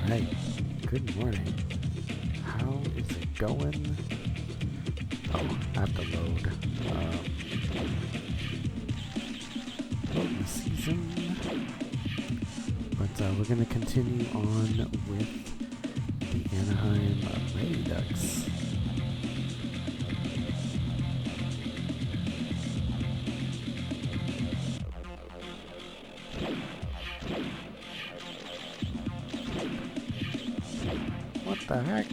Alright, good morning. How is it going? Oh, I have to load. Load the season. But we're going to continue on with the Anaheim Lady Ducks. What the heck?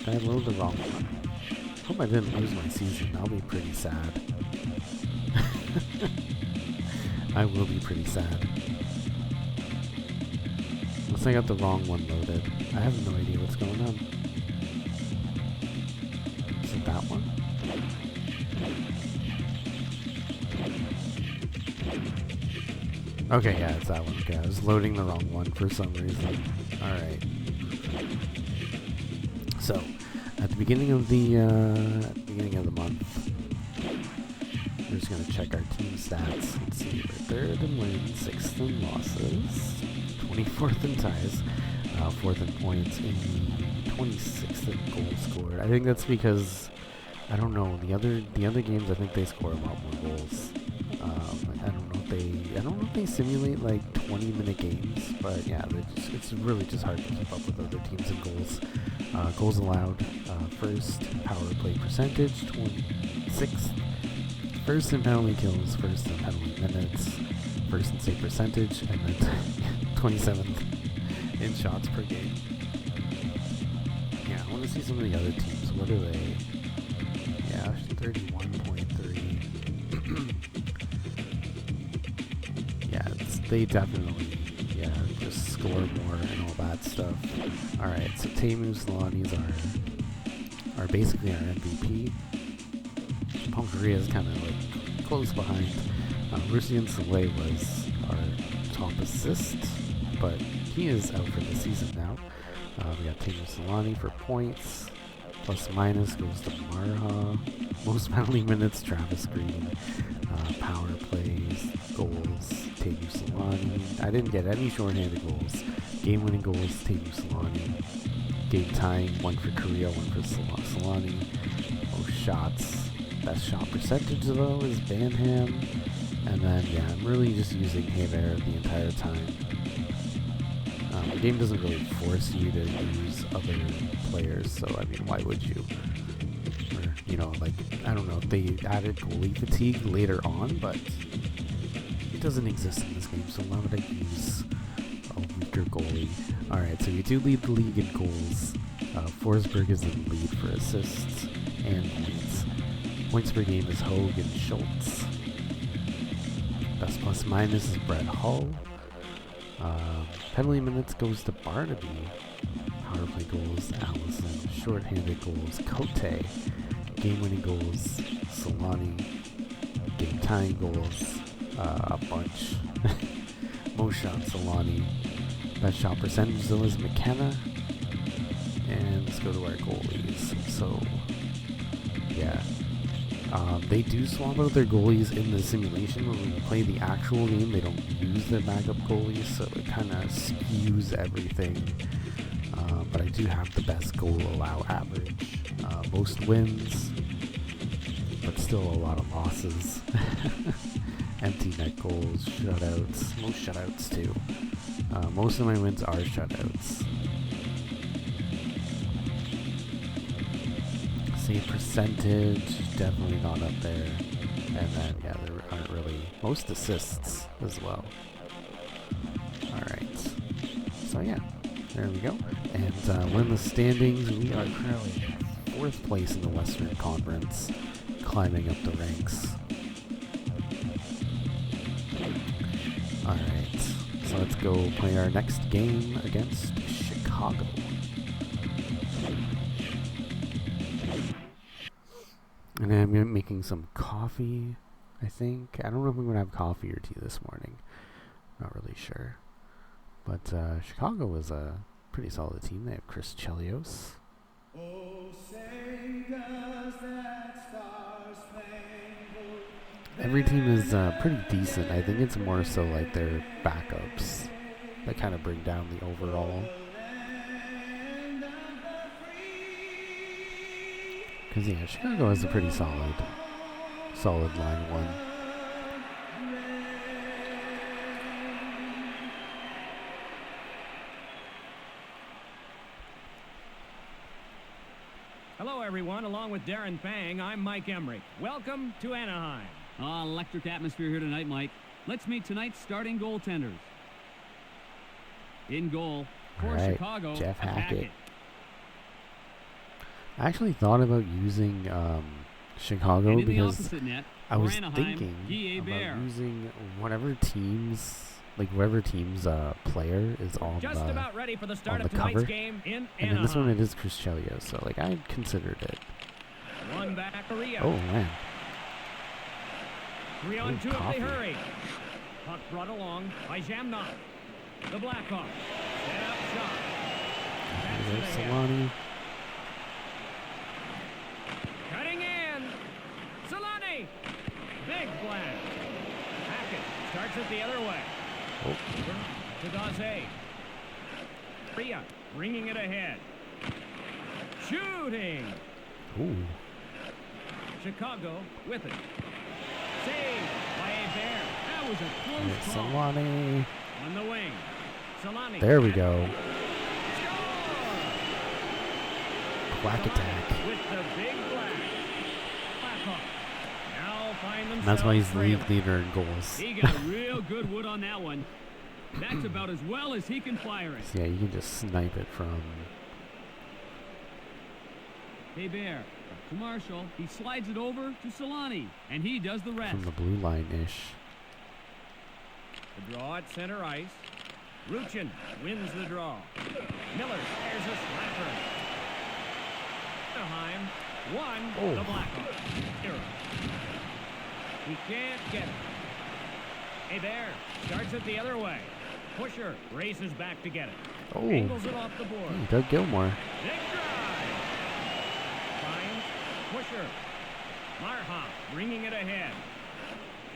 Did I load the wrong one? Hope I didn't lose my season. I'll be pretty sad. I will be pretty sad. Unless I got the wrong one loaded. I have no idea what's going on. Is it that one? Okay, yeah, it's that one. Okay, I was loading the wrong one for some reason. Alright. So, at the beginning of the month, we're just going to check our team stats. Let's see, we're 3rd in wins, 6th in losses, 24th in ties, 4th in points, and 26th in goals scored. I think that's because, I don't know, the other games, I think they score a lot more goals. I don't know if they simulate like 20-minute games, but yeah, it's really just hard to keep up with other teams and goals. Goals allowed, first, power play percentage, 26th, first in penalty kills, first in penalty minutes, first in save percentage, and then 27th in shots per game. Yeah, I want to see some of the other teams. What are they? Yeah, 31.3. They definitely, just score more and all that stuff. Alright, so Teemu Selanne's are basically our MVP. Ponkaria is kind of like close behind. Russian Soleil was our top assist, but he is out for the season now. We got Teemu Selanne for points. Plus minus goes to Marha. Most penalty minutes, Travis Green. Power plays, goals, Teemu Selanne. I didn't get any shorthanded goals. Game-winning goals, Teemu Selanne. Game tying, one for Korea, one for Selanne. Oh, shots. Best shot percentage though is Banham. And then, I'm really just using Haver the entire time. The game doesn't really force you to use other players, so I mean, why would you? Or, I don't know if they added goalie fatigue later on, but it doesn't exist in this game, so why would I use a weaker goalie? Alright, so we do lead the league in goals. Forsberg is in the lead for assists and points. Points per game is Hogue and Schultz. Best plus minus is Brett Hull. Penalty minutes goes to Barnaby. Power play goals, Allison. Shorthanded goals, Cote. Game-winning goals, Selanne. Game tying goals, a bunch. Most shots, Solani. Best shot percentage, though, is McKenna. And let's go to our goalies. So, yeah. They do swap out their goalies in the simulation. When we play the actual game, they don't use their backup goalies, so it kind of skews everything. But I do have the best goal allow average. Most wins, but still a lot of losses. Empty net goals, shutouts, most shutouts too. Most of my wins are shutouts. Save percentage, definitely not up there. And then, yeah, there aren't really most assists as well. Alright. So, yeah, there we go. And we're in the standings. We are currently in 4th place in the Western Conference, climbing up the ranks. Alright, so let's go play our next game against Chicago. And I'm making some coffee, I think. I don't know if I'm going to have coffee or tea this morning. Not really sure. But Chicago is a pretty solid team. They have Chris Chelios. Every team is pretty decent. I think it's more so like their backups that kind of bring down the overall. Because, yeah, Chicago is a pretty solid line one. Hello, everyone. Along with Darren Fang, I'm Mike Emmerich. Welcome to Anaheim. Electric atmosphere here tonight, Mike. Let's meet tonight's starting goaltenders. In goal for Chicago, Jeff Hackett. I actually thought about using Chicago because I was thinking about using whatever team's player is on Just the about ready for the start on of the cover. Game in and in this one it is Chris Chelios, so like I considered it. One back, Korea. Oh man. 3 on 2 if they hurry. Puck brought along by Jamnok. The Blackhawks. Set up shot. There's Solani. Cutting in. Solani. Big blast. Hackett starts it the other way. Oh. To Daze. Korea bringing it ahead. Shooting. Ooh. Chicago with it. Saved by a bear. That was a close call. Solani. On the wing. Solani. There we go. Score! Quack attack. With the big blast. Blackhawks now find themselves. And that's why he's the league leader in goals. He got real good wood on that one. That's about as well as he can fire it. So yeah, you can just snipe it from. Hey, Bear. To Marshall. He slides it over to Solani. And he does the rest. From the blue line-ish. The draw at center ice. Ruchin wins the draw. Miller fires a slapper. Anaheim won the Blackhawks. Zero. He can't get it. Hey, there. Starts it the other way. Pusher races back to get it. Oh. Angles it off the board. Hey, Doug Gilmore. Big drive. Finds Pusher. Marha bringing it ahead.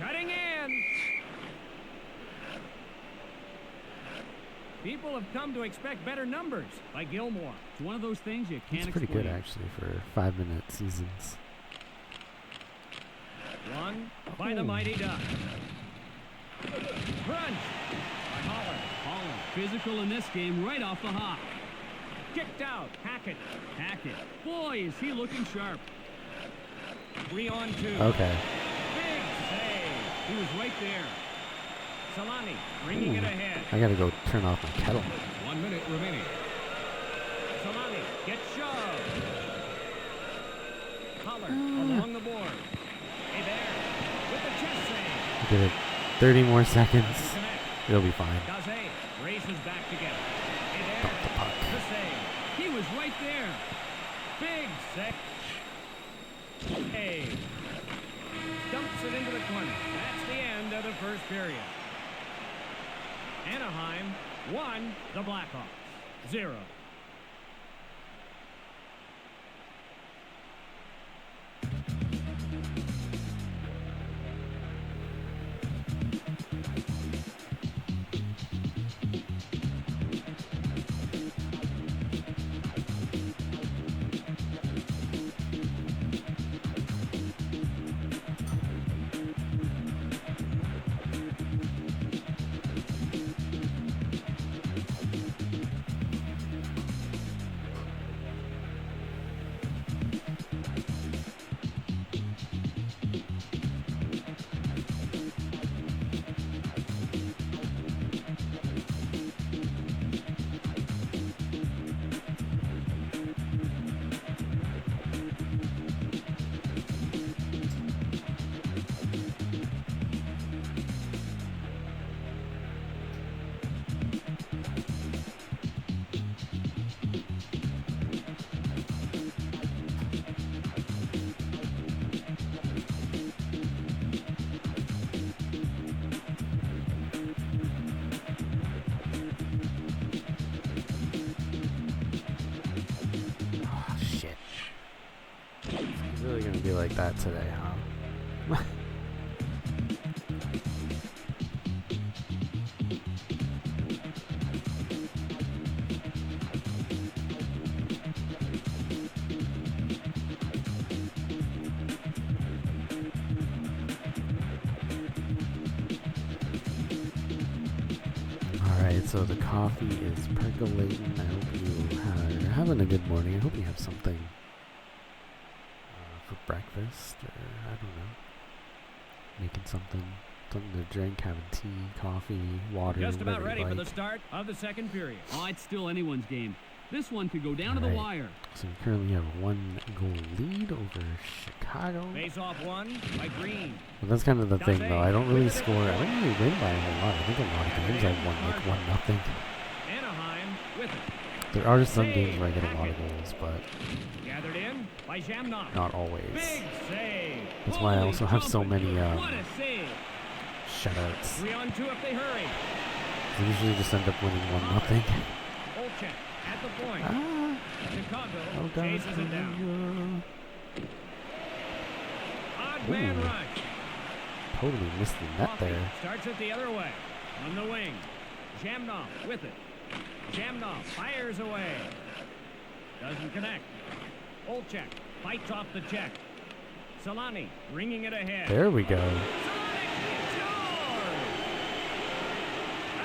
Cutting in. People have come to expect better numbers by Gilmore. It's one of those things you can't It's pretty explain. good, actually, for 5-minute seasons. Won by the Mighty Ducks. Crunch by Holler. Holler, physical in this game right off the hop. Kicked out. Hackett. Hackett. Boy, is he looking sharp. 3 on 2. Okay. Big save. He was right there. Solani bringing it ahead. I gotta go turn off my kettle. 1 minute remaining. Solani gets shoved. Holler along the board. Hey there. With the chest save. Give it 30 more seconds. It'll be fine. Daze races back to get it. Hey there. Dump the puck. The save. He was right there. Big save. Hey. dumps it into the corner. That's the end of the first period. Anaheim 1, the Blackhawks 0. Be like that today, huh? Alright, so the coffee is percolating. I hope you are having a good morning. I hope you have something for breakfast, or I don't know, making something to drink, having tea, coffee, water. Just about ready for the start of the second period. Oh, it's still anyone's game. This one could go down to the wire. So we currently have 1-goal lead over Chicago. Faceoff won by Green. But that's kind of the thing, though. I don't really score. I don't really win by a whole lot. I think a lot of games I've won like 1-0. Anaheim with it. There are some games where I get a lot of goals, but gathered in by Jamnok. Not always. Big save. That's why I also have so many what a save. shutouts. 3 on 2 if they hurry. I usually just end up winning 1-0. Olchek at the point. Chicago chases it down. Odd man rush. Totally missed the net there. Starts it the other way. On the wing. Jamnok with it. Jamnok fires away. Doesn't connect. Olchek fights off the check. Solani bringing it ahead. There we go. Solani scores!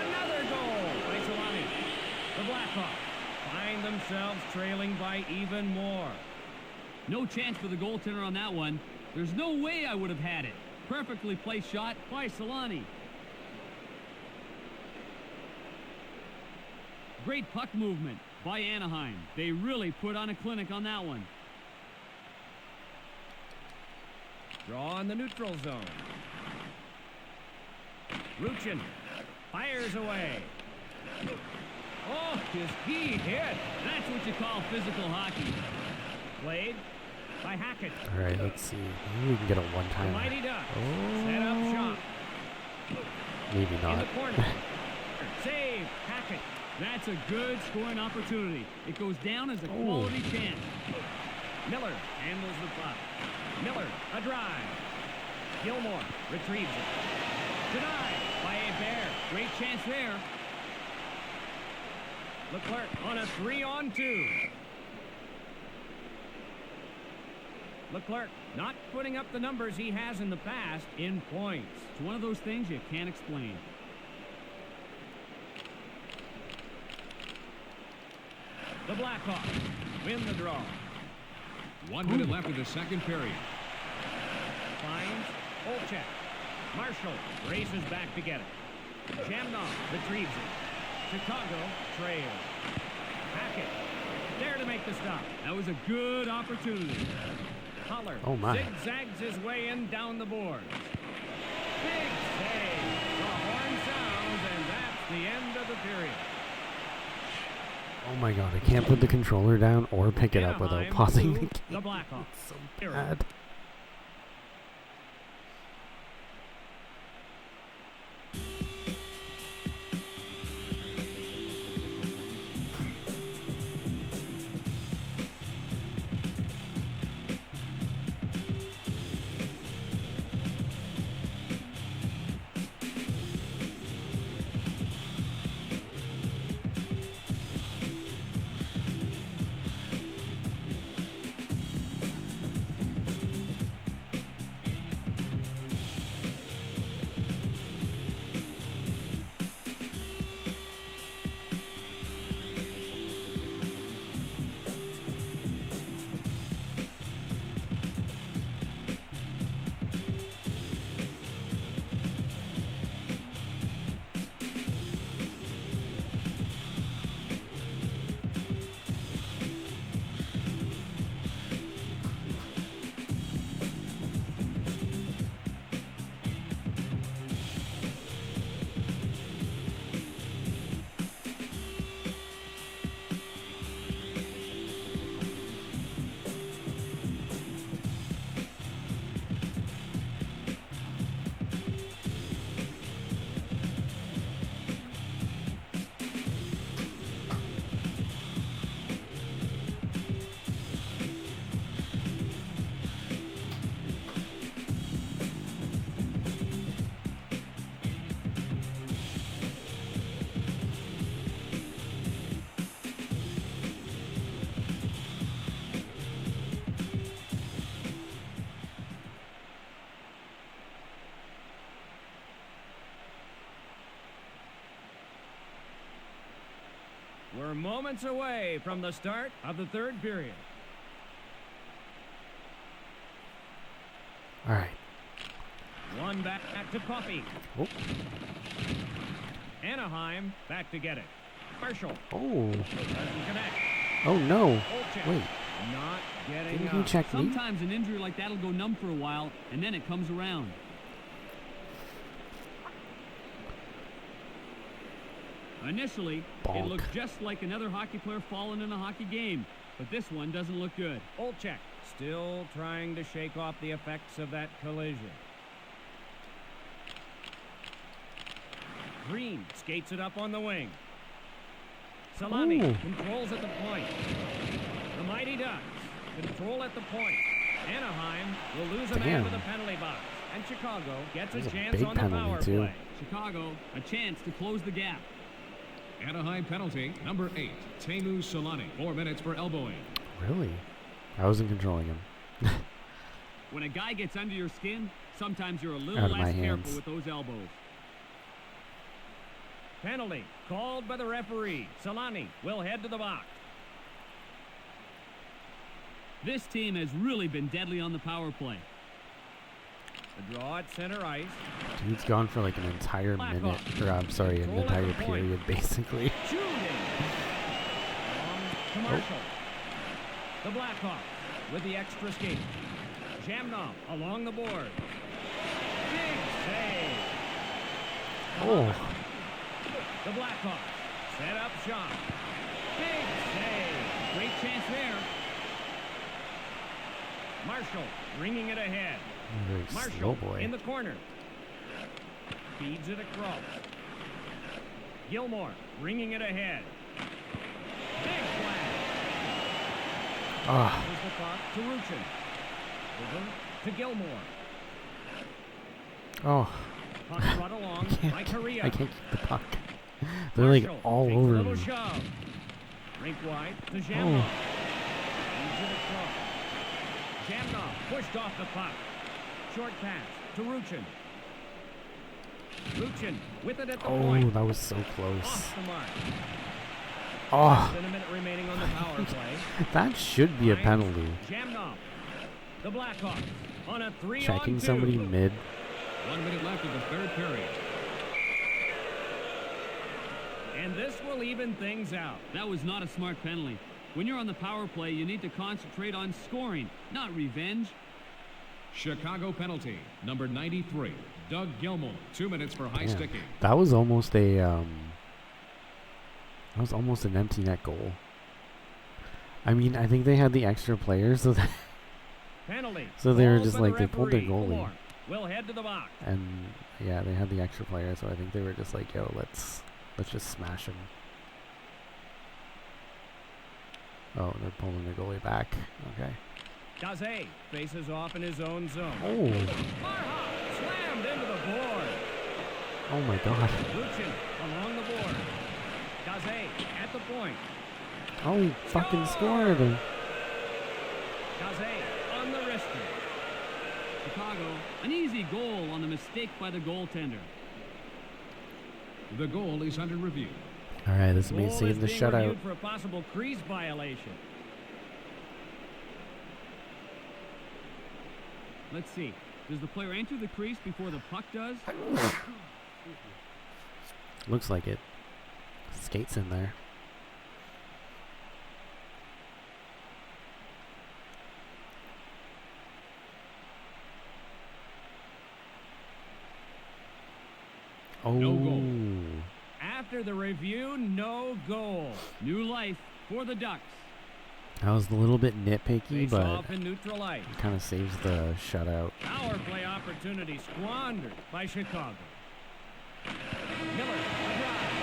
Another goal by Solani. The Blackhawks find themselves trailing by even more. No chance for the goaltender on that one. There's no way I would have had it. Perfectly placed shot by Solani. Great puck movement by Anaheim. They really put on a clinic on that one. Draw in the neutral zone. Ruchin fires away. Oh, is he hit? That's what you call physical hockey. Played by Hackett. All right, let's see. Maybe we can get a one-time. Mighty Ducks. Oh. Set up shot. Maybe In not. the corner. Save. Hackett. That's a good scoring opportunity. It goes down as a quality chance. Miller handles the puck. Miller, a drive. Gilmore retrieves it. Denied by Hebert. Great chance there. Leclerc on a 3-on-2. Leclerc not putting up the numbers he has in the past in points. It's one of those things you can't explain. The Blackhawks win the draw. 1 minute left of the second period. Finds Olchek. Marshall races back to get it. Jamnok retrieves it. Chicago trails. Hackett there to make the stop. That was a good opportunity. Holler zigzags his way in down the boards. Big save. The horn sounds, and that's the end of the period. Oh my god, I can't put the controller down or pick it up without pausing the game. The Blackhawks. So bad. We're moments away from the start of the third period. All right. One back to Coffey. Oh. Anaheim back to get it. Marshall Oh. doesn't connect. Oh no. Olchek Wait. not getting Didn't he up. check me? Sometimes an injury like that'll go numb for a while, and then it comes around. Initially, Bonk. it looked just like another hockey player falling in a hockey game, but this one doesn't look good. Olchek still trying to shake off the effects of that collision. Green skates it up on the wing. Solani Ooh. controls at the point. The Mighty Ducks control at the point. Anaheim will lose a man Damn. to the penalty box. And Chicago gets a That was a chance big on the penalty, power too. play. Chicago, a chance to close the gap. Anaheim penalty, number 8, Teemu Solani. 4 minutes for elbowing. Really? I wasn't controlling him. When a guy gets under your skin, sometimes you're a Out little of my less careful hands. with those elbows. Penalty called by the referee. Solani will head to the box. This team has really been deadly on the power play. The draw at center ice. Dude's gone for like an entire Blackhawk. minute. Or I'm sorry, an Control at entire the point. period, basically. Shooting. To Marshall. The Blackhawks with the extra skate. Jamnov along the board. Big save. Oh. The Blackhawks set up shot. Big save. Great chance there. Marshall bringing it ahead. Very slow Marshall boy. in the corner. Feeds it across. Gilmore bringing it ahead. Big flag. Ah. Here's the puck to Ruchin. Over to Gilmore. Oh. Puck brought along by Correa. I can't keep the puck. They're like Marshall all takes a over little me. shove. Rink wide to Jamnov. Oh. Feeds it across. Jamnov pushed off the puck. Short pass to Ruchin. Ruchin with it at the Oh, point. that was so close. Off the mark. Oh, Less than a minute remaining on the power play. that should be a penalty. Jamnov. The Blackhawks on a 3-on-2. Checking somebody mid. 1 minute left of the third period. And this will even things out. That was not a smart penalty. When you're on the power play, you need to concentrate on scoring, not revenge. Chicago penalty, number 93, Doug Gilmore. 2 minutes for high Damn. sticking. That was almost a that was almost an empty net goal. I mean, I think they had the extra players, so that, Penalty. so they were called just by the like they pulled their referee. goalie, Gilmore will head to the box. and yeah, they had the extra player, so I think they were just like, yo, let's just smash him. Oh, they're pulling their goalie back. Okay. Daze faces off in his own zone. Oh, Marha slammed into the board. oh my God. Ruchin along the board. Daze at the point. Oh, he fucking scored. Daze on the wrister. Chicago, an easy goal on the mistake by the goaltender. The goal is under review. All right, this Goal means is seeing the being shutout. reviewed for a possible crease violation. Let's see. Does the player enter the crease before the puck does? Looks like it. Skates in there. Oh. No goal. After the review, no goal. New life for the Ducks. That was a little bit nitpicky, Face but off in neutral ice. it kind of saves the shutout. Power play opportunity squandered by Chicago. Miller, a drive.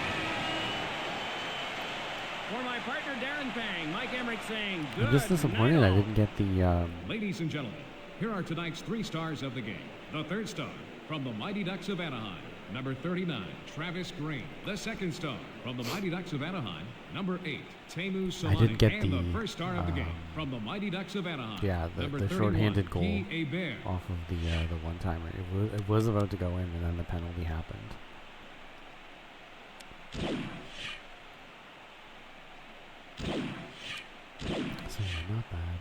For my partner Darren Pang, Mike Emmerich saying good I'm just disappointed I night all. didn't get the Ladies and gentlemen, here are tonight's 3 stars of the game. The third star from the Mighty Ducks of Anaheim, number 39, Travis Green. The second star from the Mighty Ducks of Anaheim, number 8, Teemu Solani. I didn't get and the, the first star of the game from the Mighty Ducks of Anaheim, yeah, number the 31, shorthanded goal Guy Hebert. off of the one-timer. It was about to go in, and then the penalty happened. not bad.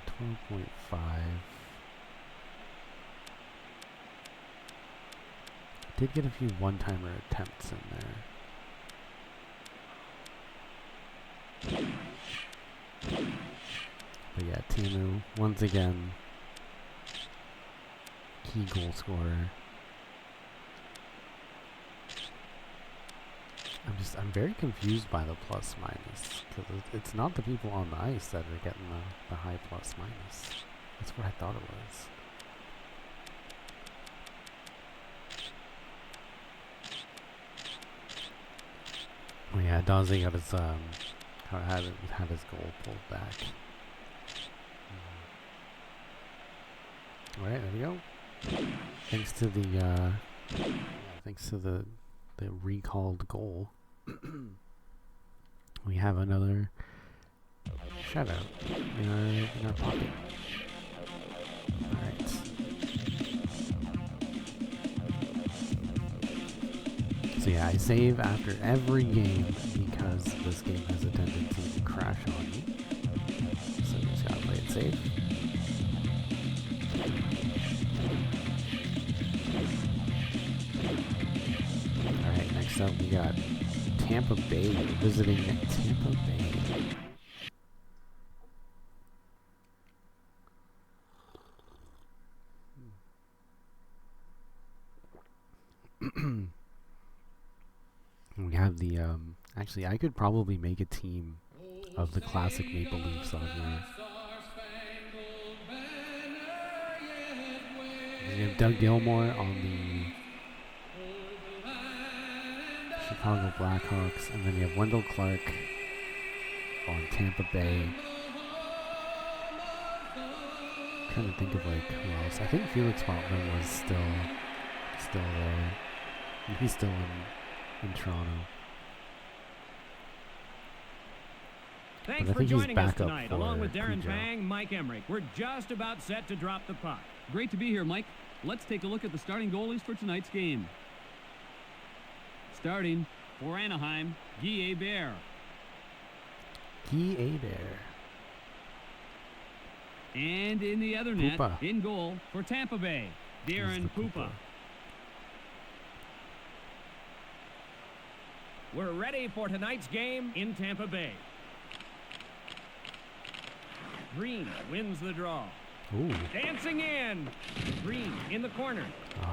12.5. Did get a few one-timer attempts in there. But yeah, Timu, once again, key goal scorer. I'm very confused by the plus minus, because it's not the people on the ice that are getting the high plus minus. That's what I thought it was. Oh yeah, Dazzy got his had his goal pulled back. All right, there we go. Thanks to the recalled goal, we have another shutout in our pocket. All right. So yeah, I save after every game because this game has a tendency to crash on me. So you just gotta play it safe. Alright, next up we got Tampa Bay visiting Tampa Bay. We have the, actually I could probably make a team of the classic Maple Leafs on here. We have Doug Gilmour on the Chicago Blackhawks, and then you have Wendell Clark on Tampa Bay. I'm trying to think of like who else. I think Felix Potvin was still there. And he's still in Toronto. Thanks for joining us tonight. Along with Darren Pang, Mike Emmerich. We're just about set to drop the puck. Great to be here, Mike. Let's take a look at the starting goalies for tonight's game. Starting for Anaheim, Guy Hebert. Guy Hebert. And in the other net, Pupa. in goal for Tampa Bay, Darren Pupa. We're ready for tonight's game in Tampa Bay. Green wins the draw. Ooh. Dancing in. Green in the corner.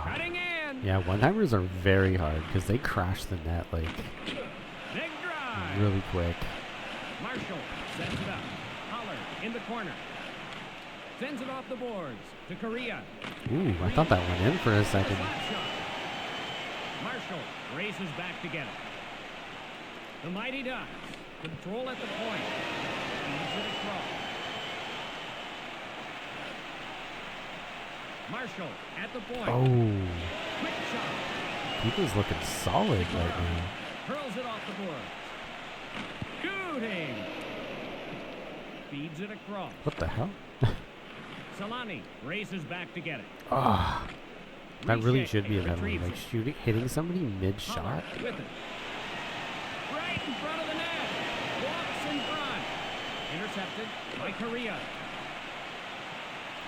Cutting in. Yeah, one-timers are very hard because they crash the net like Big drive. really quick. Marshall sets it up. Holler in the corner. Sends it off the boards to Correa. Ooh, I thought that went in for a second. Slap shot. Marshall races back to get it. The Mighty Ducks control at the point. Feeds it across. Marshall at the point. Oh, Quick shot. People's looking solid right now. Hurls it off the board. Shooting. Feeds it across. What the hell? Solani races back to get it. Ah, that really Richey should be a penalty. retrieves Like it. hitting somebody mid-shot. Holler with it. Right in front of the net. Walks in front. Intercepted by Correa.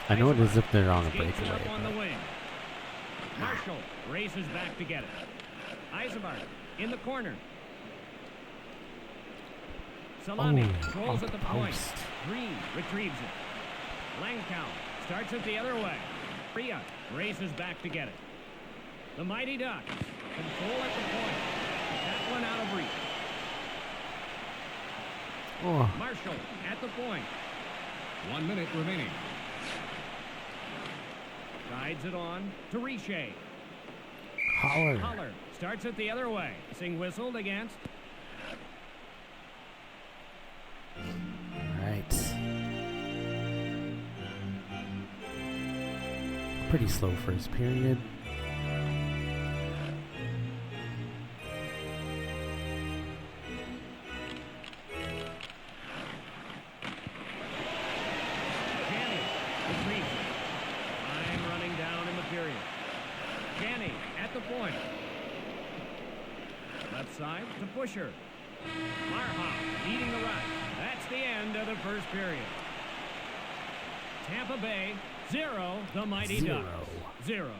I know it is if they're on a Skates it breakaway. up on the But wing. Marshall races back to get it. Eisenberg in the corner. Solani rolls off at the the point. post. Green retrieves it. Langkow starts it the other way. Correa races back to get it. The Mighty Ducks control at the point. That one out of reach. Oh, Marshall at the point. 1 minute remaining. Guides it on to Richey. Holler. Holler starts it the other way. Sing whistled against. Right. Pretty slow first period. Janney retrieves it. Time running down in the period. Janney at the point. Left side to Pusher. Marha leading the rush. That's the end of the first period. Tampa Bay 0, the Mighty 0. Ducks 0.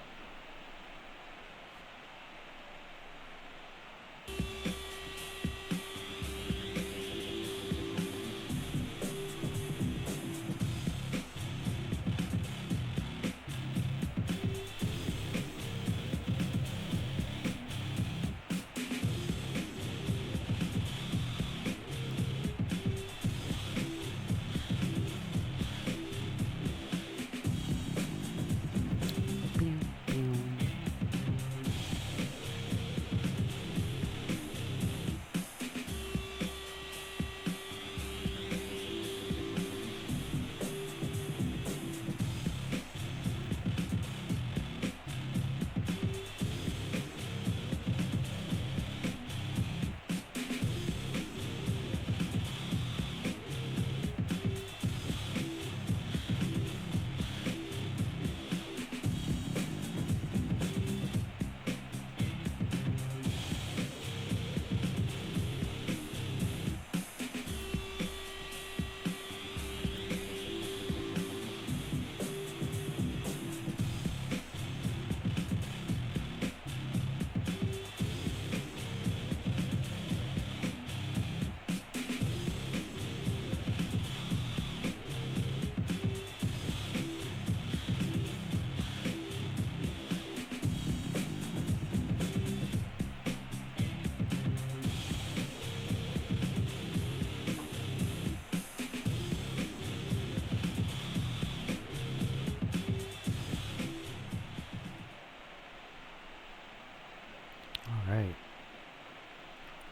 All right.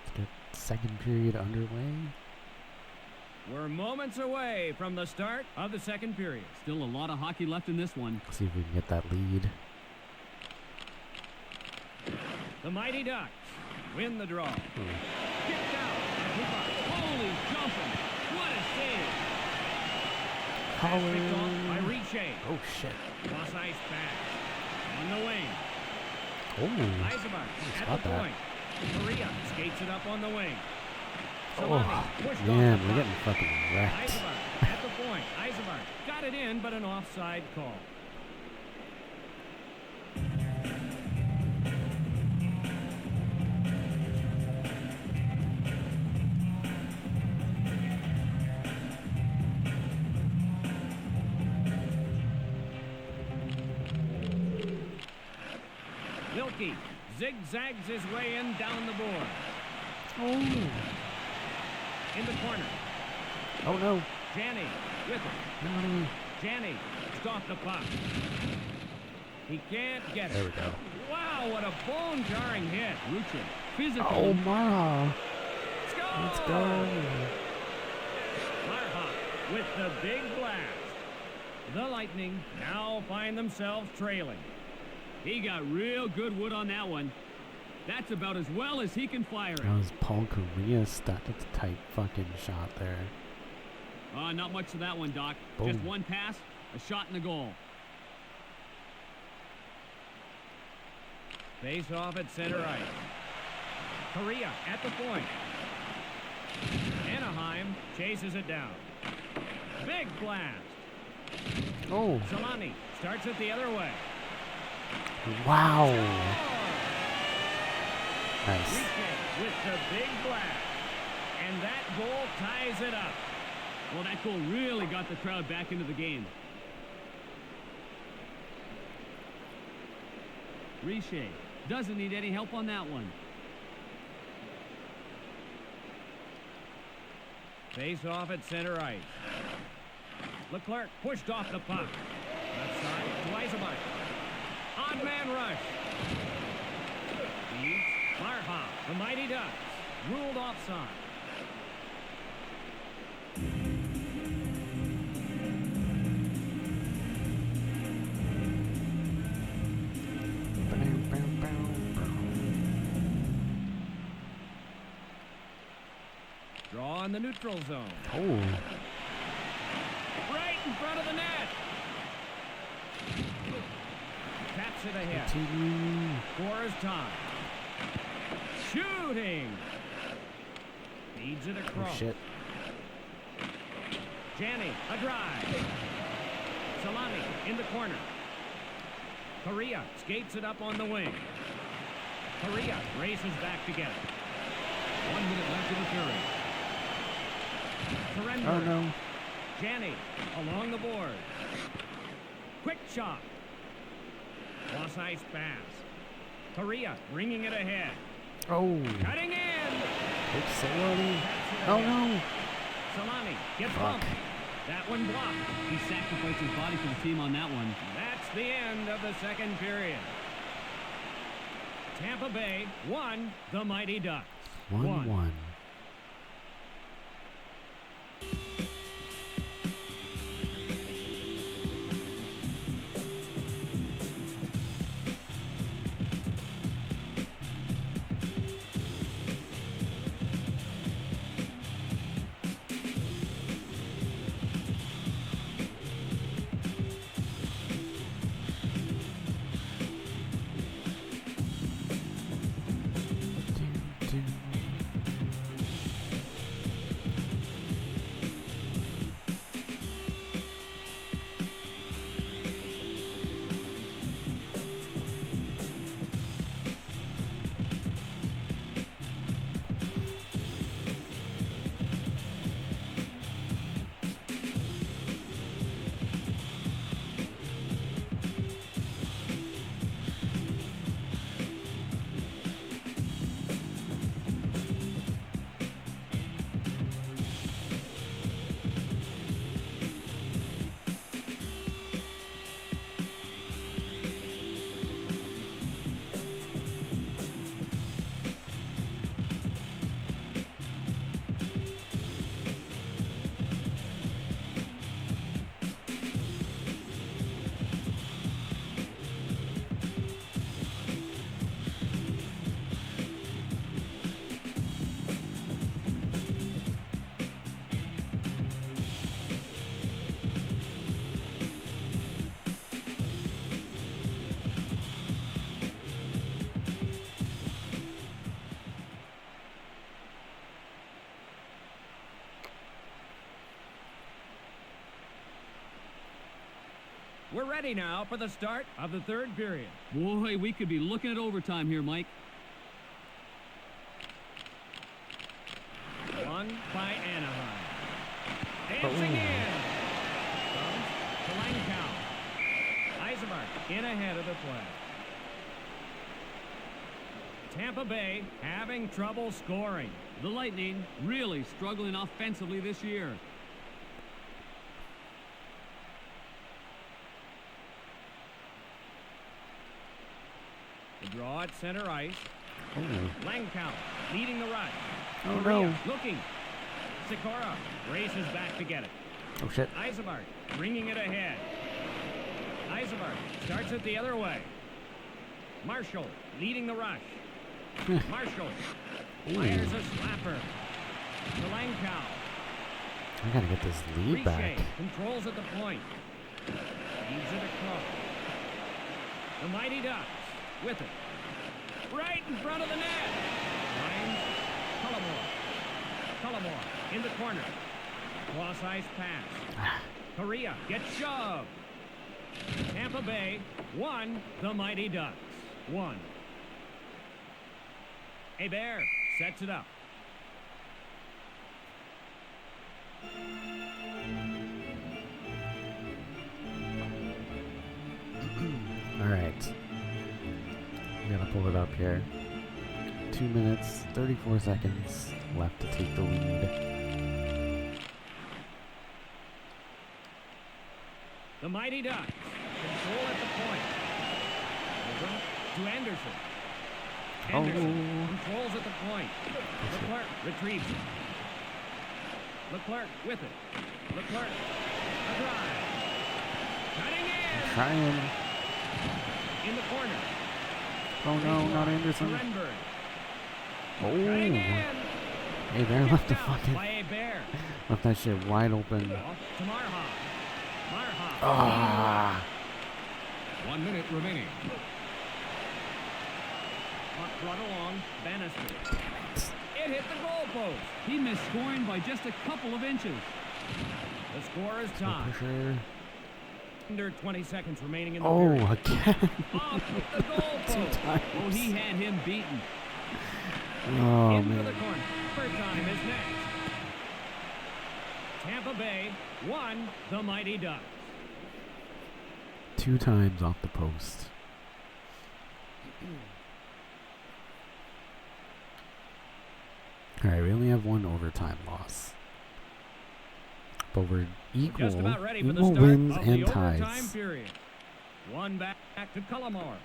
Let's get second period underway. We're moments away from the start of the second period. Still a lot of hockey left in this one. See if we can get that lead. The Mighty Ducks win the draw. Kicked out. Holy jumping. What a save. Pass picked off by Riche. Oh, shit. Cross ice pass. On the wing. Oh, Eisenbach at the that. point. Correa skates it up on the wing. Oh, Solani pushed man, off the we're puck. getting fucking wrecked. Eisenbach at the point. Eisenbach got it in, but an offside call. Wilkie zigzags his way in down the board. Oh. In the corner. Oh, no. Janney with it. No. Janney stopped the puck. He can't get There we it. go. Wow, what a bone-jarring hit. Ruchin. Physical. Oh, Mara. Score! Let's go. Marha with the big blast. The Lightning now find themselves trailing. He got real good wood on that one. That's about as well as he can fire it. That was Paul Correa stuck. That's a tight fucking shot there. Not much to that one, Doc. Boom. Just one pass, a shot in the goal. Face off at center ice. Correa at the point. Anaheim chases it down. Big blast. Oh, Solani starts it the other way. wow. Score! Nice. Riche with the big blast. And that goal ties it up. Well, that goal really got the crowd back into the game. Riche doesn't need any help on that one. Face off at center ice. Leclerc pushed off the puck. Left side to Eisenbach. Odd man rush. Feeds Marha, the Mighty Ducks, ruled offside. Draw in the neutral zone. Oh, Right in front of the net. Taps it ahead. continue. Scores time. Shooting. Feeds it Oh, across. shit. Janney, a drive. Salami in the corner. Correa skates it up on the wing. Correa races back to get it. 1 minute left in the period. Surrender. Oh no. Janney along the board. Quick shot. Cross ice pass. Correa bringing it ahead. Oh. Cutting in. It's Salami. Taps it Oh ahead. no. Salami gets Fuck. bumped. That one blocked. He sacrificed his body for the team on that one. That's the end of the second period. Tampa Bay won, the Mighty Ducks 1-1. We're ready now for the start of the third period. Boy, we could be looking at overtime here, Mike. Won by Anaheim. Dancing in. Comes to Langkow. Eisenberg in ahead of the play. Tampa Bay having trouble scoring. The Lightning really struggling offensively this year. The draw at center ice. Oh. Langkow leading the rush. Oh Correa no. looking. Sikora races back to get it. Oh shit. Eisenberg bringing it ahead. Eisenberg starts it the other way. Marshall leading the rush. Marshall fires a slapper. To Langkow. I gotta get this lead back. Riche controls at the point. Feeds it across. The Mighty Ducks with it. Right in front of the net. Finds Cullimore in the corner. Cross ice pass. Correa gets shoved. Tampa Bay won, the Mighty Ducks 1. Hebert sets it up. All right. I'm gonna pull it up here. 2 minutes, 34 seconds left to take the lead. The Mighty Ducks control at the point. Over to Anderson. Anderson controls at the point. Leclerc retrieves it. Leclerc with it. Leclerc, a drive. Cutting in. Trying. In the corner. Oh no, not Anderson. Renberg. Oh. Cutting in. Hey, Bear left the fucking. By Hebert. Left that shit wide open. Off to Marha. Marha. Ah. 1 minute remaining. Puck brought along. Bannister. It hit the goalpost. He missed scoring by just a couple of inches. The score is No tied. pressure. Under 20 seconds remaining in the Oh, period. again. Off the goal post. Oh, he had him beaten. Oh, Into man. the corner. Overtime is next. Tampa Bay won the Mighty Ducks. 2 times off the post. Alright, we only have 1 overtime loss. But we're equal, Just about ready for the equal start wins of and the overtime ties. period. One back to Cullimore.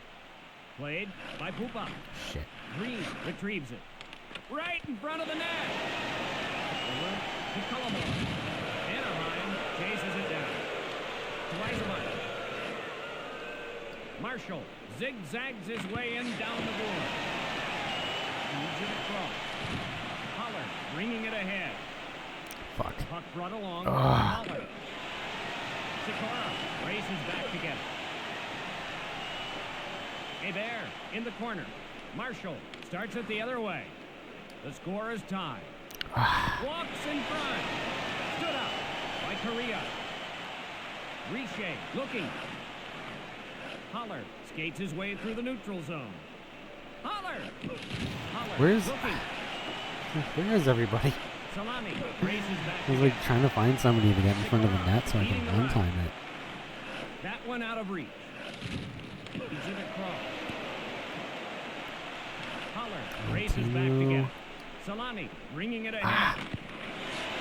Played by Pupa. Shit. Green retrieves it. Right in front of the net. Over to Cullimore. Anaheim chases it down. To Eisenbach. Marshall zigzags his way in down the board. Feeds it across. Holler bringing it ahead. Fuck. Puck brought along. Ugh. Holler. Sikora races back together. Hebert in the corner. Marshall starts it the other way. The score is tied. Walks in front. Stood up by Correa. Richer looking. Holler skates his way through the neutral zone. Holler. Holler Where's- looking. Where is everybody? Salami races back I was together. like trying to find somebody to get in front of the net so I can one-time it. That one out of reach. He's in across. Holler races back Continue. together. Salami bringing it ahead.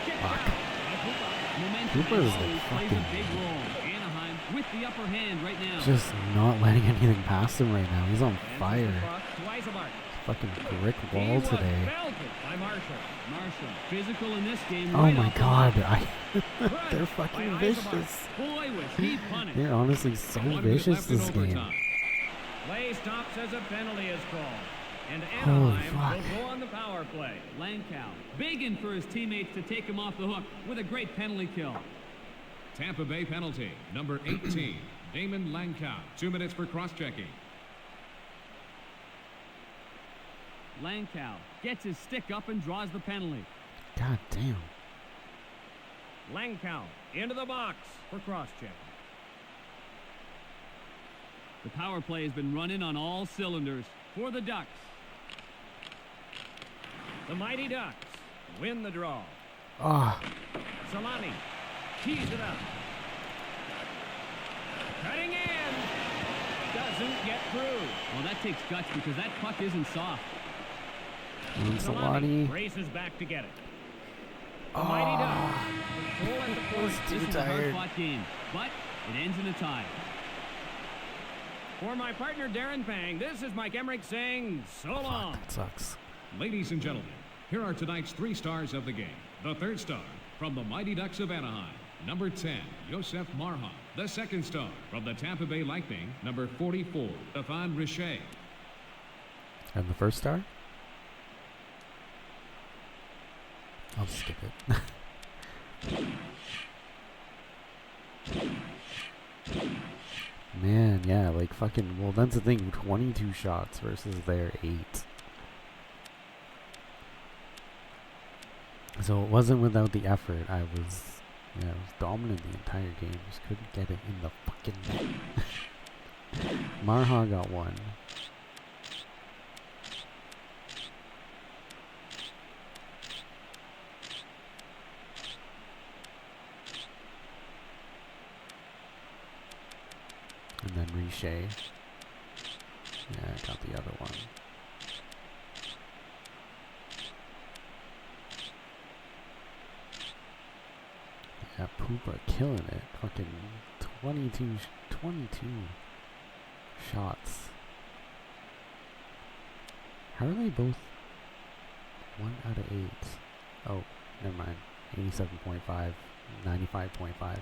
Kicked Fuck. out by Pupa. Momentum Cooper is always like plays a fucking- big role. Anaheim with the upper hand right now. Just not letting anything past him right now. He's on Advances the fire. puck to Eisenbach. Fucking brick He wall was today. belted by Marshall. Marshall, physical in this game. Oh right my off the god. bat. They're Crushed fucking by vicious. Boy, was he punished. They're honestly so 1 minute vicious left in this game. overtime. Play stops as a penalty is called. And Holy Anaheim fuck. will go on the power play. Lankow, begging for his teammates to take him off the hook with a great penalty kill. Tampa Bay penalty, number 18, Damon Lankow. 2 minutes for cross-checking. Lankow gets his stick up and draws the penalty. God damn. Langkow into the box for cross-check. The power play has been running on all cylinders for the Ducks. The Mighty Ducks win the draw. Ah, Salami tees it up. Cutting in. Doesn't get through. Well, that takes guts because that puck isn't soft. and Salami Salani. races back to get it. The Mighty Ducks control at the point. This is a hard-fought game, but it ends in a tie. For my partner Darren Pang, this is Mike Emmerich saying so long. That sucks. Ladies and gentlemen, here are tonight's 3 stars of the game. The third star from the Mighty Ducks of Anaheim, number 10, Josef Marha. The second star from the Tampa Bay Lightning, number 44, Stefan Richer. And the first star? I'll skip it. Man, yeah, like fucking, well, that's the thing, 22 shots versus their 8. So it wasn't without the effort. I was dominant the entire game. Just couldn't get it in the fucking net. Marha got 1. And then Richer. Yeah, I got the other one. Yeah, Pupa killing it. Fucking 22 shots. How are they both 1 out of 8? Oh, never mind. 87.5, 95.5.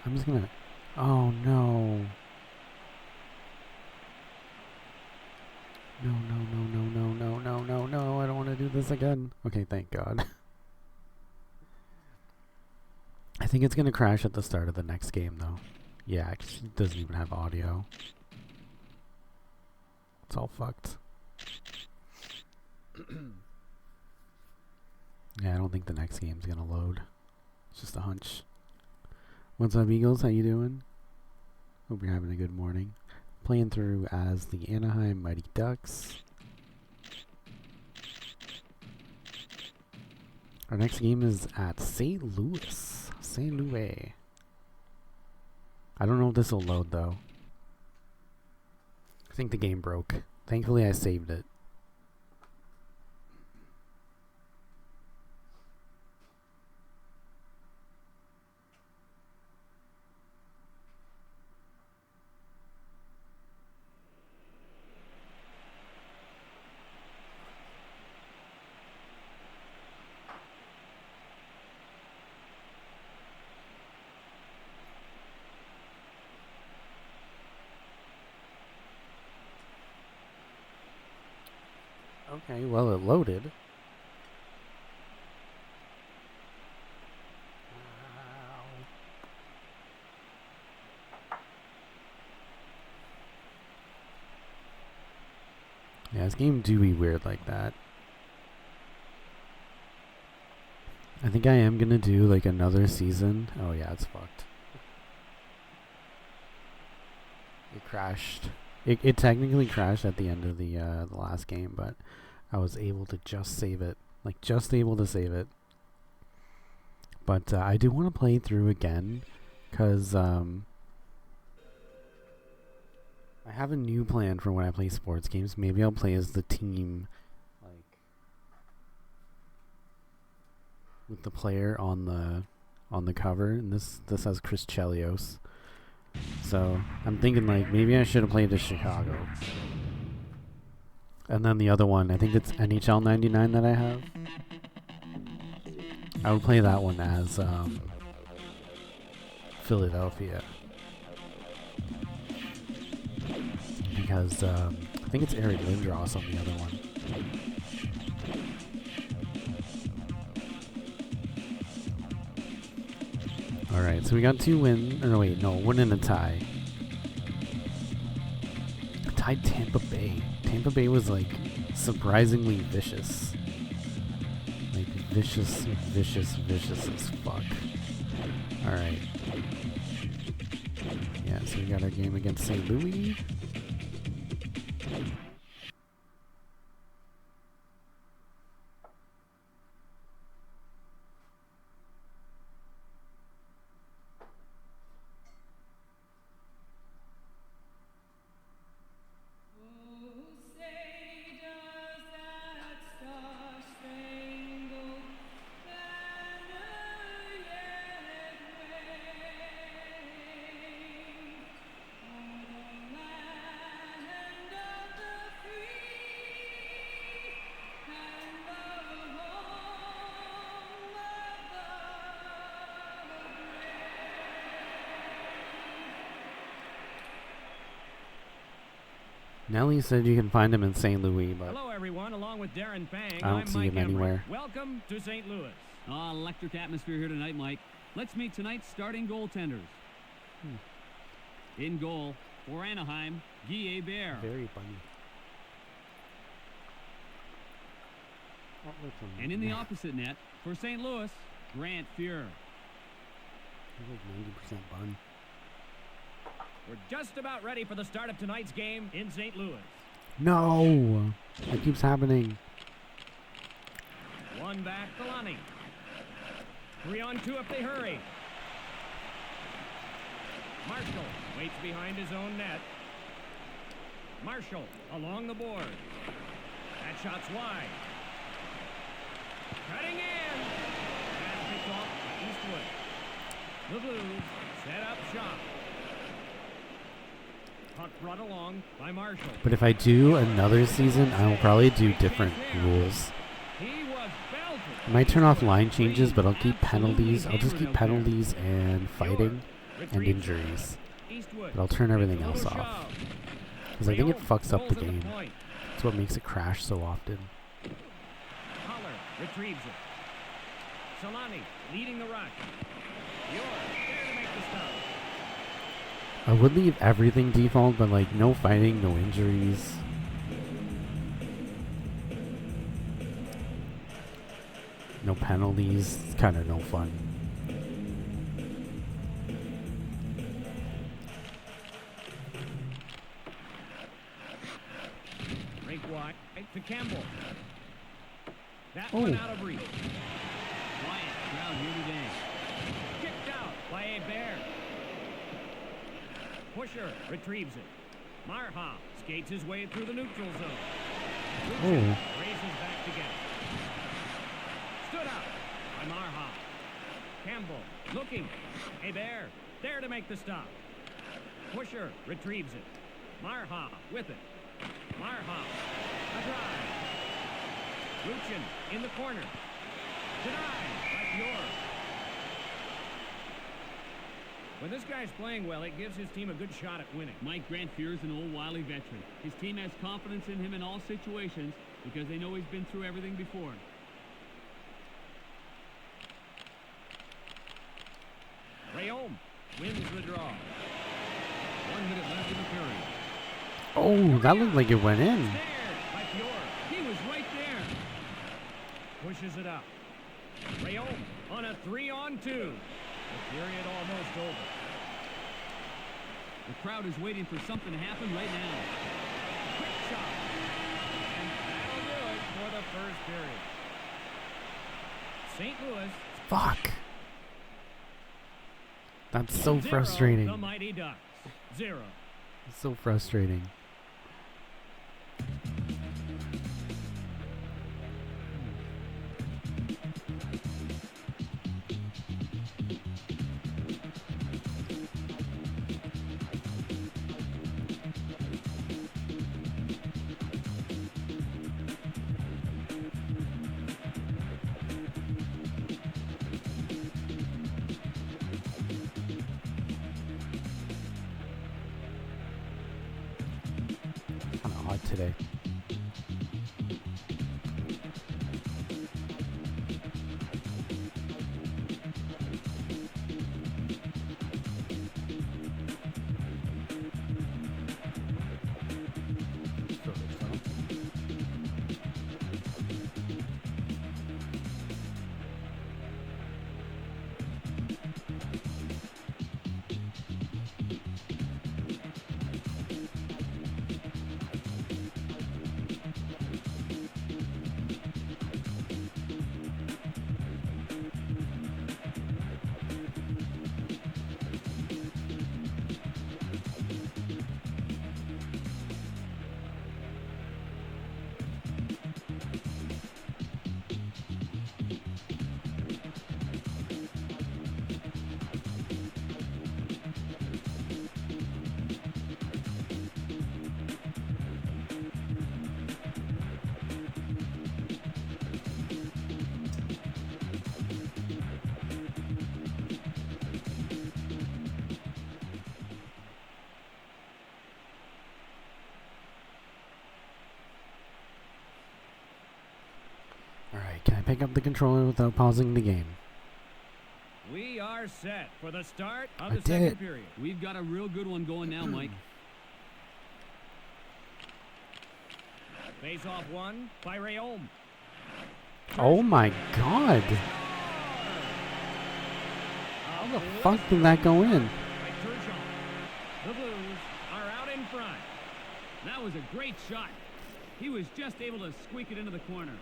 I'm just gonna. Oh no. No, no, no, no, no, no, no, no, no. I don't want to do this again. Okay, thank God. I think it's gonna crash at the start of the next game, though. Yeah, it doesn't even have audio. It's all fucked. Yeah, I don't think the next game's gonna load. It's just a hunch. What's up, Eagles? How you doing? Hope you're having a good morning. Playing through as the Anaheim Mighty Ducks. Our next game is at St. Louis. St. Louis. I don't know if this will load, though. I think the game broke. Thankfully, I saved it. Okay, well, it loaded. Yeah, this game do be weird like that. I think I am gonna do like another season. Oh yeah, it's fucked. It crashed. It technically crashed at the end of the last game, but I was able to just save it. Like, just able to save it. But I do want to play through again, because I have a new plan for when I play sports games. Maybe I'll play as the team, like, with the player on the cover, and this has Chris Chelios. So I'm thinking, like, maybe I should have played as Chicago. And then the other one, I think it's NHL 99 that I have. I would play that one as Philadelphia. Because I think it's Eric Lindros on the other one. Alright, so we got 2 wins. Or no, wait, no, 1 and a tie. Tied Tampa Bay. Tampa Bay was, like, surprisingly vicious. Like, vicious as fuck. Alright. Yeah, so we got our game against St. Louis. Nelly said you can find him in St. Louis, but Hello, everyone. Along with Darren Fang, I don't I'm see Mike him Emmerich. anywhere. Welcome to St. Louis. Electric atmosphere here tonight, Mike. Let's meet tonight's starting goaltenders. In goal for Anaheim, Guy Bear. very funny. And in the opposite net for St. Louis, Grant Fuhr. He's like 90% bun. We're just about ready for the start of tonight's game in St. Louis. No! That keeps happening. One back, Galani. 3 on 2 if they hurry. Marshall waits behind his own net. Marshall along the board. That shot's wide. Cutting in. And picked off by Eastwood. The Blues set up shop. Puck brought along by Marshall. But if I do another season, I will probably do different rules. He was belted. I might turn off line changes, but I'll keep penalties. I'll just keep penalties and fighting and injuries. Eastwood. But I'll turn everything else Little off. shove. Because I think it fucks up the Goes to game. point. That's what makes it crash so often. Holler retrieves it. Solani leading the rush. York there to make the stop. I would leave everything default, but like no fighting, no injuries. No penalties. It's kind of no fun. wide to Campbell. That Oh. one out of reach. Quiet crowd here today. Kicked out by a bear. Pusher retrieves it. Marha skates his way through the neutral zone. Oh. Races back to get it. Stood out by Marha. Campbell looking. A bear there to make the stop. Pusher retrieves it. Marha with it. Marha. A drive. Luchin in the corner. Denied by Bjork. When this guy's playing well, it gives his team a good shot at winning. Mike Grant Fuhr is an old wily veteran. His team has confidence in him in all situations because they know he's been through everything before. Rayom wins the draw. 1 minute left in the period. Oh, that looked like it went in. Snared by Bjork. He was right there. Pushes it up. Rayom on a 3-on-2. The period almost over. The crowd is waiting for something to happen right now. Quick shot. And that'll do it for the first period. St. Louis. Fuck. That's so 0, frustrating. The Mighty Ducks. 0. It's so frustrating. Kind of hot today. Alright, can I pick up the controller without pausing the game? We are set for the start of I the did second it. period. We've got a real good one going now, Mike. Face off one by Rayom. Oh my god! How the fuck did that go in? By Turgeon. The Blues are out in front. That was a great shot. He was just able to squeak it into the corner.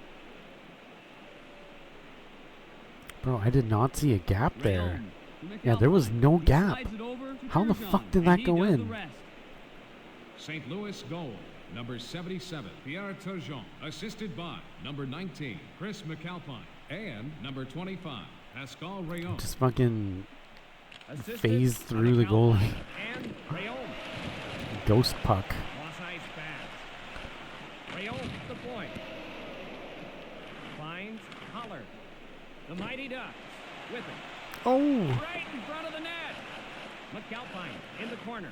Bro, I did not see a gap there. Rayom to Yeah, there was McAlpine. no He gap. slides it over to How the Turgeon, fuck did and that he go does the in? rest. St. Louis goal, number 77, Pierre Turgeon, assisted by number 19, Chris McAlpine, and number 25, Pascal Rayon. Just fucking Assisted phased by through the McAlpine goalie. And Rayom. Ghost puck. Cross ice pass. Rayom the point. Finds Holler. The Mighty Ducks with it. Oh! Right in front of the net. McAlpine in the corner.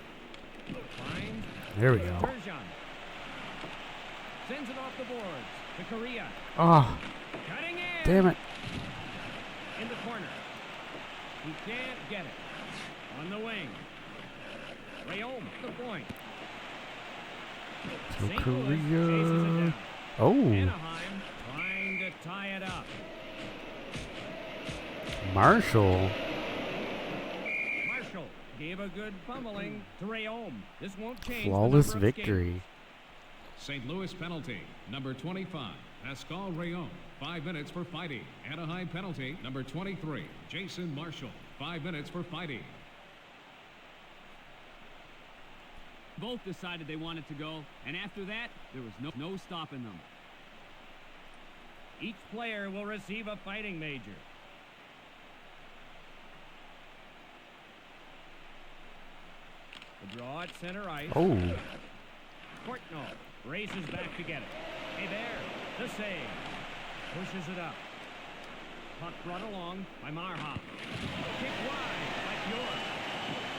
Finds There we go. Turgeon. Sends it off the boards to Korea. Oh, Cutting in. damn it. In the corner. He can't get it. On the wing. Rayom the point. So St. Louis chases it Korea. down. Oh, Anaheim trying to tie it up. Marshall. Marshall gave a good pummeling to Rayom. This won't change. the Flawless number of skates. victory. St. Louis penalty, number 25, Pascal Rayon, 5 minutes for fighting. Anaheim penalty, number 23, Jason Marshall, 5 minutes for fighting. Both decided they wanted to go, and after that, there was no stopping them. Each player will receive a fighting major. The draw at center ice. Oh, Courtnall races back to get it. Hey there, the save. Pushes it up. Puck brought along by Marha. Kick wide by Fjord.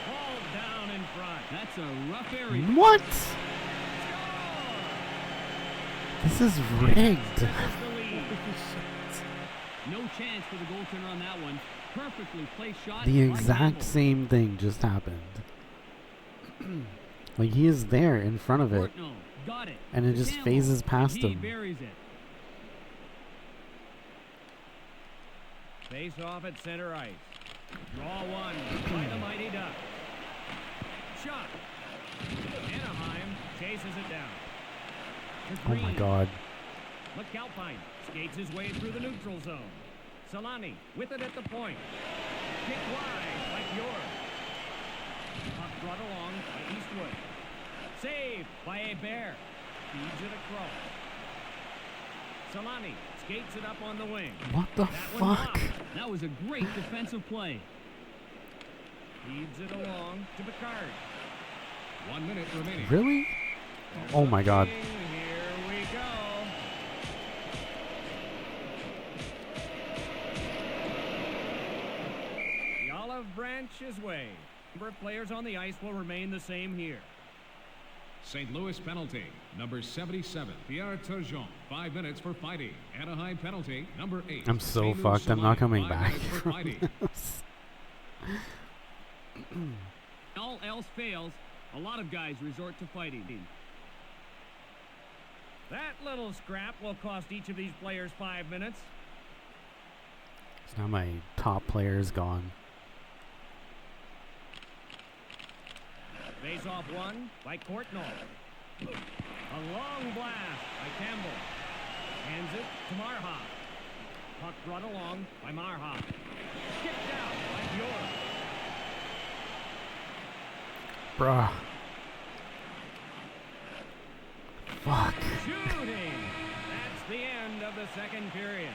Hauled down in front. That's a rough area. what? Score! This is rigged. That's the lead. No chance for the goaltender on that one. Perfectly placed shot. The by exact Campbell. same thing just happened. Like, he is there in front of it, Courtnall got it. and it just Campbell, phases past and he him. buries it. Face off at center ice. Draw one by the Mighty Ducks. Shot. Anaheim chases it down. To Oh my Green. god. McAlpine skates his way through the neutral zone. Solani with it at the point. Kick wide by Fjord. Puck brought along by Eastwood. Saved by Hebert. Feeds it across. Solani skates it up on the wing. What the That one fuck? blocked. That was a great defensive play. Feeds it along to Picard. 1 minute remaining. Really? Oh my god. Here we go. The olive branch is waved. Number of players on the ice will remain the same here. St. Louis penalty, number 77, Pierre Turgeon, 5 minutes for fighting. Anaheim penalty, number 8. I'm so St. Louis fucked. I'm not Solani, coming 5 back minutes for from fighting. this. All else fails, a lot of guys resort to fighting. That little scrap will cost each of these players 5 minutes. So now my top player is gone. Face off one by Courtnall. A long blast by Campbell. Hands it to Marha. Puck brought along by Marha. Kicked out by Fjord. Bruh. Fuck. Shooting! That's the end of the second period.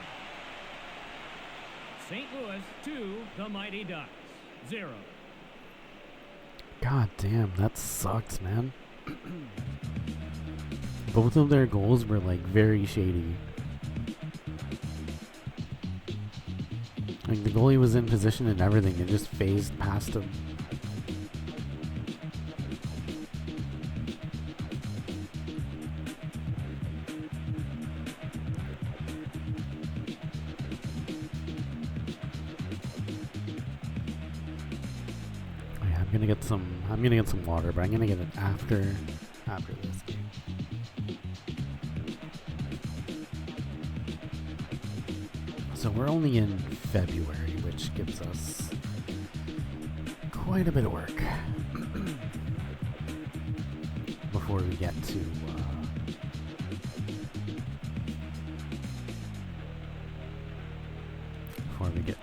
St. Louis 2, the Mighty Ducks 0. God damn, that sucks, man. Both of their goals were like very shady. Like the goalie was in position and everything, it just phased past him. Oh yeah, I'm gonna get some water, but I'm gonna get it after this game. So we're only in February, which gives us quite a bit of work before we get to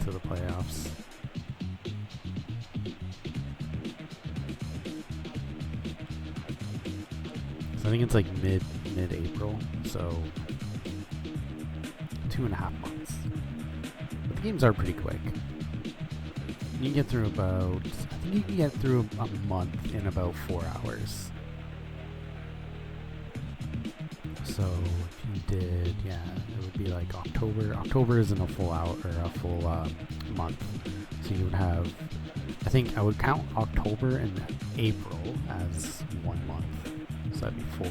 the playoffs. So I think it's like mid-April, so 2.5 months. But the games are pretty quick. You can get through I think you can get through a month in about 4 hours. So if you did, yeah, it would be like October. October isn't a full hour or a full month. So you would have, I think I would count October and April as 1 month. So that'd be 4.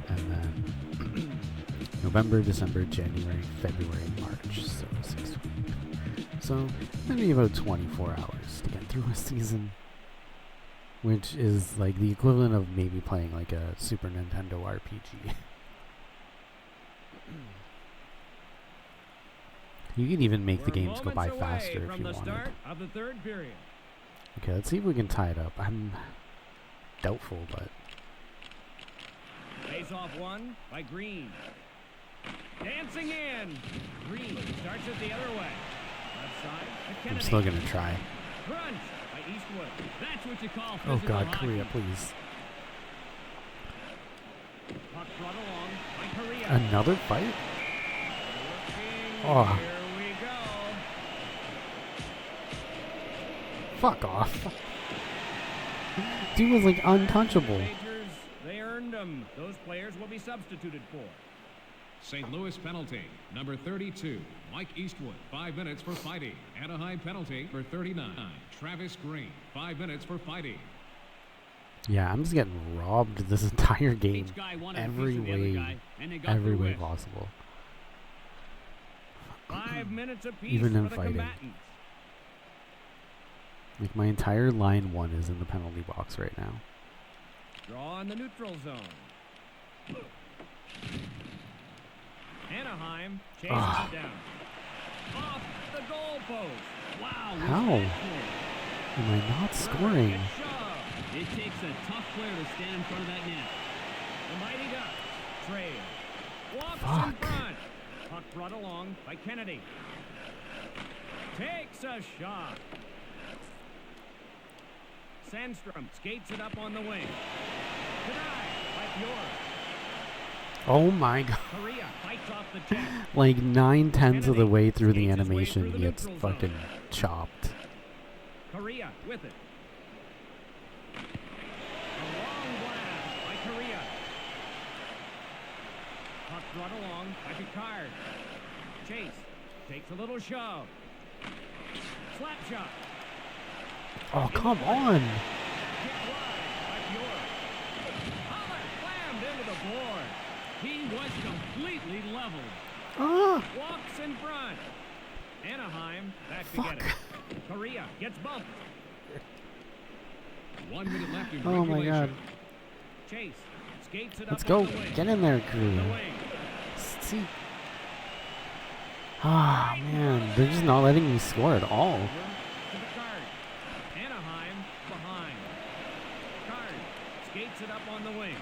And then November, December, January, February, March. So 6 weeks. So maybe about 24 hours to get through a season. Which is like the equivalent of maybe playing like a Super Nintendo RPG. You could even make the games go by faster if you the wanted. start of the third period. Okay, let's see if we can tie it up. I'm doubtful, but Face Face-off won by Green. Dancing in. Green starts it the other way. Left side to Kennedy. I'm still gonna try. Crunch by Eastwood. That's what you call Oh physical God, hockey. Korea, please. Puck brought along by Korea. Another fight? Working. Oh. Here we go. Fuck off. Dude was like untouchable. Majors, they earned them. Those players will be substituted for. St. Louis penalty, number 32, Mike Eastwood, 5 minutes for fighting. Anaheim penalty, number 39, Travis Green, 5 minutes for fighting. Yeah, I'm just getting robbed this entire game. Each guy wanted a Every piece of the other way, guy, and they got every their way wish. possible. 5 minutes apiece Even in for the fighting. combatants. Like my entire line 1 is in the penalty box right now. Draw in the neutral zone. Anaheim chases it down. Off the goalpost. Wow. How? what's that for? Am I not scoring? Gets shoved. It takes a tough player to stand in front of that net. The Mighty Ducks trail. Walks in Fuck. front. Puck brought along by Kennedy. Takes a shot. Sandstrom skates it up on the wing. Denied by Bjork. Oh my God. Korea fights off the check. Like 9/10 of the way through the Skates his way animation, through he the gets neutral zone. fucking chopped. Korea with it. A long blast by Korea. Puck brought along by Picard. Chase takes a little shove. Slap shot. Oh, come on. Hit wide by Bjork. Holler slammed into the board. He was completely leveled. Ah, Walks in front. Anaheim back Fuck. to get it. Korea gets bumped. 1 minute left in oh my regulation. God. Chase skates it Let's up go. on the wing. Get in there, crew. The wing. See. Ah, man. They're just not letting me score at all. Over to Picard. Anaheim behind. Picard skates it up on the wing.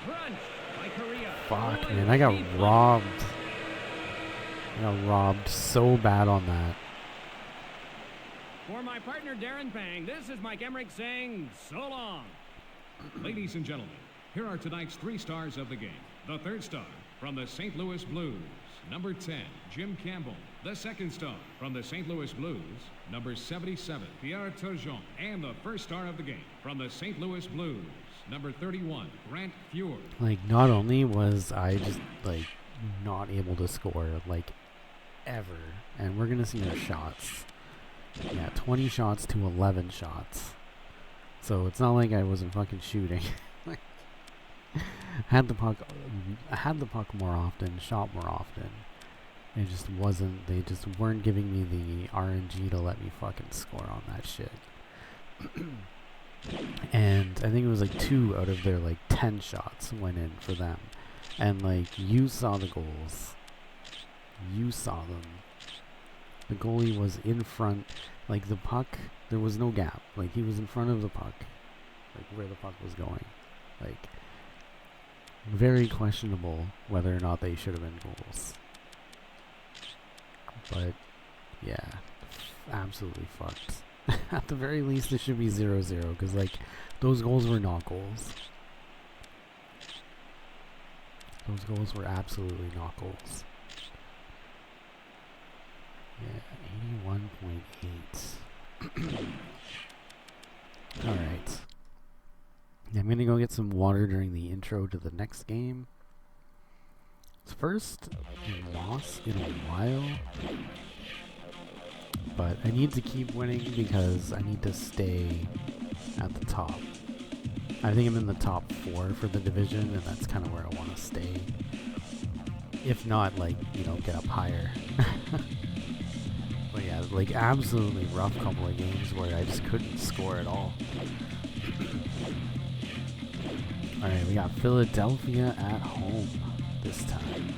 Crunch by Korea. Fuck, Early man. I got deep robbed. I got robbed so bad on that. For my partner Darren Pang, this is Mike Emmerich saying so long. Ladies and gentlemen, here are tonight's 3 stars of the game. The third star from the St. Louis Blues, number 10, Jim Campbell. The second star from the St. Louis Blues, number 77, Pierre Turgeon. And the first star of the game from the St. Louis Blues, number 31, Grant Fuhr. Like, not only was I just, like, not able to score, like, ever. And we're going to see our shots. Yeah, 20 shots to 11 shots. So it's not like I wasn't fucking shooting. had the puck more often, shot more often. It just wasn't, they just weren't giving me the RNG to let me fucking score on that shit. And I think it was like 2 out of their like 10 shots went in for them. And like, you saw the goals. You saw them. The goalie was in front, like the puck, there was no gap. Like, he was in front of the puck, like where the puck was going. Like, very questionable whether or not they should have been goals. But, yeah, absolutely fucked. At the very least, it should be 0-0, because, like, those goals were not goals. Those goals were absolutely not goals. Yeah, 81.8. Alright. I'm gonna go get some water during the intro to the next game. It's first loss in a while. But I need to keep winning because I need to stay at the top. I think I'm in the top 4 for the division, and that's kind of where I want to stay. If not, like, you know, get up higher. But yeah, like, absolutely rough couple of games where I just couldn't score at all. Alright, we got Philadelphia at home this time.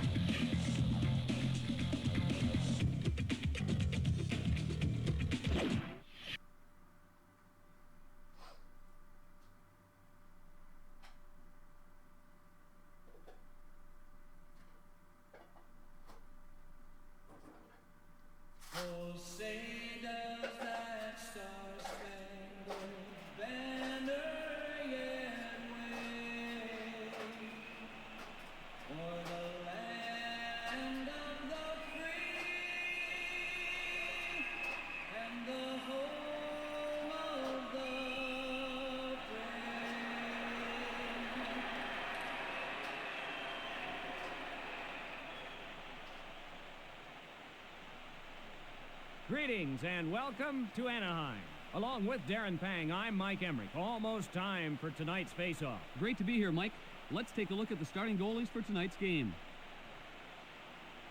Greetings and welcome to Anaheim. Along with Darren Pang, I'm Mike Emmerich. Almost time for tonight's face-off. Great to be here, Mike. Let's take a look at the starting goalies for tonight's game.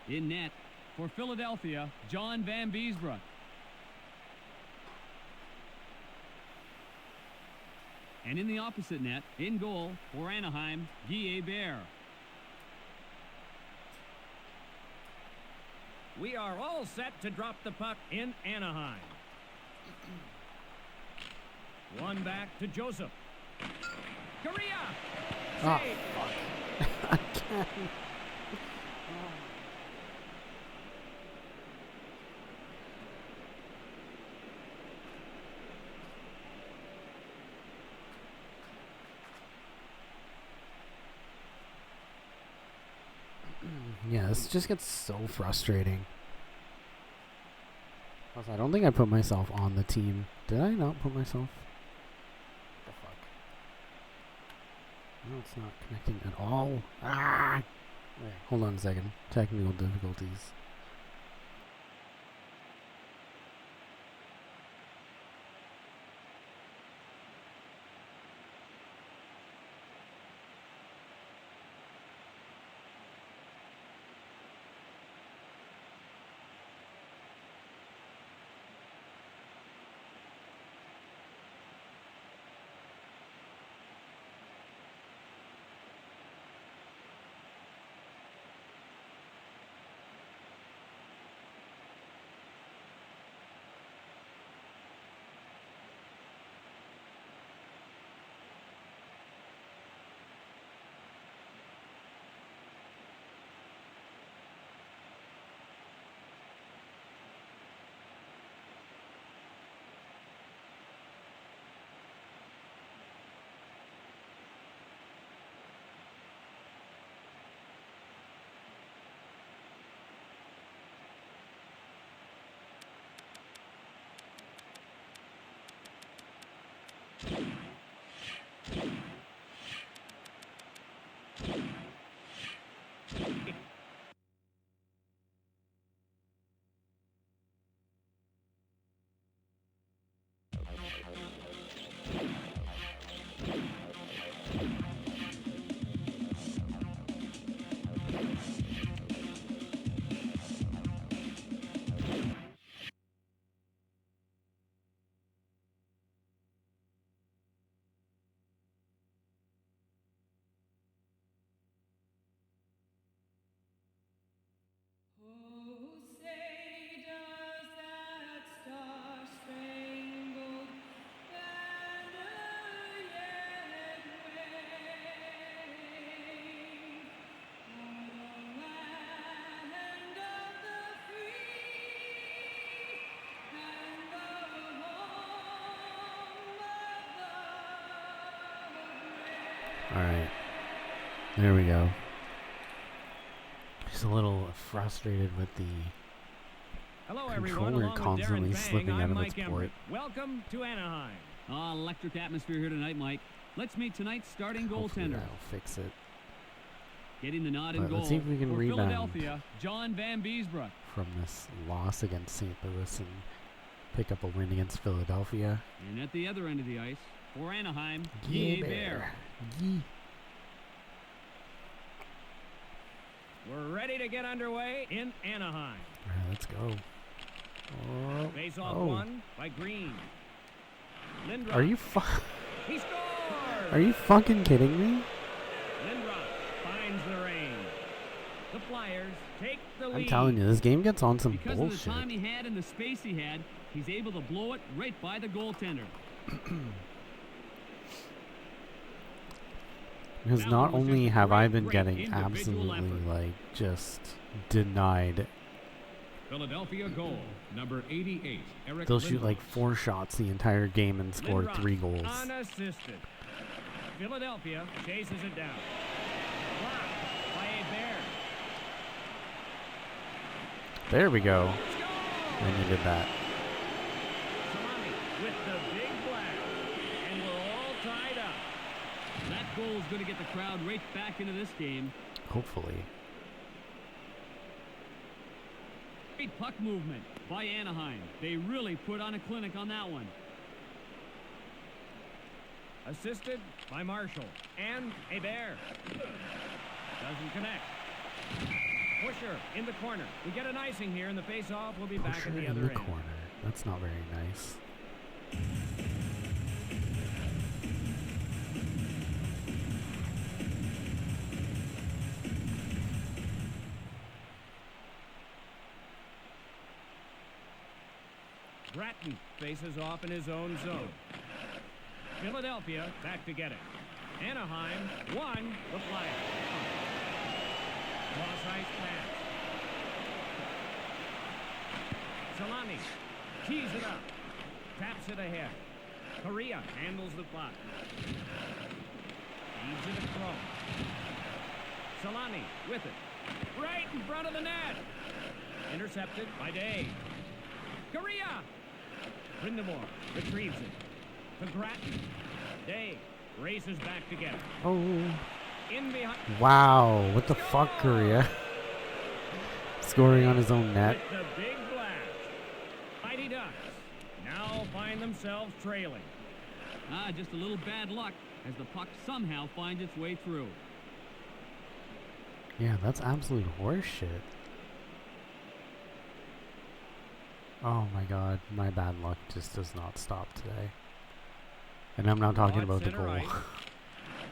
In net, for Philadelphia, John Van Beesbroek. And in the opposite net, in goal, for Anaheim, Guy Hebert. We are all set to drop the puck in Anaheim. One back to Joseph. Korea! Oh, Save. fuck. Again. Yeah, this just gets so frustrating. Also, I don't think I put myself on the team. Did I not put myself? The fuck? No, it's not connecting at all. Ah! Wait, hold on a second. Technical difficulties. Alright. There we go. Just a little frustrated with the Hello, everyone. controller Along with constantly Darren slipping Pang, out I'm of Mike its Emmerich. port. Welcome to Anaheim. Electric atmosphere here tonight, Mike. Let's meet tonight's starting Hopefully goaltender. that'll fix it. Getting the nod in But goal let's see if we can for rebound Philadelphia, John Van Beesbroek. from this loss against St. Louis and pick up a win against Philadelphia. And at the other end of the ice, for Anaheim, Guy Yeah, Hebert. bear. Yee. We're ready to get underway in Anaheim. Alright, let's go. Oh, Face off oh. one by Green. Lindros. Are you He scores! Are you fucking kidding me? Lindros finds the range. The Flyers take the lead. I'm telling you, this game gets on some Because of bullshit. the time he had and the space he had, he's able to blow it right by the goaltender. Because That not one was only just a have I great, been great getting individual absolutely, effort. like, just denied. Philadelphia goal, number 88, Eric They'll shoot Lindros. like 4 shots the entire game and score Lindros 3 goals. unassisted. Philadelphia chases it down. Blocked by Hebert. There we go. Score! I needed that. Salami with the big blast. And we're all tied up. That goal is going to get the crowd right back into this game. Hopefully. Great puck movement by Anaheim. They really put on a clinic on that one. Assisted by Marshall. And Hebert. Doesn't connect. Pusher in the corner. We get an icing here, and the face-off will be back Pusher at the in other the end. corner. That's not very nice. Bratton faces off in his own zone. Philadelphia back to get it. Anaheim won the flag. Cross-ice pass. Solani keys it up. Taps it ahead. Correa handles the puck. Feeds it across. Solani with it. Right in front of the net. Intercepted by Day. Correa. Brindamore retrieves it. To Gratton. Day races back to get it. Oh. In behind. Wow. What the fuck, Korea? Scoring on his own net. With the big blast. Mighty Ducks now find themselves trailing. Just a little bad luck as the puck somehow finds its way through. Yeah, that's absolute horseshit. Oh my god, my bad luck just does not stop today. And I'm not talking about the Center goal. ice.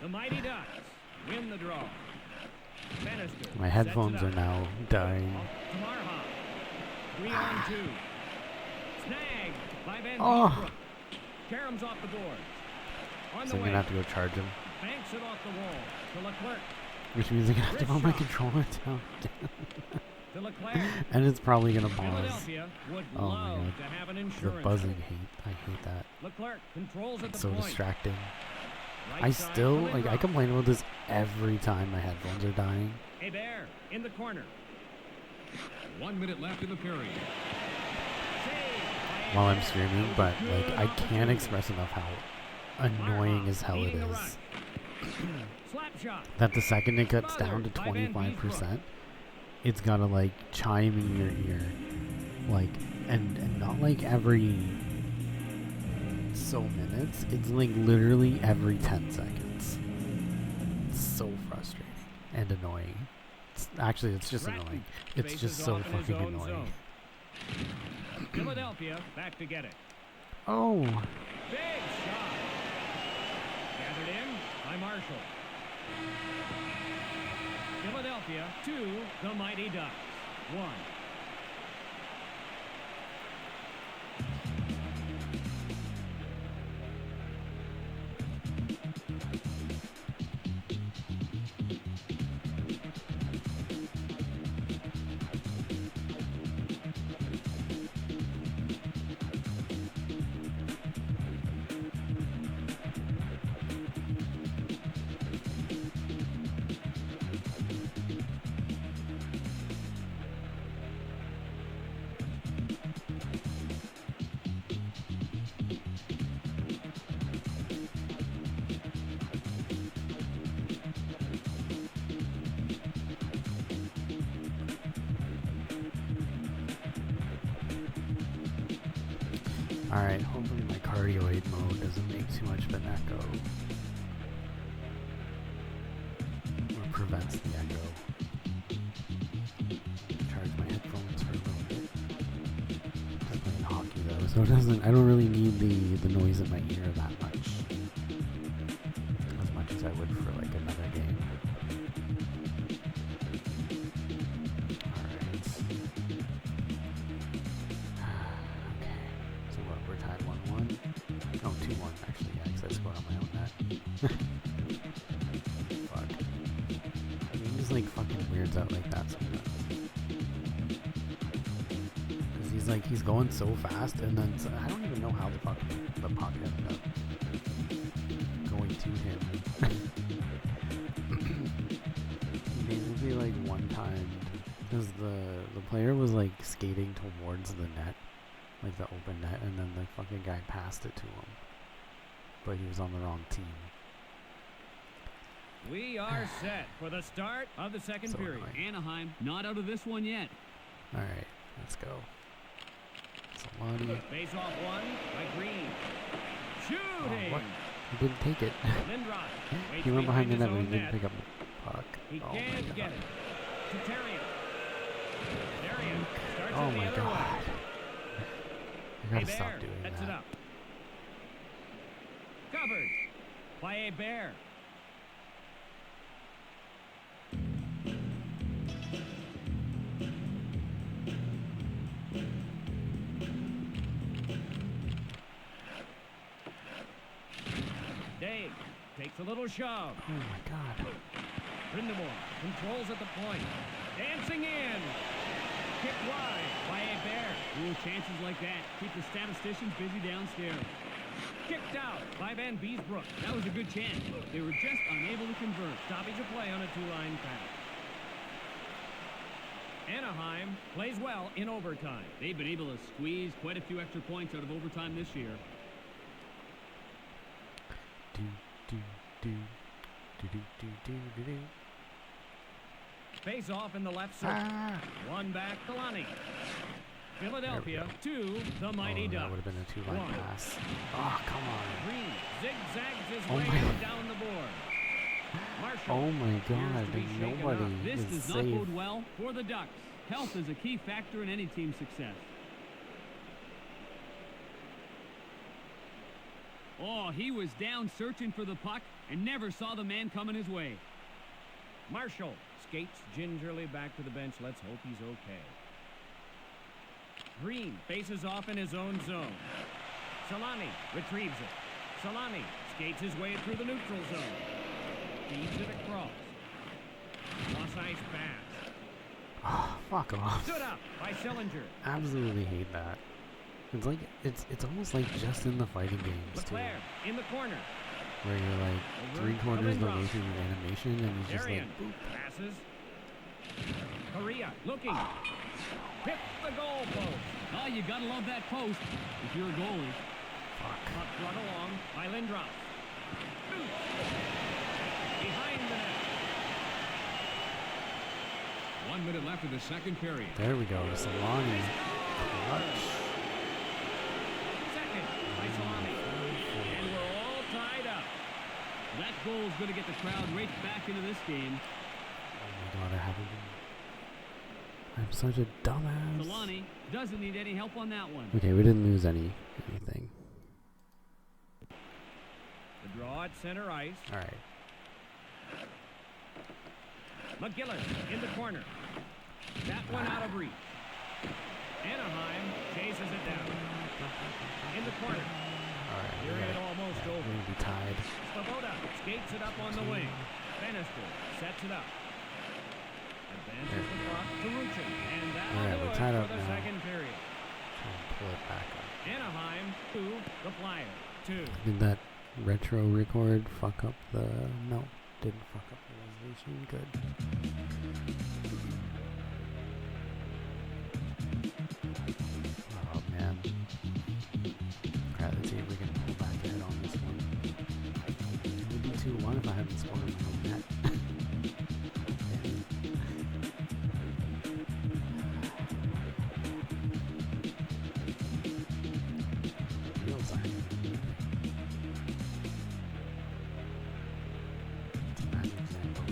The Mighty Ducks win the draw. Bannister My sets headphones it are up. now dying. Off to Marha. 3-on-2. Snag by Van Oh. Heesbroek. Karem's off the board. On So the I'm way. gonna have to go charge him. Banks it off the wall to Leclerc. Which means I'm gonna have to put my Wrist shot. controller down. To Leclerc. And it's probably gonna pause. Philadelphia would Oh my love god. to have an The insurance. buzzing I hate that. Leclerc controls at It's the so point. distracting. Right I side still, coming like, I rough. complain about this every time my headphones are dying. Hebert in the corner. 1 minute left in the period. Saved by While I'm Hebert. streaming, but like I can't Opportunity. express enough how annoying as hell it Leading the is rush. Slap shot. that the second it cuts down to Smothered by Van 25%, it's gotta like chime in your ear, like and not like every so minutes. It's like literally every 10 seconds. It's so frustrating and annoying. It's just Bratton annoying. It's faces just so off in his fucking own annoying. zone. Philadelphia back to get it. Oh. Big shot. Gathered in by Marshall. Philadelphia 2, the Mighty Ducks 1. Alright, hopefully my cardioid mode doesn't make too much of an echo. Or prevents the echo. Charge my headphones for a little bit. I'm playing hockey though, so I don't really need the noise in my ear that much. As much as I would for like another game. Alright. Okay. So what, we're tied 1-1? Oh, 2-1 actually, yeah, because I scored on my own net. Fuck. He just like fucking weirds out like that sometimes. Because he's going so fast, and then I don't even know how the puck ended up going to him. He basically like one time, because the player was like skating towards the net, like the open net, and then the fucking guy passed it to him, but he was on the wrong team. We are set for the start of the second So period. annoying. Anaheim not out of this one yet. All right, Let's go. Solani. Face off one by Green. Oh, Shooting. what? He didn't take it. Lindros. He went behind the net, but he his own didn't net. pick up the puck. He Oh my can't god. get it. To Terrier. Terrier starts Oh it the my other god. way. I gotta Bear stop doing sets that. it up. Covered by a Bear. Dave takes a little shove. Oh my god. Brindamore controls at the point. Dancing in. Kick wide by a Bear. Ooh, chances like that keep the statisticians busy downstairs. Kicked out by Van Beesbrook. That was a good chance. They were just unable to convert. Stoppage of play on a two-line pass. Anaheim plays well in overtime. They've been able to squeeze quite a few extra points out of overtime this year. Do, do, do. Do, do, do, do, do, do. Face off in the left circle. Ah! One back to Lonnie. Philadelphia to the Mighty Oh, that Ducks. would have been a two-line One. pass. Oh, come on. Green zigzags his Oh way my- down the board. Marshall. Oh my appears god, to be shaken nobody up. This is does not safe. bode well for the Ducks. Health is a key factor in any team's success. Oh, he was down searching for the puck and never saw the man coming his way. Marshall skates gingerly back to the bench. Let's hope he's okay. Green faces off in his own zone. Solani retrieves it. Solani skates his way through the neutral zone. Feeds it across. Cross ice pass. Oh, fuck off. Stood up by Sillinger. Absolutely hate that. It's like it's almost like just in the fighting games too, Leclerc in the corner. where you're like Over 3/4 to the way Lindros. through your animation and he's just like, Darian passes. Correa looking. Hit the goal post. Oh, you gotta love that post if you're a goalie. fuck. Puck brought along by Lindros. Behind the net. 1 minute left in the second period. There we go, Solani. Clutch. Second by Solani. And we're all tied up. That goal is gonna get the crowd right back into this game. Oh my god, I haven't been... I'm such a dumbass. Solani doesn't need any help on that one. Okay, we didn't lose anything. The draw at center ice. Alright. McGillis in the corner. That one out of reach. Anaheim chases it down. In the corner. Alright, Period almost we're over. gonna be tied. Svoboda skates it up on the wing. Bannister sets it up. Advances the puck to Ruchin. And that'll Alright, do we're it tied for up the now. second period. Try and pull it back up. Anaheim to the Flyer. 2. Did that retro record fuck up the... No, didn't fuck up the resolution. Good. Oh man. Crap, let's see if we can pull back ahead on this one. It would be 2-1 if I hadn't scored on my own net. Real time. Magic example.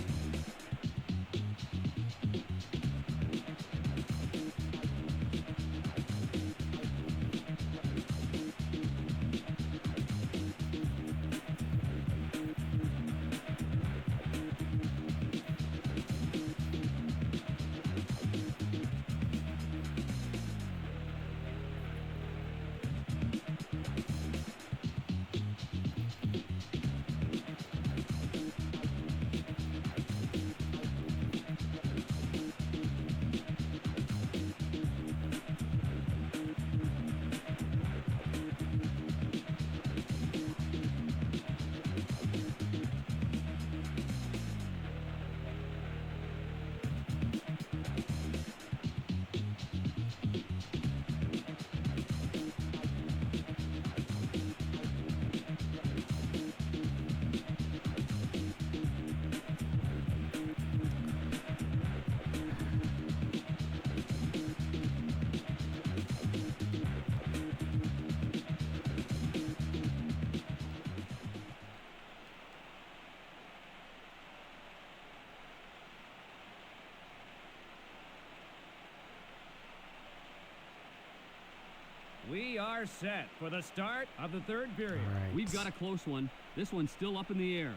We are set for the start of the third period. All right. We've got a close one. This one's still up in the air.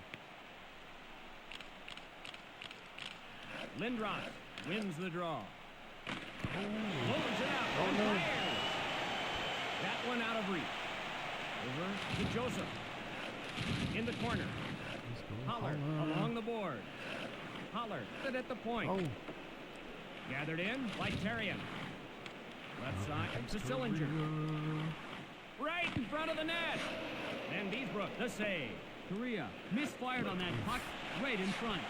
Lindros wins the draw. Oh, Loads it up and fires. That one out of reach. Over to Joseph. In the corner. let's go. Holler along the board. Holler sit at the point. Oh, Gathered in by Terrian. Left side to Sillinger. Right in front of the net. And Beesbrook, the save. Korea misfired on that puck right in front.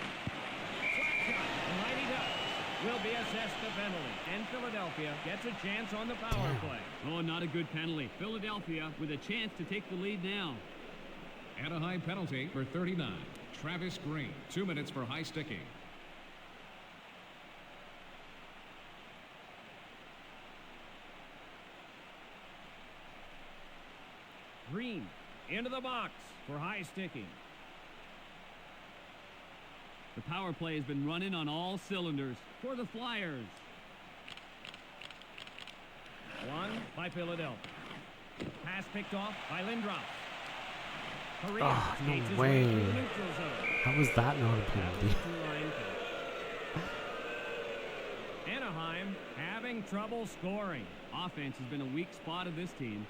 Slap shot. The Mighty Ducks will be assessed a penalty. And Philadelphia gets a chance on the power play. Oh, not a good penalty. Philadelphia with a chance to take the lead now. Anaheim penalty for 39. Travis Green. 2 minutes for high sticking. Green into the box for high sticking. The power play has been running on all cylinders for the Flyers. One by Philadelphia. Pass picked off by Lindros. Korea Oh, no skates his way. way through the neutral zone. how was that not a That penalty? was two-line play. Anaheim having trouble scoring. Offense has been a weak spot of this team.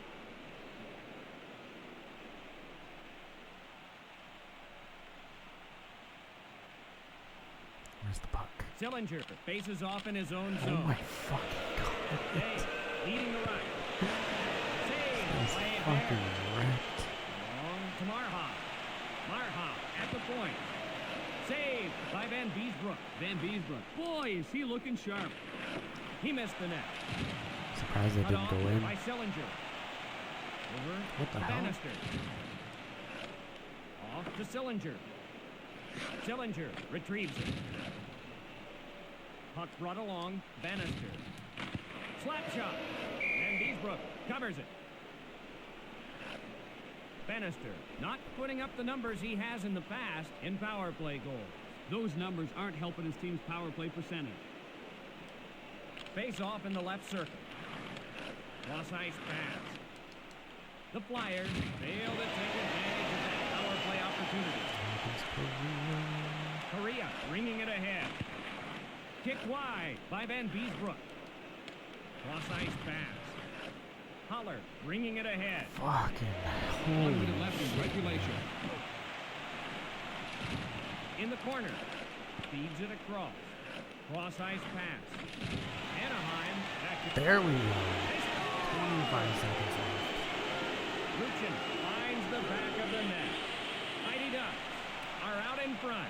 Where's the puck? Sillinger faces off in his own Oh zone. my fucking god. Day leading the right. Save He's by Adair. fucking wrecked. Long to Marhoff. Marhoff at the point. Saved by Van Beesbrook. Van Beesbrook. Boy, is he looking sharp. He missed the net. Surprised they Cut didn't off go in. by Sillinger. Over What the to hell? Bannister. Off to Sillinger. Sillinger retrieves it. Puck brought along. Bannister. Slap shot. And Beesbrook covers it. Bannister not putting up the numbers he has in the past in power play goals. Those numbers aren't helping his team's power play percentage. Face off in the left circle. Cross ice pass. The Flyers fail to take advantage of that power play opportunity. Korea ringing it ahead. Kicked wide by Van Beesbrook. Cross ice pass. Holler bringing it ahead. Fucking 1 holy minute left in regulation. In the corner. Feeds it across. Cross ice pass. Anaheim back to There we go. They score! 25 seconds left. Luchin finds the back of the net. Mighty Ducks are out in front.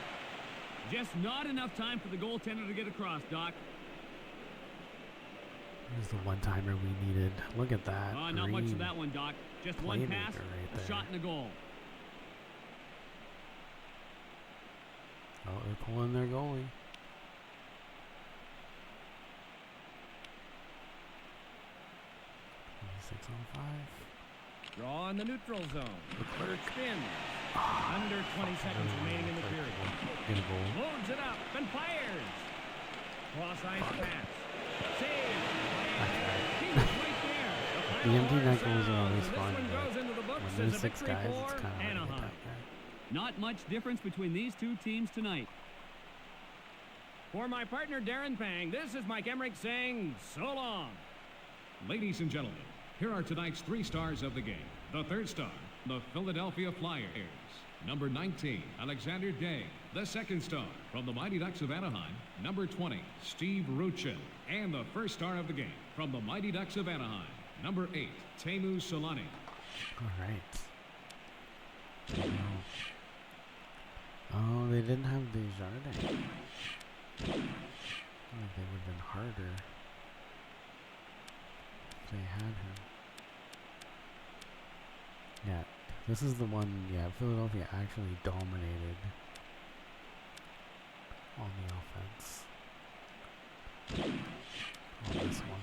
Just not enough time for the goaltender to get across, Doc. This is the one-timer we needed. Look at that. Not much of Green. that one, Doc. Just one Playmaker pass, right a there. shot and a goal. Oh, they're pulling their goalie. Six on 5. Draw in the neutral zone. Leclerc. Spins. Under 20 seconds remaining in the period. Get a goal. Loads it up and fires. Cross ice pass. Save. He was right there. The empty net final goals are always this fun, one but goes into the books when as there's a 6 victory guys, it's for kind of hard to get Anaheim. that guy. Not much difference between these two teams tonight. For my partner Darren Pang, this is Mike Emmerich saying so long. Ladies and gentlemen, here are tonight's 3 stars of the game. The third star, the Philadelphia Flyers. Number 19, Alexander Day. The second star, from the Mighty Ducks of Anaheim, number 20, Steve Ruchin. And the first star of the game, from the Mighty Ducks of Anaheim, number 8, Teemu Solani. All right. Oh, they didn't have Desjardins. I think they would have been harder if they had him. Yeah, this is the one, yeah, Philadelphia actually dominated on the offense. On this one.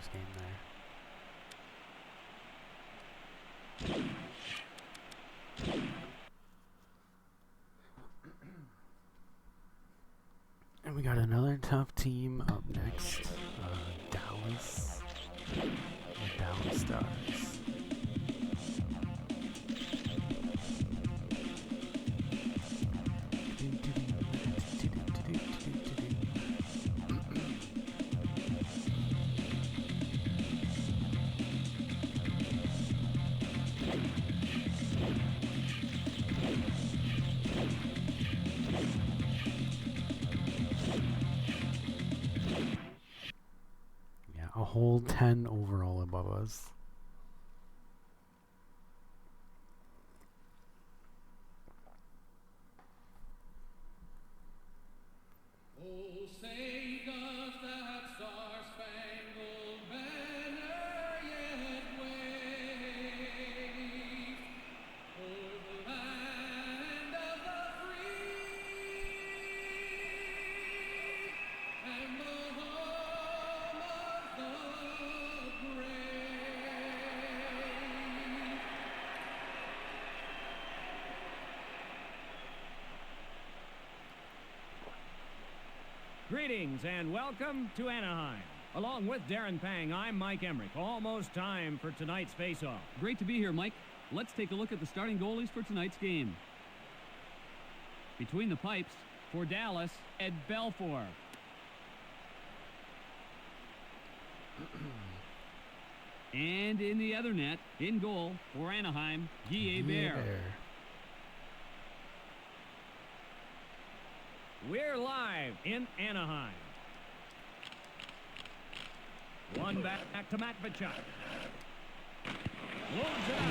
Stars game there. And we got another tough team up next. Dallas. The Dallas Stars. A whole 10 overall above us. Oh, say does that star-spangled banner yet wave o'er the land of the free and the home of the brave. Greetings and welcome to Anaheim. Along with Darren Pang, I'm Mike Emmerich. Almost time for tonight's face-off. Great to be here, Mike. Let's take a look at the starting goalies for tonight's game. Between the pipes, for Dallas, Ed Belfour. And in the other net, in goal, for Anaheim, Guy Bear. We're live in Anaheim. One back to Matt Bachuk. Loads it up.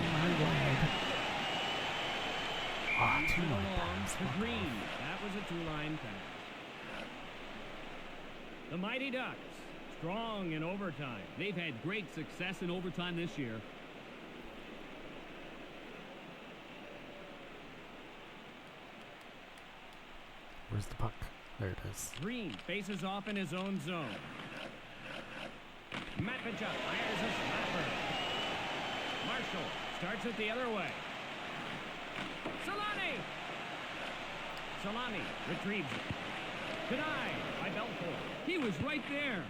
Oh, two-line Along pass. to Green. That was a two-line pass. The Mighty Ducks, strong in overtime. They've had great success in overtime this year. Where's the puck? There it is. Green faces off in his own zone. Matt Bachuk fires a slapper. Marshall starts it the other way. Solani retrieves it. Denied by Belfour. He was right there.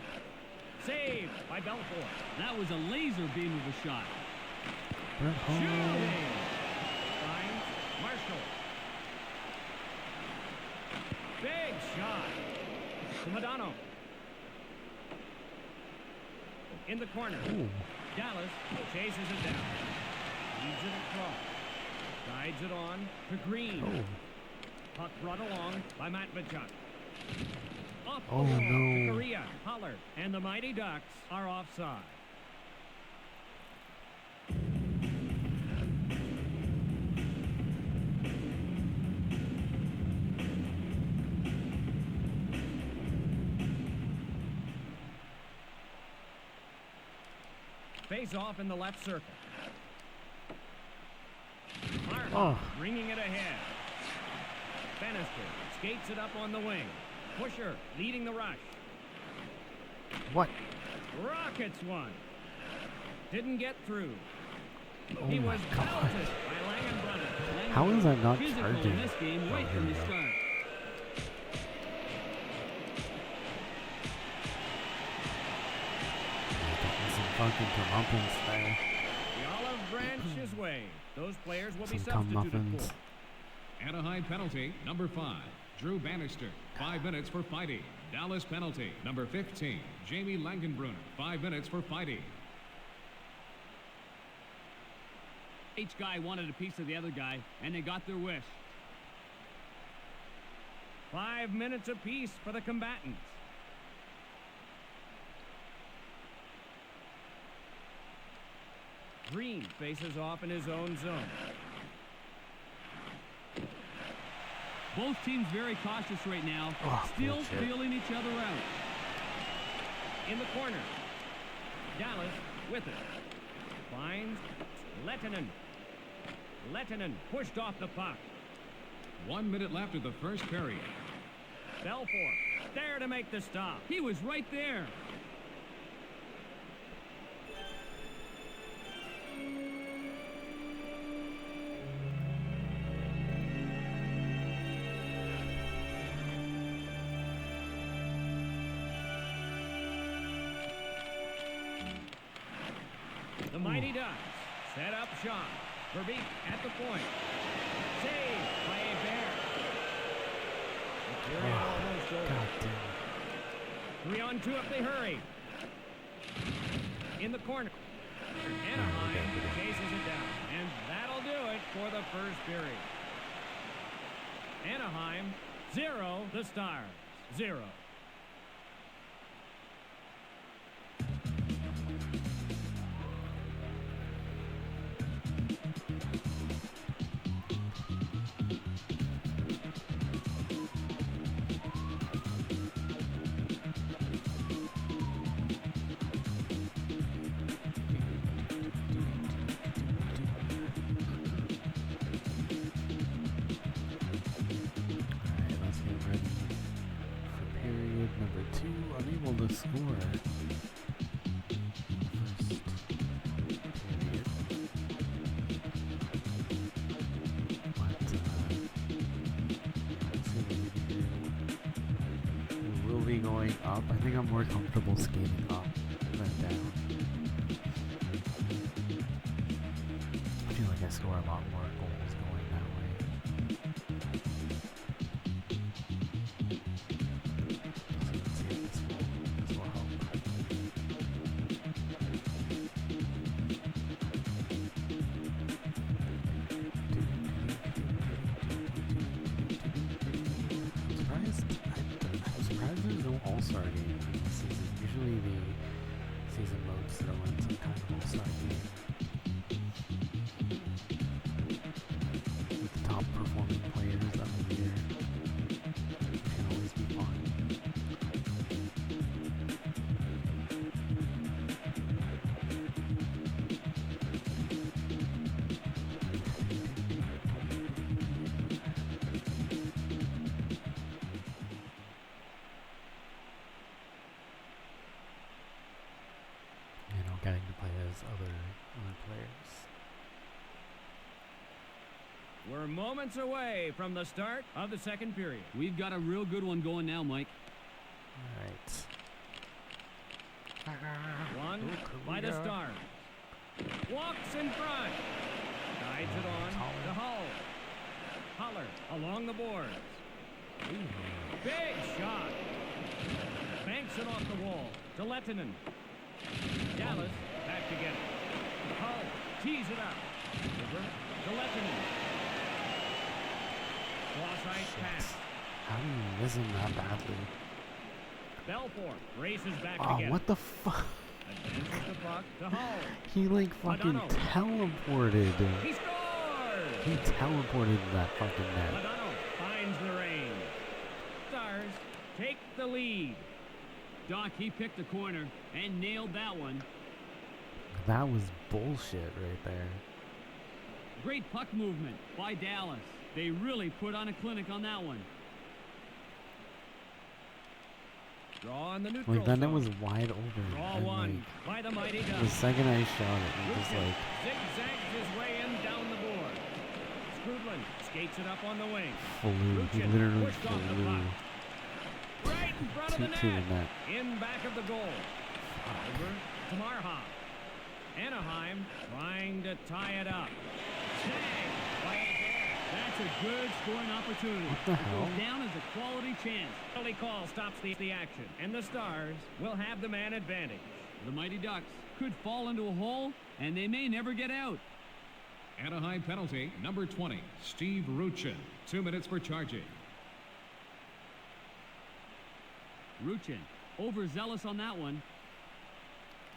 Saved by Belfour. That was a laser beam of a shot. Shooting. Finds Marshall. Big shot. To Madonna. In the corner. Ooh. Dallas chases it down. Leads it across. Guides it on to Green. Oh. Puck brought along by Matt Bachuk. Off the Oh, wall no. to Korea, Holler, and the Mighty Ducks are offside. Face off in the left circle. Martin Oh. bringing it ahead. Bannister skates it up on the wing. Pusher leading the rush. What? Rockets one. Didn't get through. Oh He my was God. belted by Langenbrunner. How is that not Physical charging? in this game right Oh, from here the we go. start. Getting some fucking comeuppance there. The olive branch is waved. Those players will be Some substituted comeuppance. for. Anaheim penalty, number 5, Drew Bannister. 5 minutes for fighting. Dallas penalty, number 15, Jamie Langenbrunner. 5 minutes for fighting. Each guy wanted a piece of the other guy, and they got their wish. 5 minutes apiece for the combatants. Green faces off in his own zone. Both teams very cautious right now, Oh, still bullshit. feeling each other out. In the corner. Dallas with it. Finds Lehtinen. Lehtinen pushed off the puck. 1 minute left of the first period. Belfour there to make the stop. He was right there. Mighty Ducks set up shot. Verbeek at the point. Saved by a bear. The period almost over. God damn. 3 on 2 if they hurry. In the corner. Anaheim chases it down. And that'll do it for the first period. Anaheim 0, the Stars 0. Alright, let's get ready for period number 2. Unable to score. First period. But, let's see what we can do. We will be going up. I think I'm more comfortable skating up than down. I feel like I score a lot more goals going that way. So let's see if this will help. I'm surprised there's no All-Star game this season. Usually the season modes throw in some kind of All-Star game with the top performing players of the year. Which can always be fun. You know, getting to play as other players. We're moments away from the start of the second period. We've got a real good one going now, Mike. Alright. Won Ooh, by the Korea. Stars. Walks in front. Guides it on to Hull. Holler along the boards. Big shot. Banks it off the wall to Lettinen. Dallas back to get it. Hull tees it up. Over to Lettinen. Cross-ice pass. How do you miss him that badly? Belfort races back to Oh, get what it. the fuck? Advances the puck to Hull. He like fucking Madonna. teleported. He scores! He teleported to that fucking net. Madonna finds the range. Stars take the lead. Doc, he picked the corner and nailed that one. That was bullshit right there. Great puck movement by Dallas. They really put on a clinic on that one. Draw on the neutral Like then it zone. was wide open. Draw And one by the Mighty like the Ducks. second I shot it, he was Lucan like, zigzags his way in down the board. Skrudland skates it up on the wing. flew. He Lucan literally pushed off the flew puck. Right in front of the to the net. net. In back of the goal. Over to Marha. Anaheim trying to tie it up. Snagged by a bear. That's a good scoring opportunity. What the It hell? goes down as a quality chance. Early call stops the action, and the Stars will have the man advantage. The Mighty Ducks could fall into a hole, and they may never get out. Anaheim penalty, number 20, Steve Ruchin. 2 minutes for charging. Ruchin, overzealous on that one.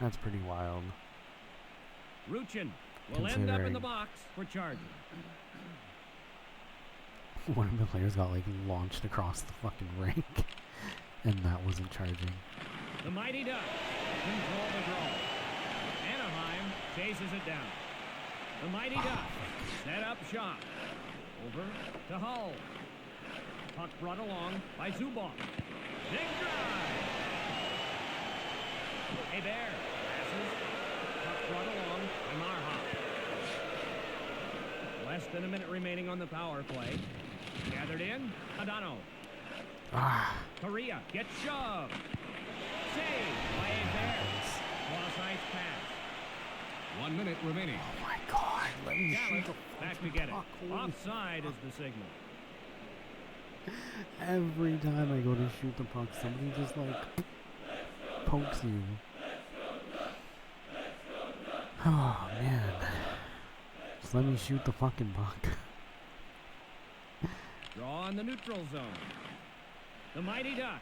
That's pretty wild. Ruchin will end up in the Considering- box for charging. One of the players got like launched across the fucking rink, and that wasn't charging. The Mighty Ducks control the draw. Anaheim chases it down. The Mighty Ducks set up shot. Over to Hull. Puck brought along by Zubov. Big drive. A bear passes. Puck brought along by Marha. Less than a minute remaining on the power play. Gathered in. Adano. Ah, Korea gets shoved. Saved by a bear. Cross ice pass. 1 minute remaining. Oh my god, let me shoot Dallas the back to fucking get it. puck. Holy Offside is the signal. Every time I go to shoot the puck, somebody just like pokes you. Oh man. Just let me shoot the fucking puck. Draw in the neutral zone. The Mighty Ducks.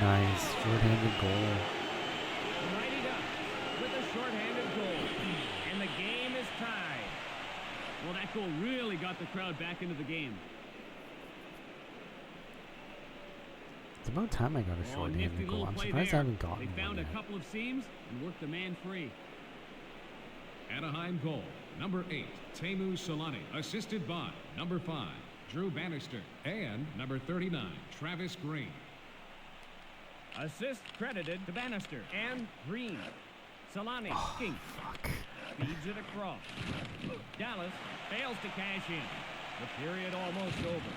Nice, short-handed goal. The Mighty Ducks with a shorthanded goal. And the game is tied. Well, that goal really got the crowd back into the game. It's about time I got a Oh, nifty short-handed goal. little I'm play surprised I there. haven't gotten They found one a yet. couple of seams and worked the man free. Anaheim goal, number 8, Teemu Solani, assisted by number 5, Drew Bannister, and number 39, Travis Green. Assist credited to Bannister and Green. Solani king Fuck. feeds it across. Dallas fails to cash in. The period almost over.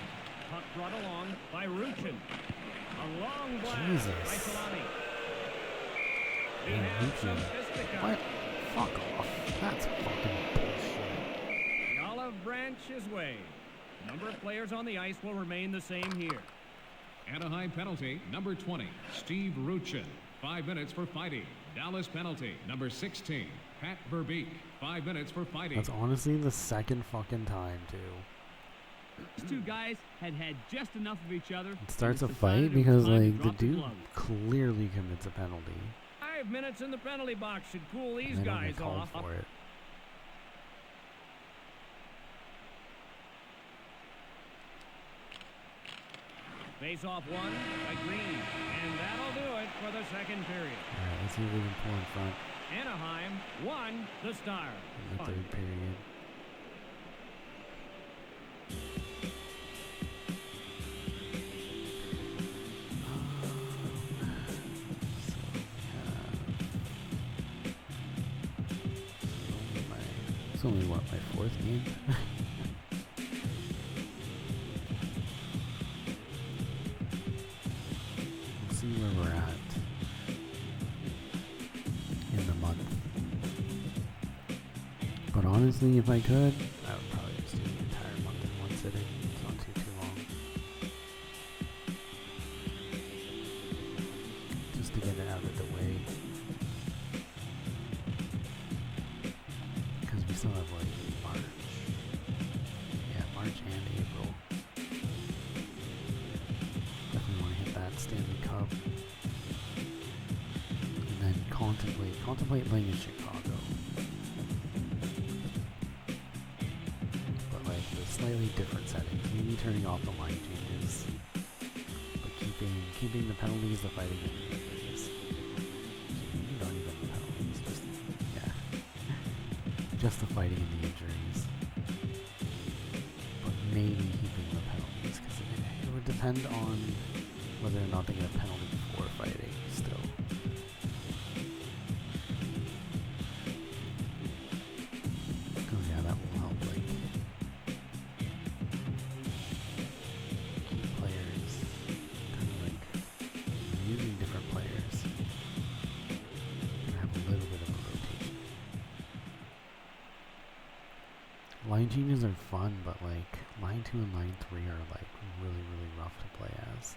Puck brought along by Ruchin. A long blast by Jesus. Solani. We Yeah, have some Ruchin. fisticuffs. What? Fuck off. That's fucking bullshit. The olive branch is waved. The number of players on the ice will remain the same here. Anaheim penalty, number 20, Steve Ruchin, 5 minutes for fighting. Dallas penalty, number 16, Pat Verbeek, 5 minutes for fighting. That's honestly the second fucking time, too. These two guys had had just enough of each other. It starts and a decided fight it was because, time to like, the drop dude gloves. clearly commits a penalty. 5 minutes in the penalty box should cool these And they don't guys get called off. for it. Face-off won by Green. And that'll do it for the second period. Alright, let's see if we can pull in front Anaheim won the Star. in the third period. It's only what, my fourth game? Let's see where we're at in the month. But honestly, if I could, I would probably just do the entire month in one sitting. It's not too long. Just to get it out of the way. Because we still have like March. Yeah, March and April. Definitely want to hit that Stanley Cup. And then contemplate playing in Chicago. But like a slightly different setting. Maybe turning off the line changes. But keeping the penalties, the fighting, and the injuries. Maybe not even the penalties, just just the fighting and the injuries. But maybe keeping the penalties, because it would depend on whether or not they get a penalty before fighting still. Because yeah, that will help like keep players kind of like using different players and have a little bit of a rotation. Line changes are fun, but like line 2 and line 3 are like really rough to play as.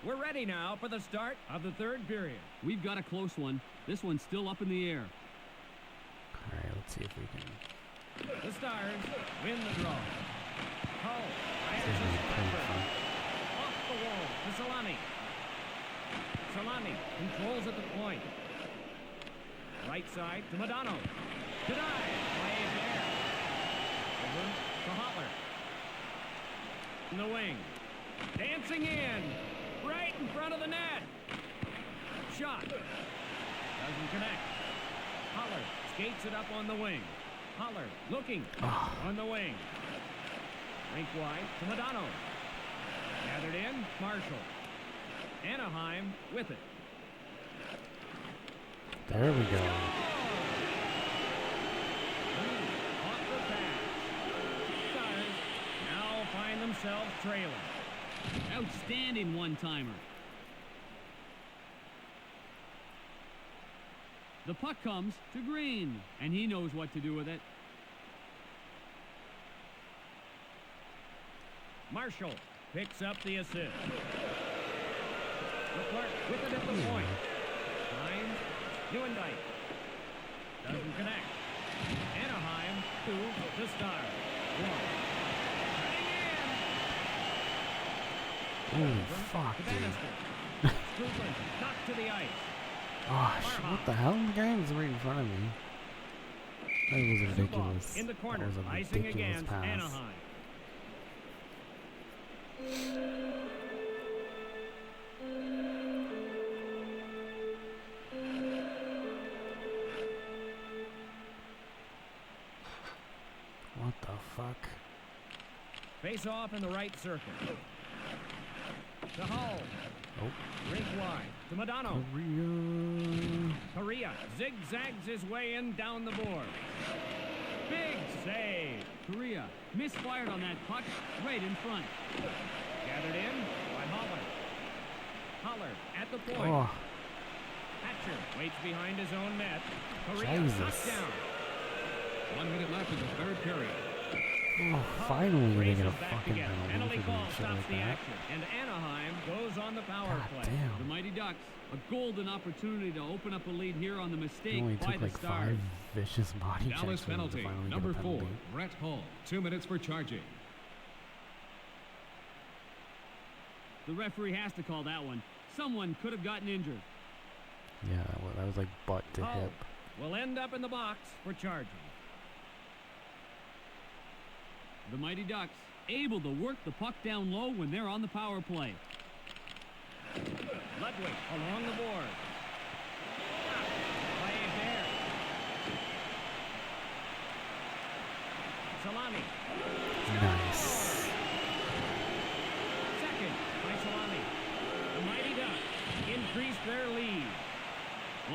We're ready now for the start of the third period. We've got a close one. This one's still up in the air. Alright, let's see if we can. The Stars win the draw. Hull fires See if we his can pull in flipper. front. Off the wall to Solani. Solani controls at the point. Right side to Madonna. Denied by Abear. Over to Holler. In the wing. Dancing in. Right in front of the net. Shot. Doesn't connect. Holler skates it up on the wing. Holler looking on the wing. Rink wide to Madonna. Gathered in, Marshall. Anaheim with it. There we go. Off the pass. Stars now find themselves trailing. Outstanding one-timer. The puck comes to Green, and he knows what to do with it. Marshall picks up the assist. Leclerc with it at the point. Hines, Newendike. Doesn't connect. Anaheim, 2 to Star. 1. Cutting in. Holy fuck, To dude. Bannister. Struthers knocked to the ice. Oh, shit, what the hell? The game's right in front of me. That was ridiculous. In the corner, That was a icing ridiculous against pass. Anaheim. What the fuck? Face off in the right circle. To Hull. Oh, Rink wide. To Madonna. Korea. Correa zigzags his way in down the board. Big save. Korea misfired on that puck right in front. Gathered in by Holler. Holler at the point. Oh, Hatcher waits behind his own net. Correa Jesus. knocked down. 1 minute left in the third period. oh, finally we're Raises gonna back fucking together. penalty Penalty for call doing shit stops like the that. action. And Anaheim goes on the power God play. The damn. Mighty Ducks, a golden opportunity to open up a lead here on the It mistake only by took the like Stars. 5 vicious body Dallas checks for him to penalty, finally number get a 4, penalty. Brett Hull. 2 minutes for charging. The referee has to call that one. Someone could have gotten injured. Yeah, that was like butt to Hull hip. will end up in the box for charging. The Mighty Ducks able to work the puck down low when they're on the power play. Ludwig along the board. By Hebert. Salami. Nice. Second by Salami. The Mighty Ducks increase their lead.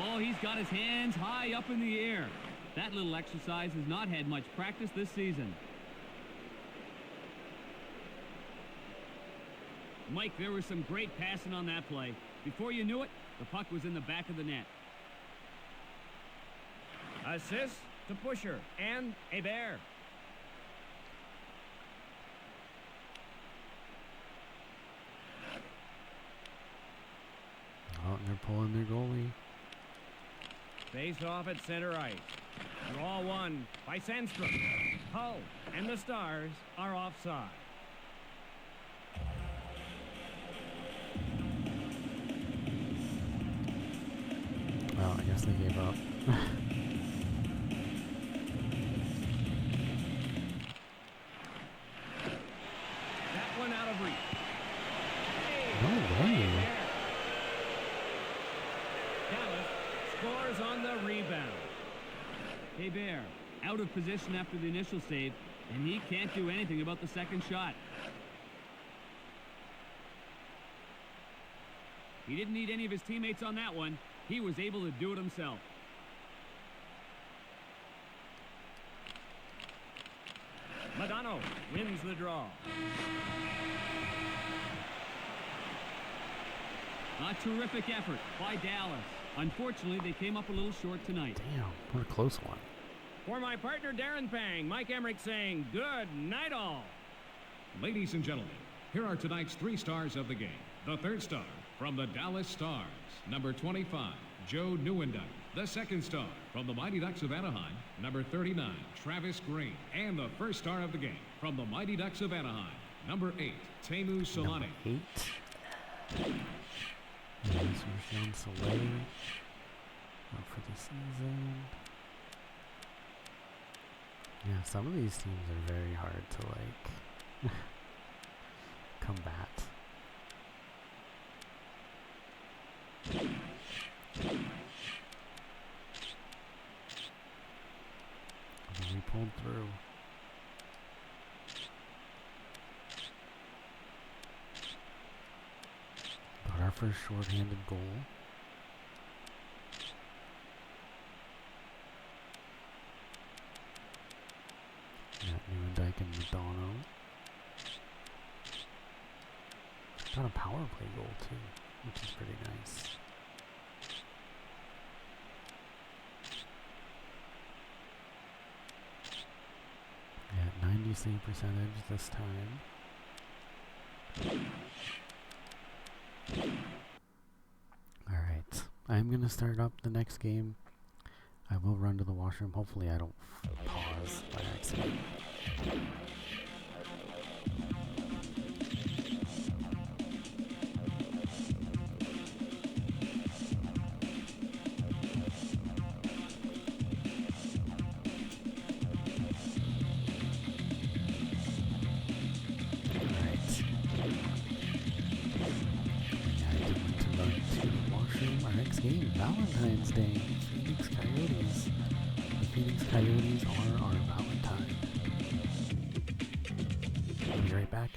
Oh, he's got his hands high up in the air. That little exercise has not had much practice this season. Mike, there was some great passing on that play. Before you knew it, the puck was in the back of the net. Assist to Pusher and Hebert. Oh, and they're pulling their goalie. Face off at center ice. Draw one by Sandstrom. Hull and the Stars are offside. Well, I guess they gave up. That one out of reach. No way. Dallas scores on the rebound. Hebert out of position after the initial save, and he can't do anything about the second shot. He didn't need any of his teammates on that one. He was able to do it himself. Madonna wins the draw. A terrific effort by Dallas. Unfortunately, they came up a little short tonight. Damn, what a close one. For my partner Darren Pang, Mike Emmerich saying good night all. Ladies and gentlemen, here are tonight's 3 stars of the game. The third star from the Dallas Stars, number 25, Joe Newendike. The second star from the Mighty Ducks of Anaheim, number 39, Travis Green. And the first star of the game from the Mighty Ducks of Anaheim, number 8, Teemu Solani. Number 8. Rushian Soleil. Out for the season. Yeah, some of these teams are very hard to like combat. We pulled through. Got our first short-handed goal. Got Newendike and Madonna. Got a power play goal too, which is pretty nice. 90 save percentage this time. Alright, I'm gonna start up the next game. I will run to the washroom. Hopefully I don't pause by accident. Valentine's Day, Phoenix Coyotes. The Phoenix Coyotes are our Valentine. I'll be right back.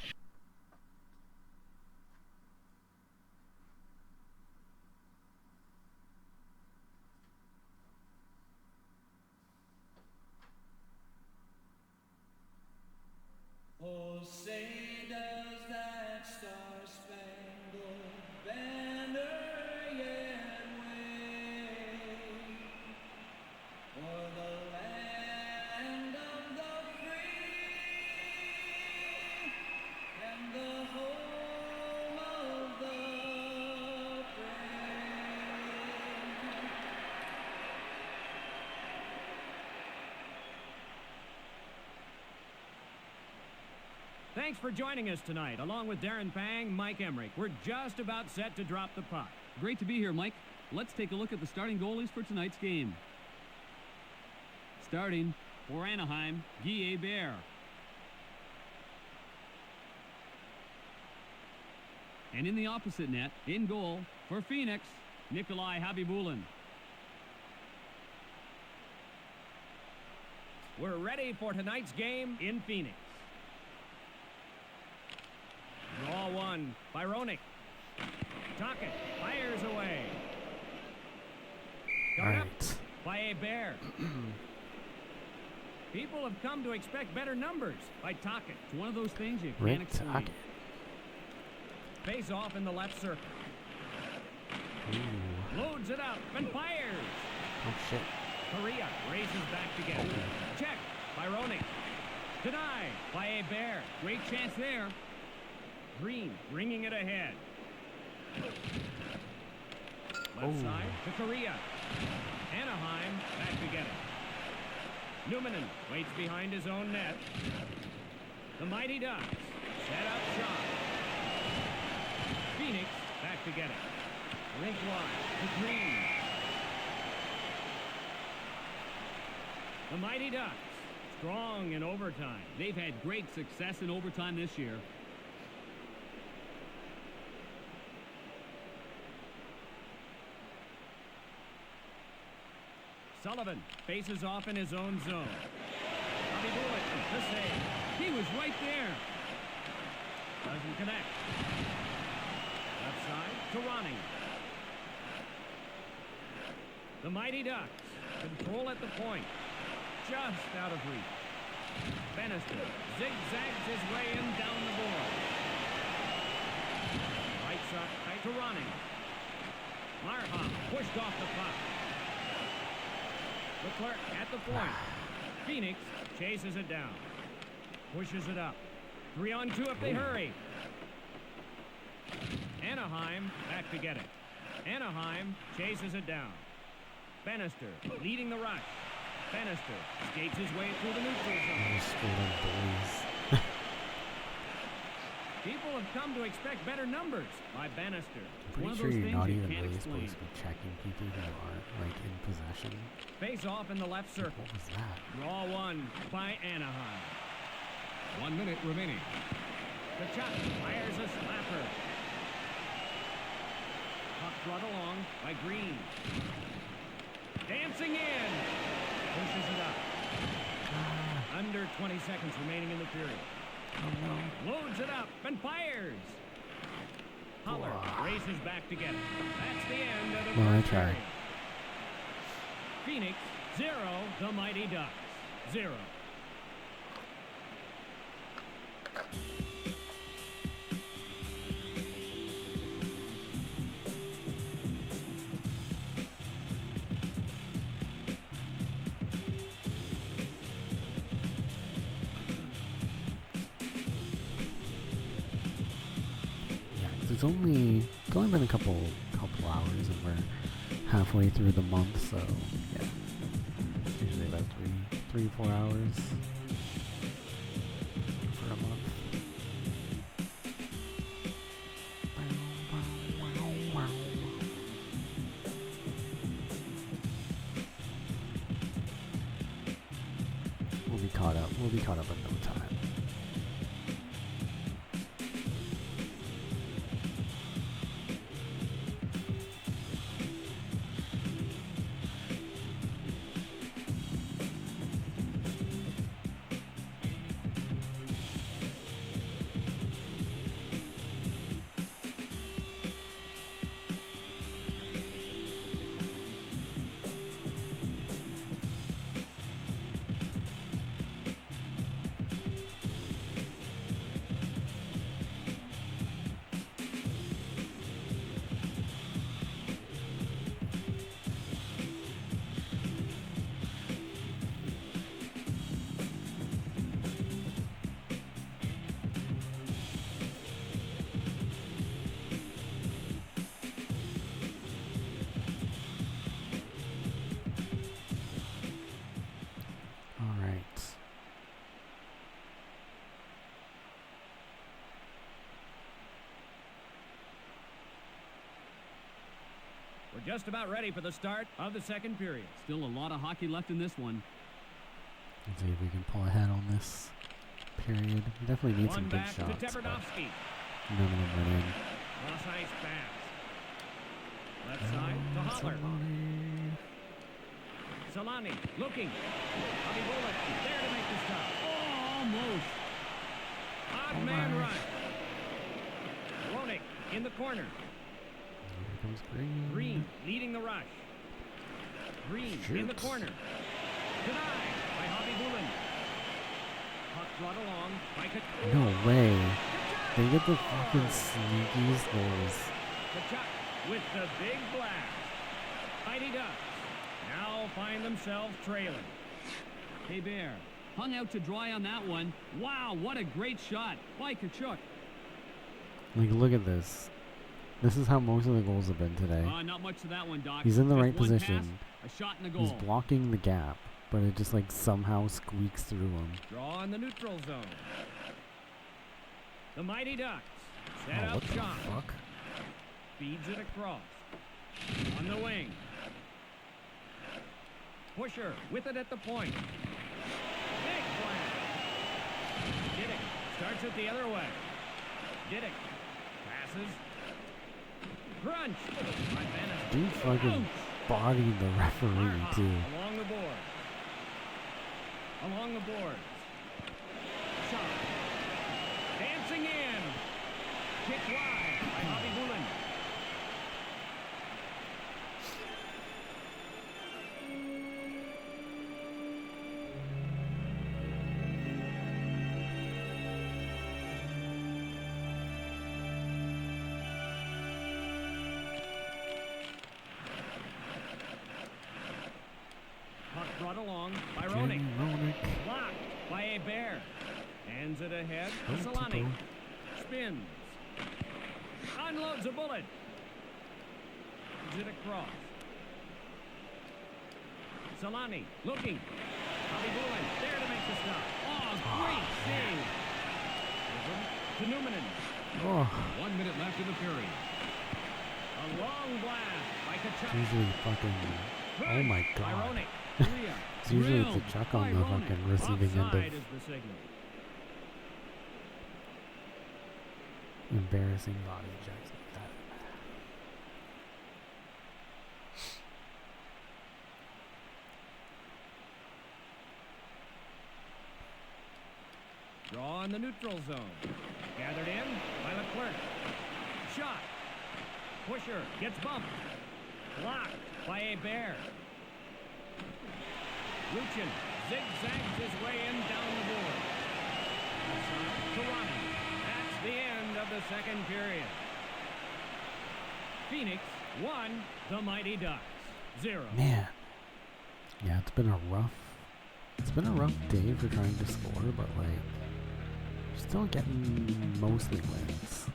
Oh, say does that star-spangled banner yet wave for the land of the free and the home of the brave? Thanks for joining us tonight. Along with Darren Pang, Mike Emmerich. We're just about set to drop the puck. Great to be here, Mike. Let's take a look at the starting goalies for tonight's game. Starting for Anaheim, Guy Hebert. And in the opposite net, in goal, for Phoenix, Nikolai Habibulin. We're ready for tonight's game in Phoenix. Draw one, Byronic. Tocchet fires away. Coming up Alright. by Hebert. People have come to expect better numbers by Tocchet. It's one of those things you can't Rick explain. Tocchet. Face off in the left circle. Ooh. Loads it up and fires. Oh shit. Correa races back together. Check, Byronic. Denied by Hebert. Great chance there. Green bringing it ahead. Left Oh. side to Correa. Anaheim back to get it. Numinen waits behind his own net. The Mighty Ducks set up shot. Phoenix back to get it. Rink wide to Green. The Mighty Ducks strong in overtime. They've had great success in overtime this year. Sullivan faces off in his own zone. Bobby Bullock, the save. He was right there. Doesn't connect. Left side to Ronning. The Mighty Ducks control at the point. Just out of reach. Bannister zigzags his way in down the board. Right side to Ronning. Marham pushed off the puck. Leclerc at the point. Phoenix chases it down. Pushes it up. 3-on-2 if they hurry. Anaheim back to get it. Anaheim chases it down. Bannister leading the rush. Bannister skates his way through the neutral zone. You screwed up, boys. People have come to expect better numbers by Bannister. I'm One pretty of sure those you're things not you even can't really explain. supposed to be checking people who are, like, in possession. Face off in the left circle. What was that? Draw one by Anaheim. 1 minute remaining. Kachuk fires a slapper. Puck brought along by Green. Dancing in. Pushes it up. Under 20 seconds remaining in the period. Oh no. Loads it up and fires. Holler races back to get it. That's the end of the Well, I first tried. period. Phoenix 0, the Mighty Ducks 0. It's only been a couple hours, and we're halfway through the month, so yeah. It's usually about 3-4 hours for a month. We'll be caught up in no time. We're just about ready for the start of the second period. Still a lot of hockey left in this one. Let's see if we can pull ahead on this period. We definitely need some One big back shots, to but Teperdowski. none of them went in. Cross ice pass. Left side to Holler. Solani looking. Bobby Bullock there to make the stop. Oh, almost. Odd man run. Ronick in the corner. Here comes Green. Green leading the rush. Green in the Shoots. corner. Denied by Hobby Bullen. Puck brought along by Kachuk. No way. They get the fucking sneakiest goals. Kachuk with the big blast. Mighty Ducks now find themselves trailing. Hey, Bear. Hung out to dry on that one. Wow, what a great shot by Kachuk. Like, look at this. This is how most of the goals have been today. Not much to that one, Doc. He's in the Just right one position. Pass, a shot in the He's goal. blocking the gap, but it just like somehow squeaks through him. Draw in the neutral zone. The Mighty Ducks set Oh, up what the shot. fuck? Feeds it across. On the wing. Pusher with it at the point. Big blast. Diddick starts it the other way. Diddick passes. Crunch. Dude fucking bodied the referee too. Along the board. Along the boards. Shot. Dancing in. Kick wide by Bobby Bullen. Puck brought along by Ronick. Ronick. Blocked by a bear. Hands it ahead to Oh, Solani. Tipo. Spins. Unloads a bullet. Hands it across. Solani looking. Bobby Bullen there to make the stop. Oh, great save. To Numanen. Oh, 1 minute left in the period. A long blast by Kachuk. it's usually fucking. Oh my By god. Ronick. It's usually the Drilled Chuck by on the Ronick. fucking receiving end Offside of is the signal. embarrassing body checks like that. Draw in the neutral zone. Gathered in by Leclerc. Shot. Pusher gets bumped. Blocked by a bear. Luchin zigzags his way in down the board. Toronto. That's the end of the second period. Phoenix 1, the Mighty Ducks 0. Man. Yeah, it's been a rough day for trying to score, but like still getting mostly wins.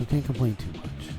So can't complain too much.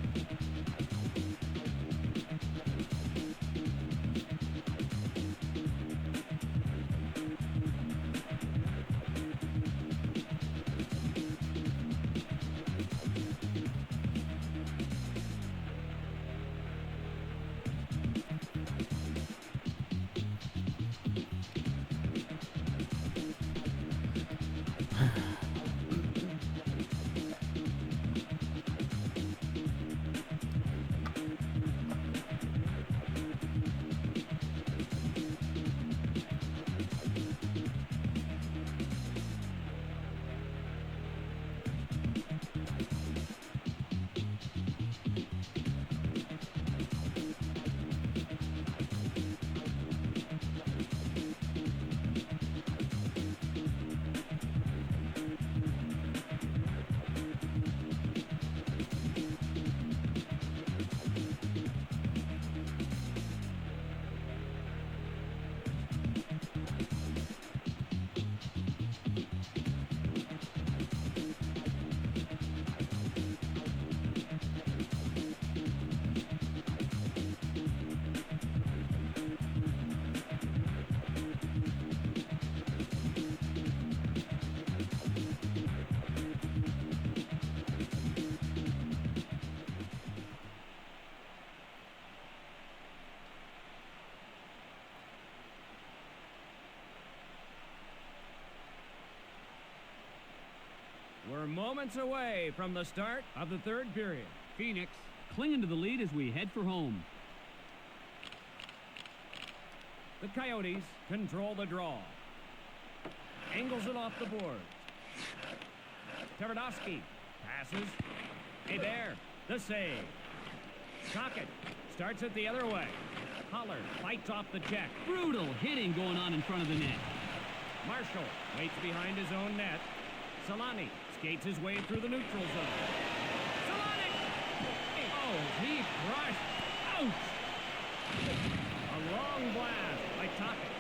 We're moments away from the start of the third period. Phoenix clinging to the lead as we head for home. The Coyotes control the draw. Angles it off the board. Tverdovsky passes. Hebert, the save. Crockett starts it the other way. Holler fights off the check. Brutal hitting going on in front of the net. Marshall waits behind his own net. Solani skates his way through the neutral zone. Solani! Oh, he crushed. Ouch! A long blast by Tocchet.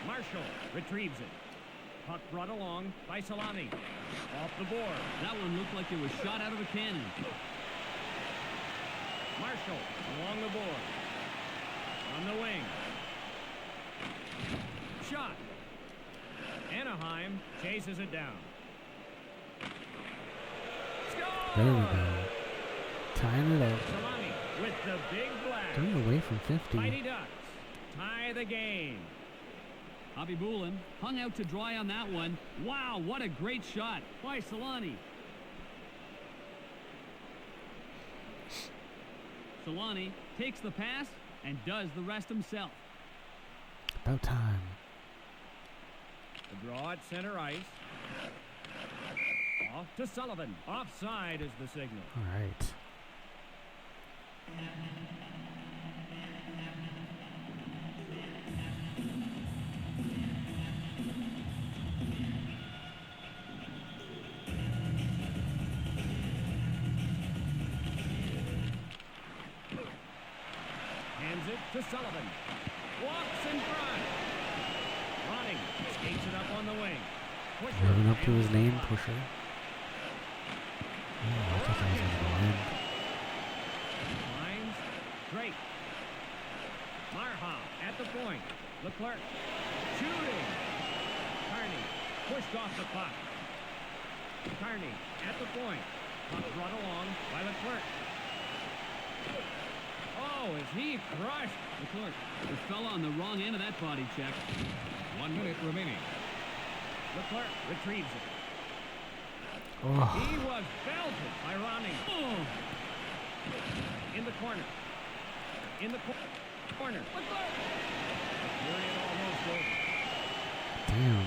Marshall retrieves it. Puck brought along by Solani. Off the board. That one looked like it was shot out of a cannon. Marshall along the board. On the wing. Shot. Anaheim chases it down. There we go. Tying it up. Solani with the big blast. Turning away from 50. Mighty Ducks tie the game. Bobby Boulin hung out to dry on that one. Wow, what a great shot by Solani. Solani takes the pass and does the rest himself. About time. The draw at center ice. Off to Sullivan. Offside is the signal. All right. Hands it to Sullivan. Walks in front. Ronning skates it up on the wing. Pusher Living up to and his name, block. Pusher. Oh, I thought that was going to go in. Lines. Drake. Marha at the point. Leclerc. Shooting. Carney pushed off the puck. Carney at the point. Puck brought along by Leclerc. Oh, is he crushed? Leclerc, the fella on the wrong end of that body check. 1 minute remaining. Leclerc retrieves it. Oh, He was belted by Ronning. Oh, In the corner. In the corner. Leclerc. Period almost over. damn.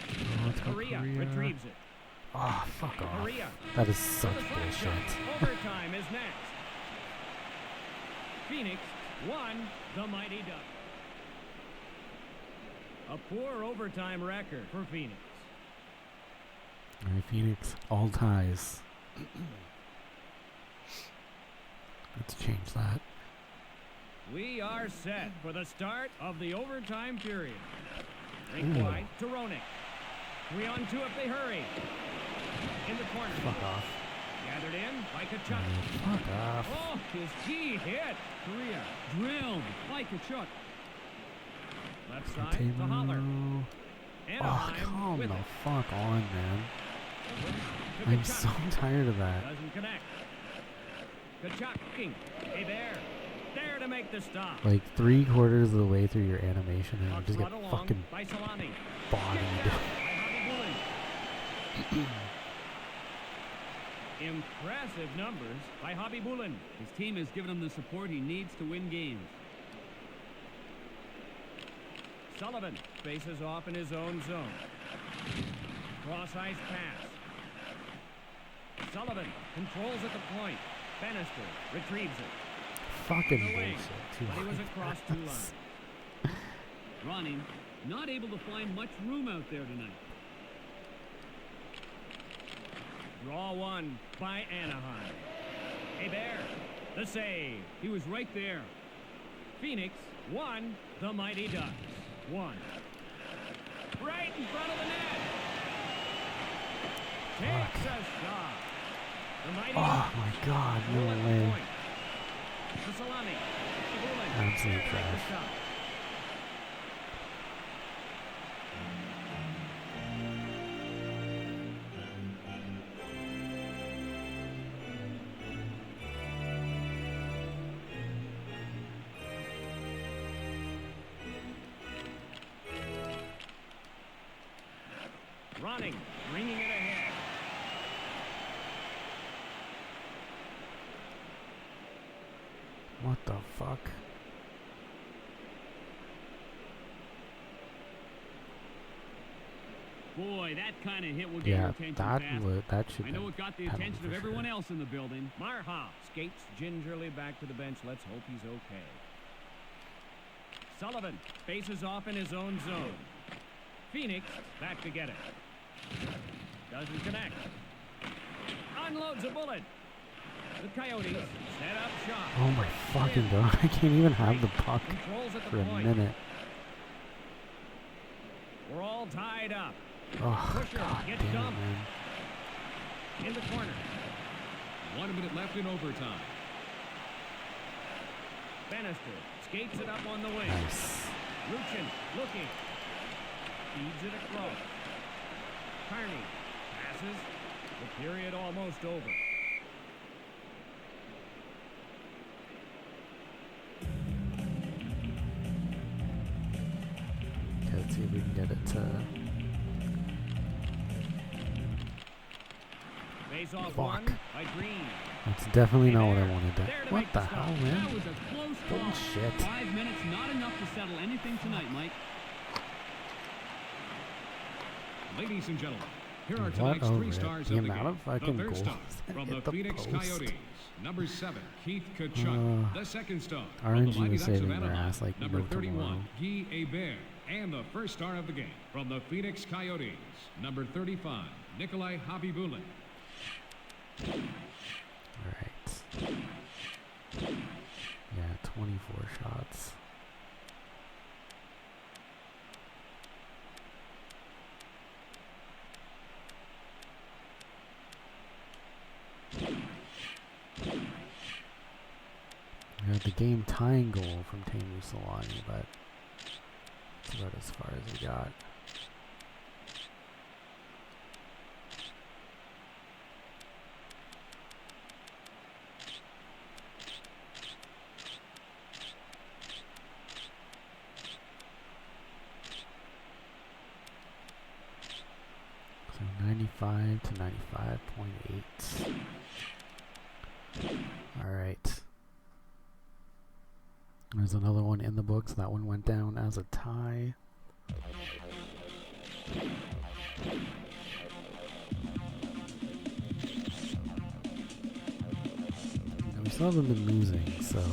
Oh, let's go Korea Korea. retrieves it. Oh, fuck off. Korea. That is For such the slap bullshit. shot. Overtime is next. Phoenix won the Mighty Ducks. A poor overtime record for Phoenix. All right, Phoenix, all ties. Let's change that. We are set for the start of the overtime period. Rink Ooh. wide to Roenick. 3 on 2 if they hurry. In the corner. Fuck off. Gathered in by Kachuk. Fuck off. Oh, his key hit. Korea drilled by Kachuk. Left side to Holler. Oh, Anaheim come with the it. fuck on, man. To I'm Kachuk. so tired of that. Doesn't connect. Kachuk. Hey there. There to make the stop. Like 3/4 of the way through your animation and you Puck just get brought along fucking by Solani. bodied. Kicked out by Bobby Bullen. Impressive numbers by Hobby Bullen. His team has given him the support he needs to win games. Sullivan faces off in his own zone. Cross-ice pass. Sullivan controls at the point. Bannister retrieves it. Fucking The wing, bullshit. Too but he was hard. across 2 lines. Ronnie not able to find much room out there tonight. Draw 1 by Anaheim. Hey there, the save. He was right there. Phoenix 1, the Mighty Ducks 1. Right in front of the net. Takes a shot. The Mighty Oh Ducks my god, no roll at the way. point. To Solani. Bullen. Absolute There to make the trash. stop. Running, bringing it ahead. What the fuck? Boy, that kind of hit will get your Yeah, attention that fast. that should I know it got the penalty attention for of everyone sure. else in the building. Marha skates gingerly back to the bench. Let's hope he's okay. Sullivan faces off in his own zone. Phoenix back to get it. Doesn't connect. Unloads a bullet. The Coyotes set up shot. Oh my fucking god, I can't even have the puck Controls at the for a point. minute. We're all tied up. Oh Pusher god gets damn it, dumped. man. In the corner. 1 minute left in overtime. Bannister skates it up on the wing. Nice. Luchin looking. Feeds it across. Carney passes. The period almost over. Okay, let's see if we can get it to Face off Fuck. one by Green. That's definitely Hey not what I there. wanted to. There to What make the the hell, stop. man? That was a close call. Bullshit. 5 minutes, not enough to settle anything tonight, Mike. Ladies and gentlemen, here are What tonight's over 3 it? stars The of the amount game. of fucking The third goals star that from hit the the Phoenix post. Coyotes, number 7, Keith Kachuk. The second star from the RNG Mighty was Ducks of saving their Anaheim, ass like number no 31, tomorrow. Guy Hebert. And the first star of the game from the Phoenix Coyotes, number 35, Nikolai Habibulin. Alright. Yeah, 24 shots. We got the game tying goal from Tamu Solani, but that's about as far as we got. So 95 to 95.8. Alright. There's another one in the books. That one went down as a tie. And we still haven't been losing, so at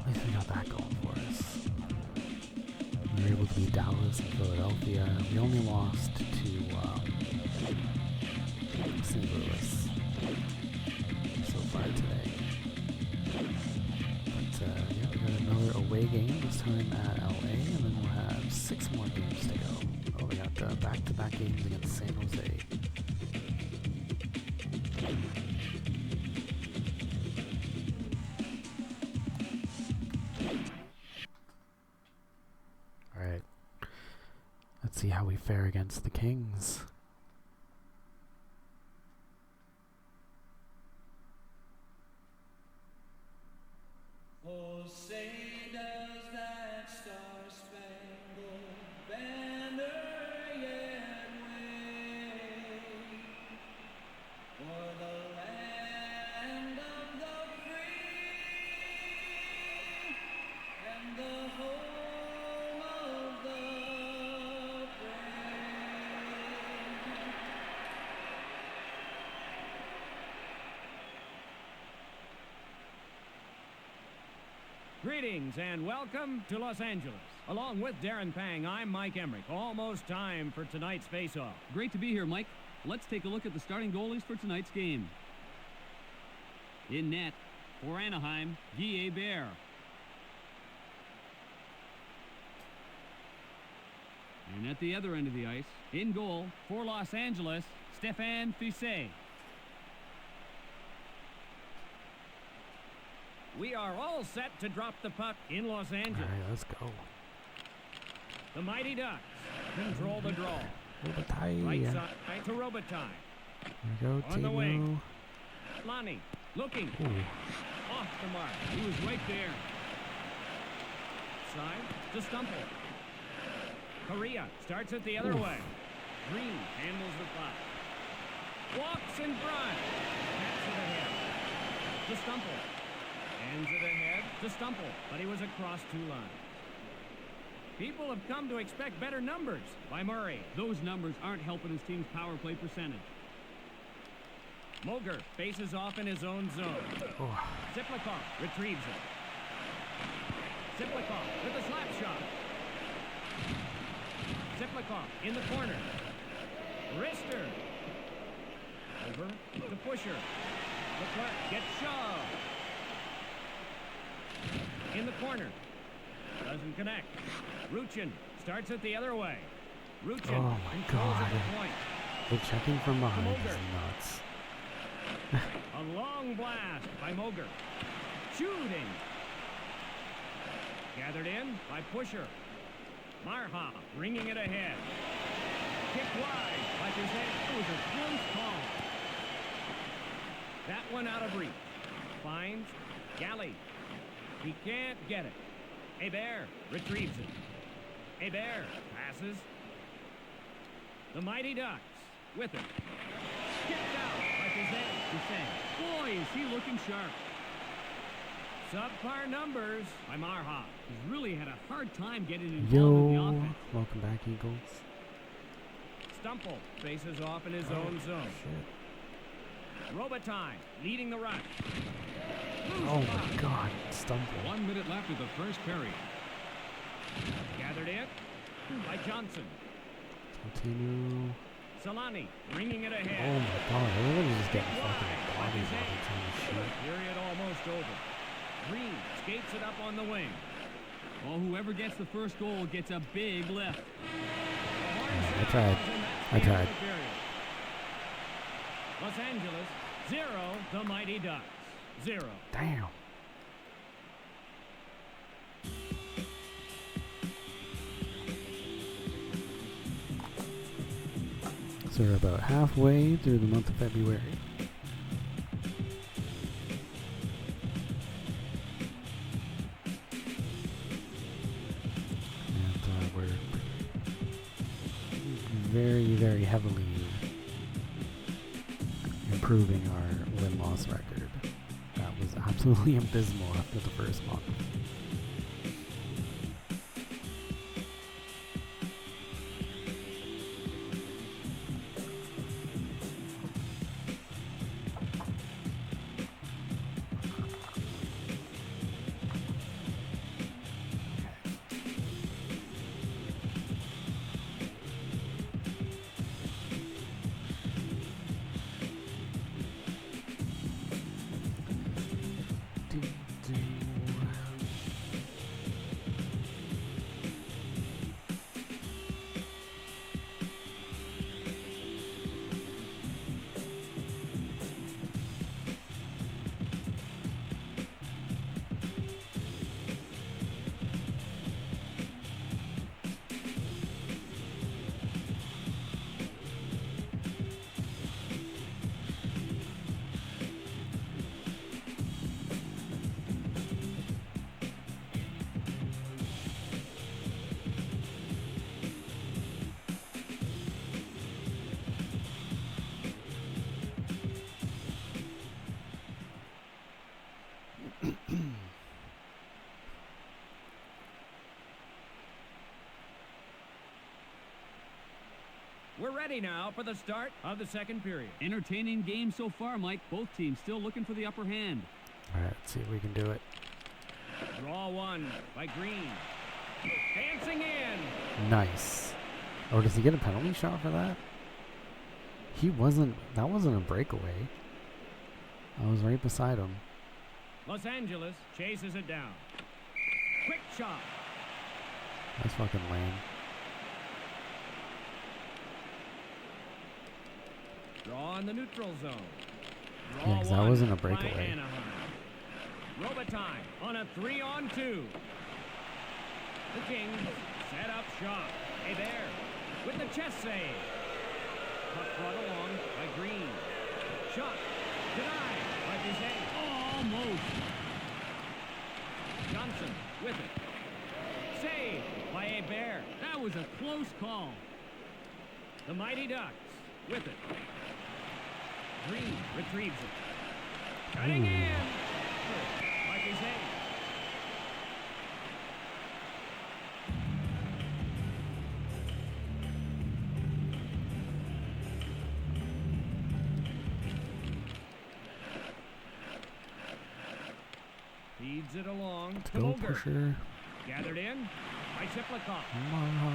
least we got that going for us. We were able to beat Dallas and Philadelphia. We only lost to St. Louis so far how we fare against the Kings. Oh, say does that star-spangled banner yet wave for the land of the free and the home of the brave. Greetings and welcome to Los Angeles. Along with Darren Pang, I'm Mike Emmerich. Almost time for tonight's face-off. Great to be here, Mike. Let's take a look at the starting goalies for tonight's game. In net, for Anaheim, Guy Bear. And at the other end of the ice, in goal, for Los Angeles, Stéphane Fiset. We are all set to drop the puck in Los Angeles. Alright, let's go. The Mighty Ducks control the draw. Robitaille. Right There side to Robitaille. we go, On the Timo. wing. Lonnie looking Ooh. off the mark. He was right there. Side to Stumple. Correa starts it the other way. Green handles the puck. Walks in front. Taps it ahead. To Stumple. Hands it ahead to Stumple, but he was across two lines. People have come to expect better numbers by Murray. Those numbers aren't helping his team's power play percentage. Moger faces off in his own zone. Oh. Ziplikov retrieves it. Ziplikov with a slap shot. Ziplikov in the corner. Wrister. Over to Pusher. Leclerc gets shoved. In the corner. Doesn't connect. Ruchin starts it the other way. Ruchin Oh my controls at God. the point. The checking from behind is Moger. nuts. A long blast by Moger. Shooting. Gathered in by Pusher. Marha bringing it ahead. Kicked wide by Fiset. It was a close call. That one out of reach. Finds Galley. He can't get it. Hebert retrieves it. Hebert passes. The Mighty Ducks with it. Kicked out by Fiset. Boy, is he looking sharp. Subpar numbers by Marha. He's really had a hard time getting involved in the Yo, offense. welcome back, Eagles. Stumple faces off in his own zone. Shit. Robitaille leading the rush. Oh my God, Stumble. 1 minute left of the first period. Gathered in by Johnson. Continue. Solani bringing it Oh ahead. my God, everybody's just getting Wide fucking by bodies Fiset. while they're trying to shoot. Period almost over. Green skates it up on the wing. Well, whoever gets the first goal gets a big lift. I tried. I tried. Los Angeles 0, the Mighty Ducks 0. Damn. So we're about halfway through the month of February. And we're very, very heavily improving our win-loss record. That was absolutely abysmal after the first month. ready now for the start of the second period. Entertaining game so far, Mike. Both teams still looking for the upper hand. All right, let's see if we can do it. Draw one by Green. Dancing in. Nice. Oh, does he get a penalty shot for that? That wasn't a breakaway. I was right beside him. Los Angeles chases it down. Quick shot. That's fucking lame. Draw in the neutral zone. Yeah, Draw 'cause that one wasn't a by breakaway. Anaheim. Robitaille on a 3-on-2. The Kings set up shot. Hebert with the chest save. Puck brought along by Green. Shot denied by Bizet. Almost. Johnson with it. Save by Hebert. That was a close call. The Mighty Ducks with it. Green retrieves it. Cutting in by Bizet. Feeds it along to Go Boger. pusher. Gathered in by Shiplikov. Marha.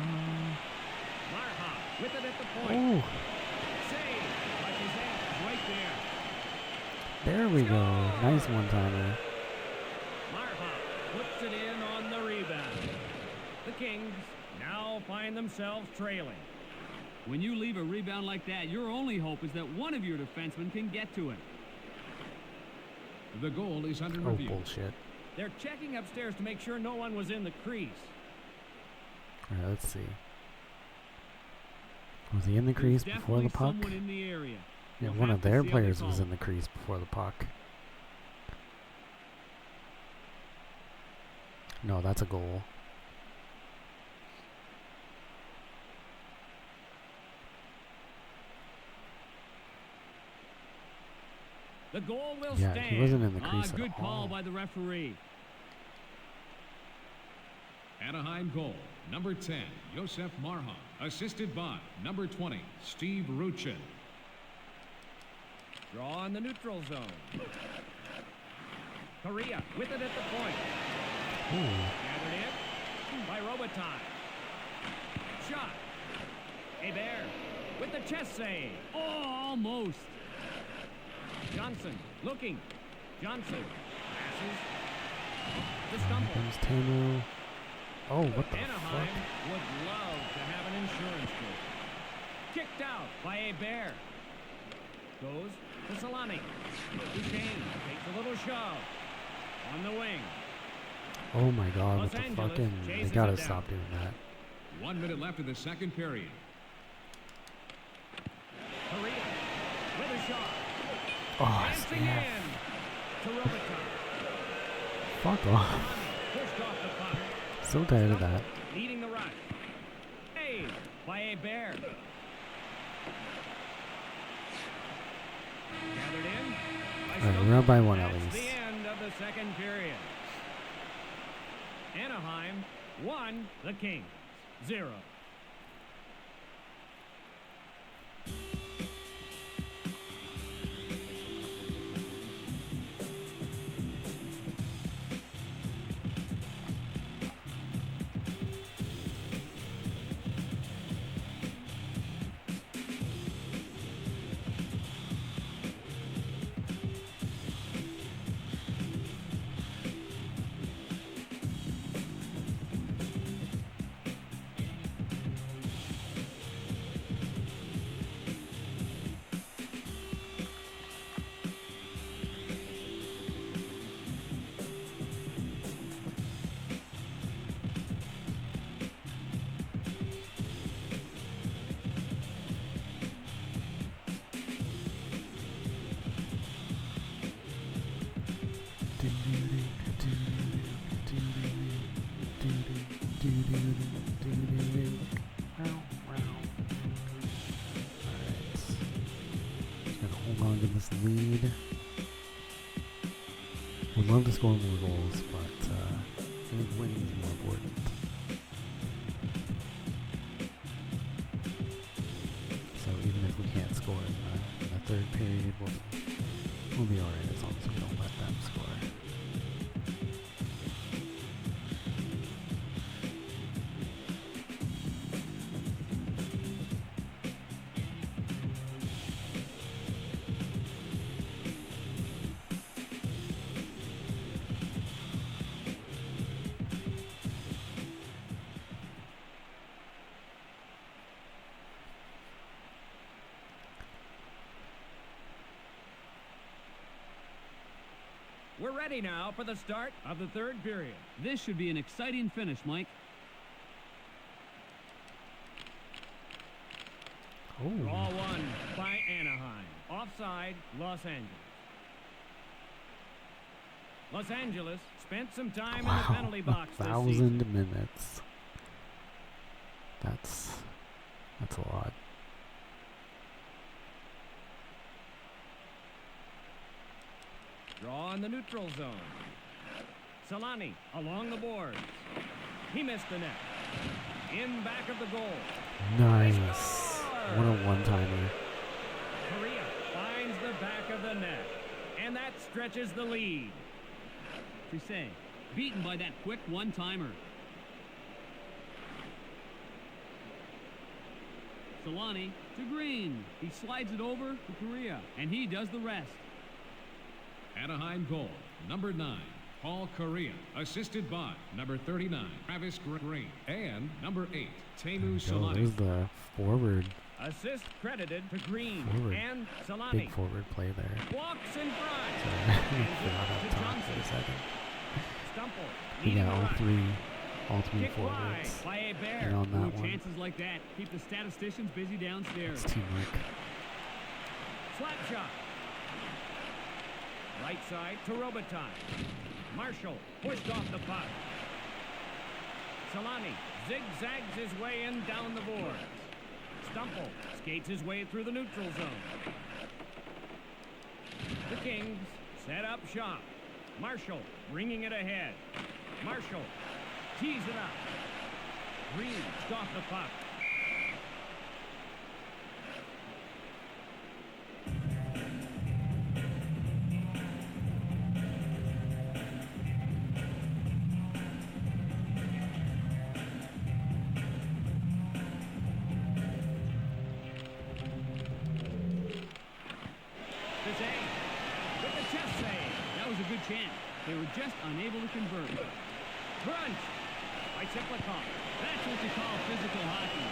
Marha with it at the point. Oh, Save by Bizet right there. there we go. Nice one-timer. Marha puts it in on the rebound. The Kings now find themselves trailing. When you leave a rebound like that, your only hope is that one of your defensemen can get to it. The goal is under Oh, review. bullshit. They're checking upstairs to make sure no one was in the crease. All right, let's see. Was he in the There's crease before the definitely puck? someone in the area. Yeah, We'll one have of to their see how they players was call in the crease before the puck. No, that's a goal. The goal will Yeah, stand. he wasn't in the crease Good at call all. by the referee. Anaheim goal, number 10, Josef Marha, assisted by number 20, Steve Ruchin. Draw in the neutral zone. Correa with it at the point. Ooh. Gathered in by Robitaille. Shot. Hebert with the chest save. Oh, almost. Johnson looking. Johnson passes. The stumble. Comes Tamu. Oh, what the Anaheim fuck? would love to have an insurance group. Kicked out by Hebert. Goes to Solani. Duchesne takes a little shove. On the wing. Oh my god, Los what the Angeles fucking... They chases gotta it down. stop doing that. 1 minute left in the second period. Correa with a shot. Oh, Dancing snap. in to Robitaille. Fuck off. Solani pushed off the puck. So tired of that. Leading the rush. Saved by Hebert. Gathered in. by Alright, Stoughton. we're up by one at That's least. the end of the second period. Anaheim 1, the Kings 0. On to this lead. Would love to score more goals, but I think winning is more important. So score in the third period. We'll be alright as long as we don't let them score. We're ready now for the start of the third period. This should be an exciting finish, Mike. Draw Oh, one by Anaheim. Offside, Los Angeles. Los Angeles spent some time in the penalty box this season. 1,000 minutes. That's a lot. Draw in the neutral zone. Solani along the boards. He missed the net. In back of the goal. Nice. What a one-timer. Korea finds the back of the net. And that stretches the lead. Trisset, beaten by that quick one-timer. Solani to Green. He slides it over to Korea, and he does the rest. Anaheim goal, number 9, Paul Correa, assisted by number 39, Travis Green, and number 8, Teemu Solani. There's the forward, Assist credited to Green Forward. and Solani. big forward play there. Walks in front. Sorry, I Hands it forgot to how to talk for a Johnson. second. Stumple. We leading got the right. all three Kick wide forwards. by And Hebert. on Ooh, that one, chances like that keep the statisticians busy downstairs. it's teamwork. Slap shot. Right side to Robitaille. Marshall pushed off the puck. Solani zigzags his way in down the boards. Stumple skates his way through the neutral zone. The Kings set up shop. Marshall bringing it ahead. Marshall tees it up. Green off the puck. With the chest save. That was a good chance. They were just unable to convert. Crunch by Siplikov. That's what you call physical hockey.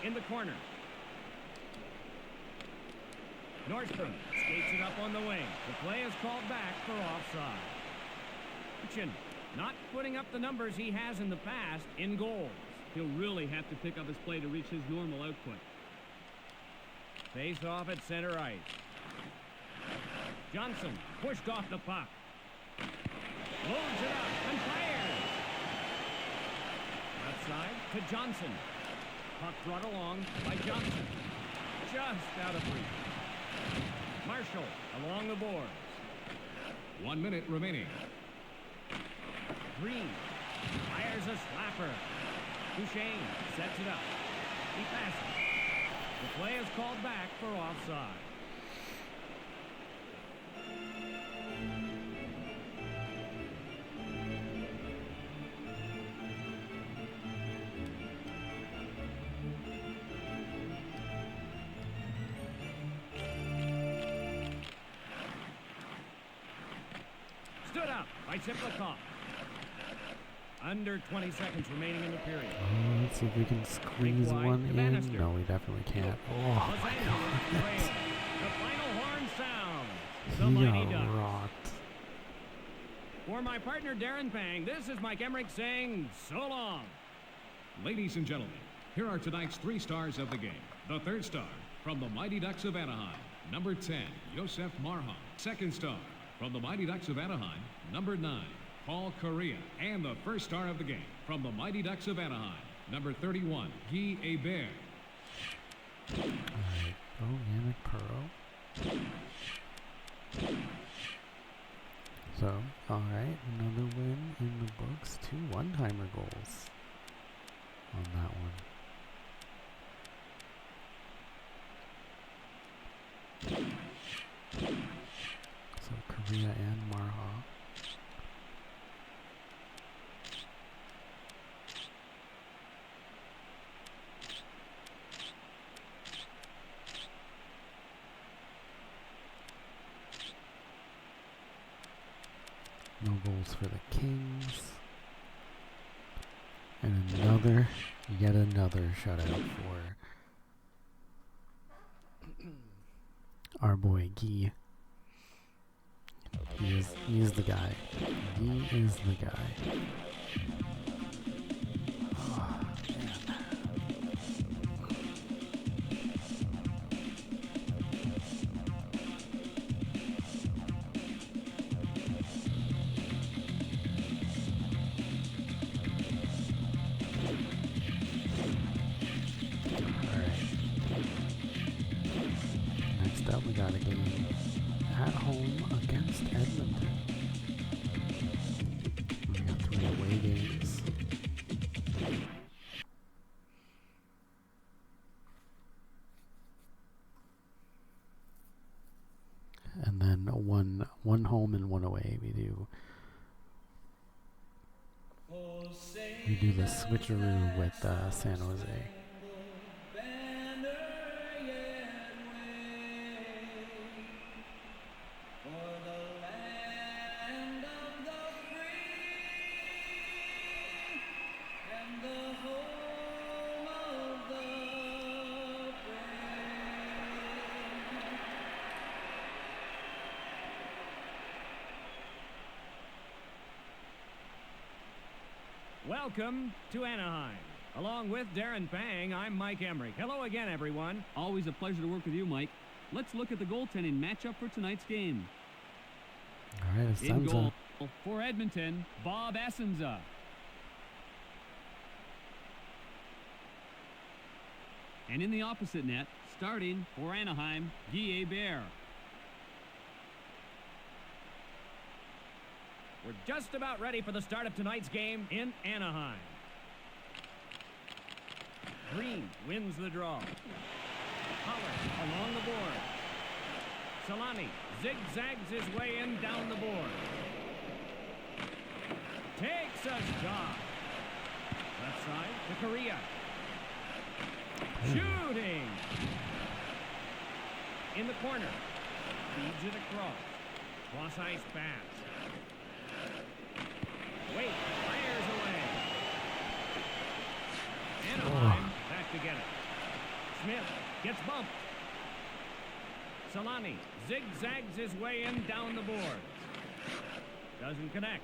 In the corner. Nordstrom skates it up on the wing. The play is called back for offside. Kitchen not putting up the numbers he has in the past in goals. He'll really have to pick up his play to reach his normal output. Face off at center ice. Johnson pushed off the puck. Loads it up and fires. Outside to Johnson. Puck brought along by Johnson. Just out of reach. Marshall along the boards. 1 minute remaining. Green fires a slapper. Duchesne sets it up. He passes. The play is called back for offside. Stood up by Siplikov. Under 20 seconds remaining in the period. Let's see if we can squeeze wide one to in. Bannister. No, we definitely can't. Oh Los my Angeles god. trail. The final horn sounds. The He Mighty got Ducks. rocked. For my partner Darren Pang, this is Mike Emmerich saying so long. Ladies and gentlemen, here are tonight's 3 stars of the game. The third star from the Mighty Ducks of Anaheim, number 10, Josef Marhan. Second star from the Mighty Ducks of Anaheim, number 9, Paul Correa. And the first star of the game from the Mighty Ducks of Anaheim, number 31, Guy Hebert. Alright. Oh, Yannick Perreault. So, alright, another win in the books. 2 one-timer goals on that goals for the Kings. And yet another shutout for our boy Guy. He is the guy. He is the guy. Oh, man. Next up, we got a game at home against Edmonton. We got 3 away games. And then one home and 1 away. We do the switcheroo with San Jose. Welcome to Anaheim. Along with Darren Pang, I'm Mike Emmerich. Hello again, everyone. Always a pleasure to work with you, Mike. Let's look at the goaltending matchup for tonight's game. All right, In goal for Edmonton, Bob Essenza. And in the opposite net, starting for Anaheim, Guy Hebert. We're just about ready for the start of tonight's game in Anaheim. Green wins the draw. Pollard along the board. Solani zigzags his way in down the board. Takes a shot. Left side to Korea. Shooting. In the corner. Feeds it across. Cross ice pass. Wait, fires away. Anaheim back to get it. Smith gets bumped. Solani zigzags his way in down the board. Doesn't connect.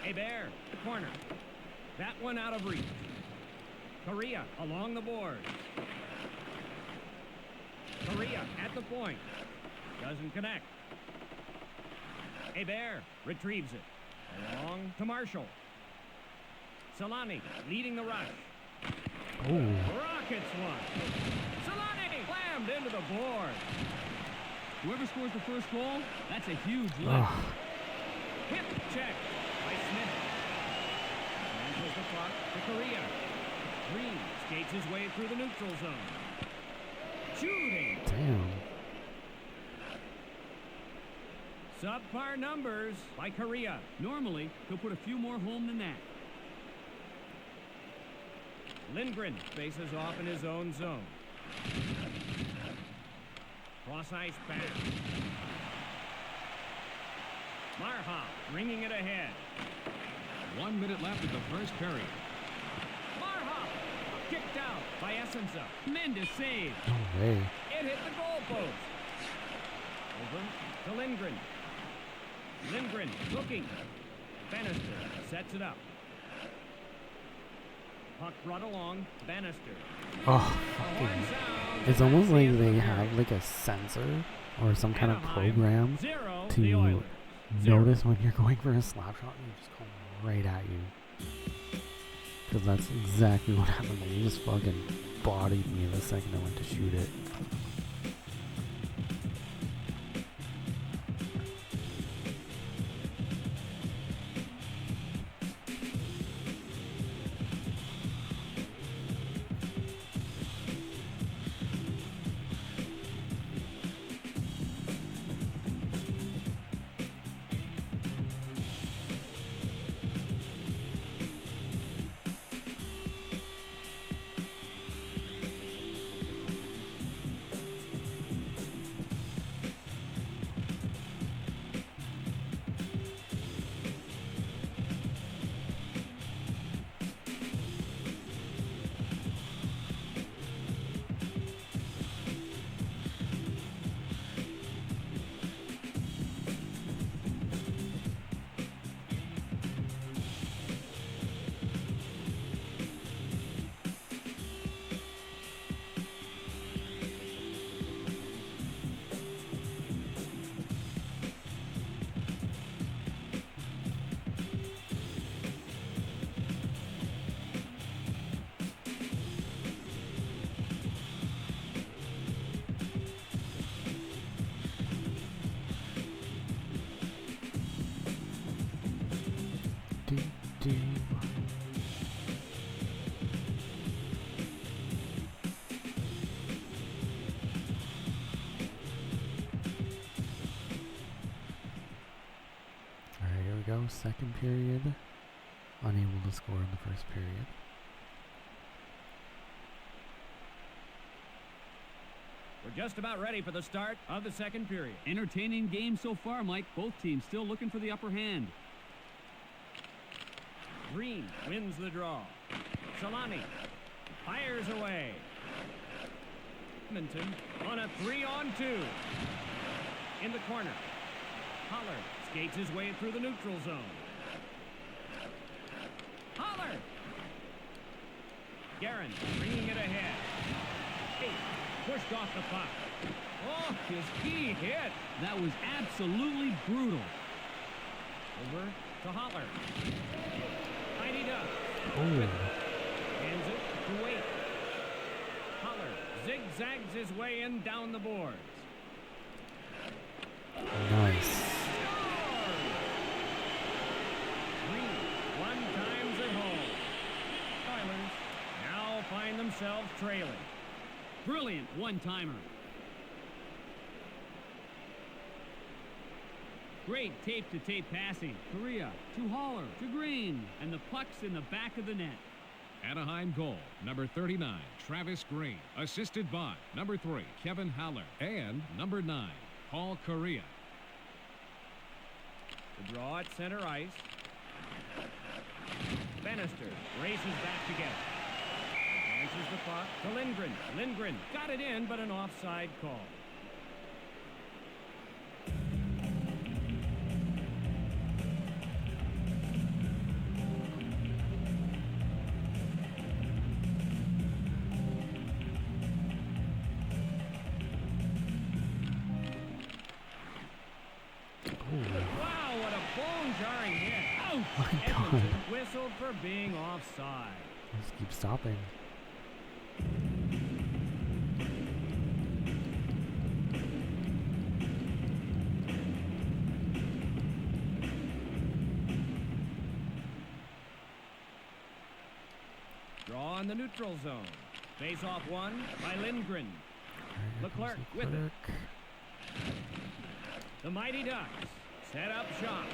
Hebert, the corner. That one out of reach. Korea along the board. Korea at the point. Doesn't connect. Hebert retrieves it. Along to Marshall. Solani leading the rush. Oh, Rockets one. Solani slammed into the board. Whoever scores the first goal, that's a huge lift. oh. Hip check by Smith. Mantles the clock to Korea. Green skates his way through the neutral zone. Shooting. Damn. Subpar numbers by Korea. Normally, he'll put a few more home than that. Lindgren faces off in his own zone. Cross ice pass. Marha bringing it ahead. 1 minute left in the first period. Marha kicked out by Essenza. Tremendous save. No way. It hit the goalpost. Over to Lindgren. Lindgren looking. Bannister sets it up. Puck brought along. Bannister. Oh, Horn fucking. sounds. It's almost like That's the they end of the have period. like a sensor or some kind of Anaheim, program 0, to the Oilers. 0. notice when you're going for a slap shot and they just come right at you. Because that's exactly what happened. Like, you just fucking bodied me the second I went to shoot it. second period. Unable to score in the first period. We're just about ready for the start of the second period. Entertaining game so far, Mike. Both teams still looking for the upper hand. Green wins the draw. Solani fires away. Edmonton on a 3-on-2. In the corner. Holler skates his way through the neutral zone. Holler! Guerin bringing it ahead. Hey, pushed off the puck. Oh, his key hit. That was absolutely brutal. Over to Holler. Mighty Ducks. Oh, Hands it to Waite. Holler zigzags his way in down the boards. nice. Green one times at home. Oilers now find themselves trailing. Brilliant one-timer. Great tape-to-tape passing. Korea to Haller to Green. And the puck's in the back of the net. Anaheim goal, number 39, Travis Green. Assisted by number 3, Kevin Haller. And number 9, Paul Korea. The draw at center ice. Bannister races back together. Advances the puck to Lindgren. Lindgren got it in, but an offside call. Wow, what a bone-jarring hit. Ouch! My Edmonton God. whistled for being offside. Just keep stopping. Draw in the neutral zone. Face-off won by Lindgren. Leclerc with it. The Mighty Ducks set up shot.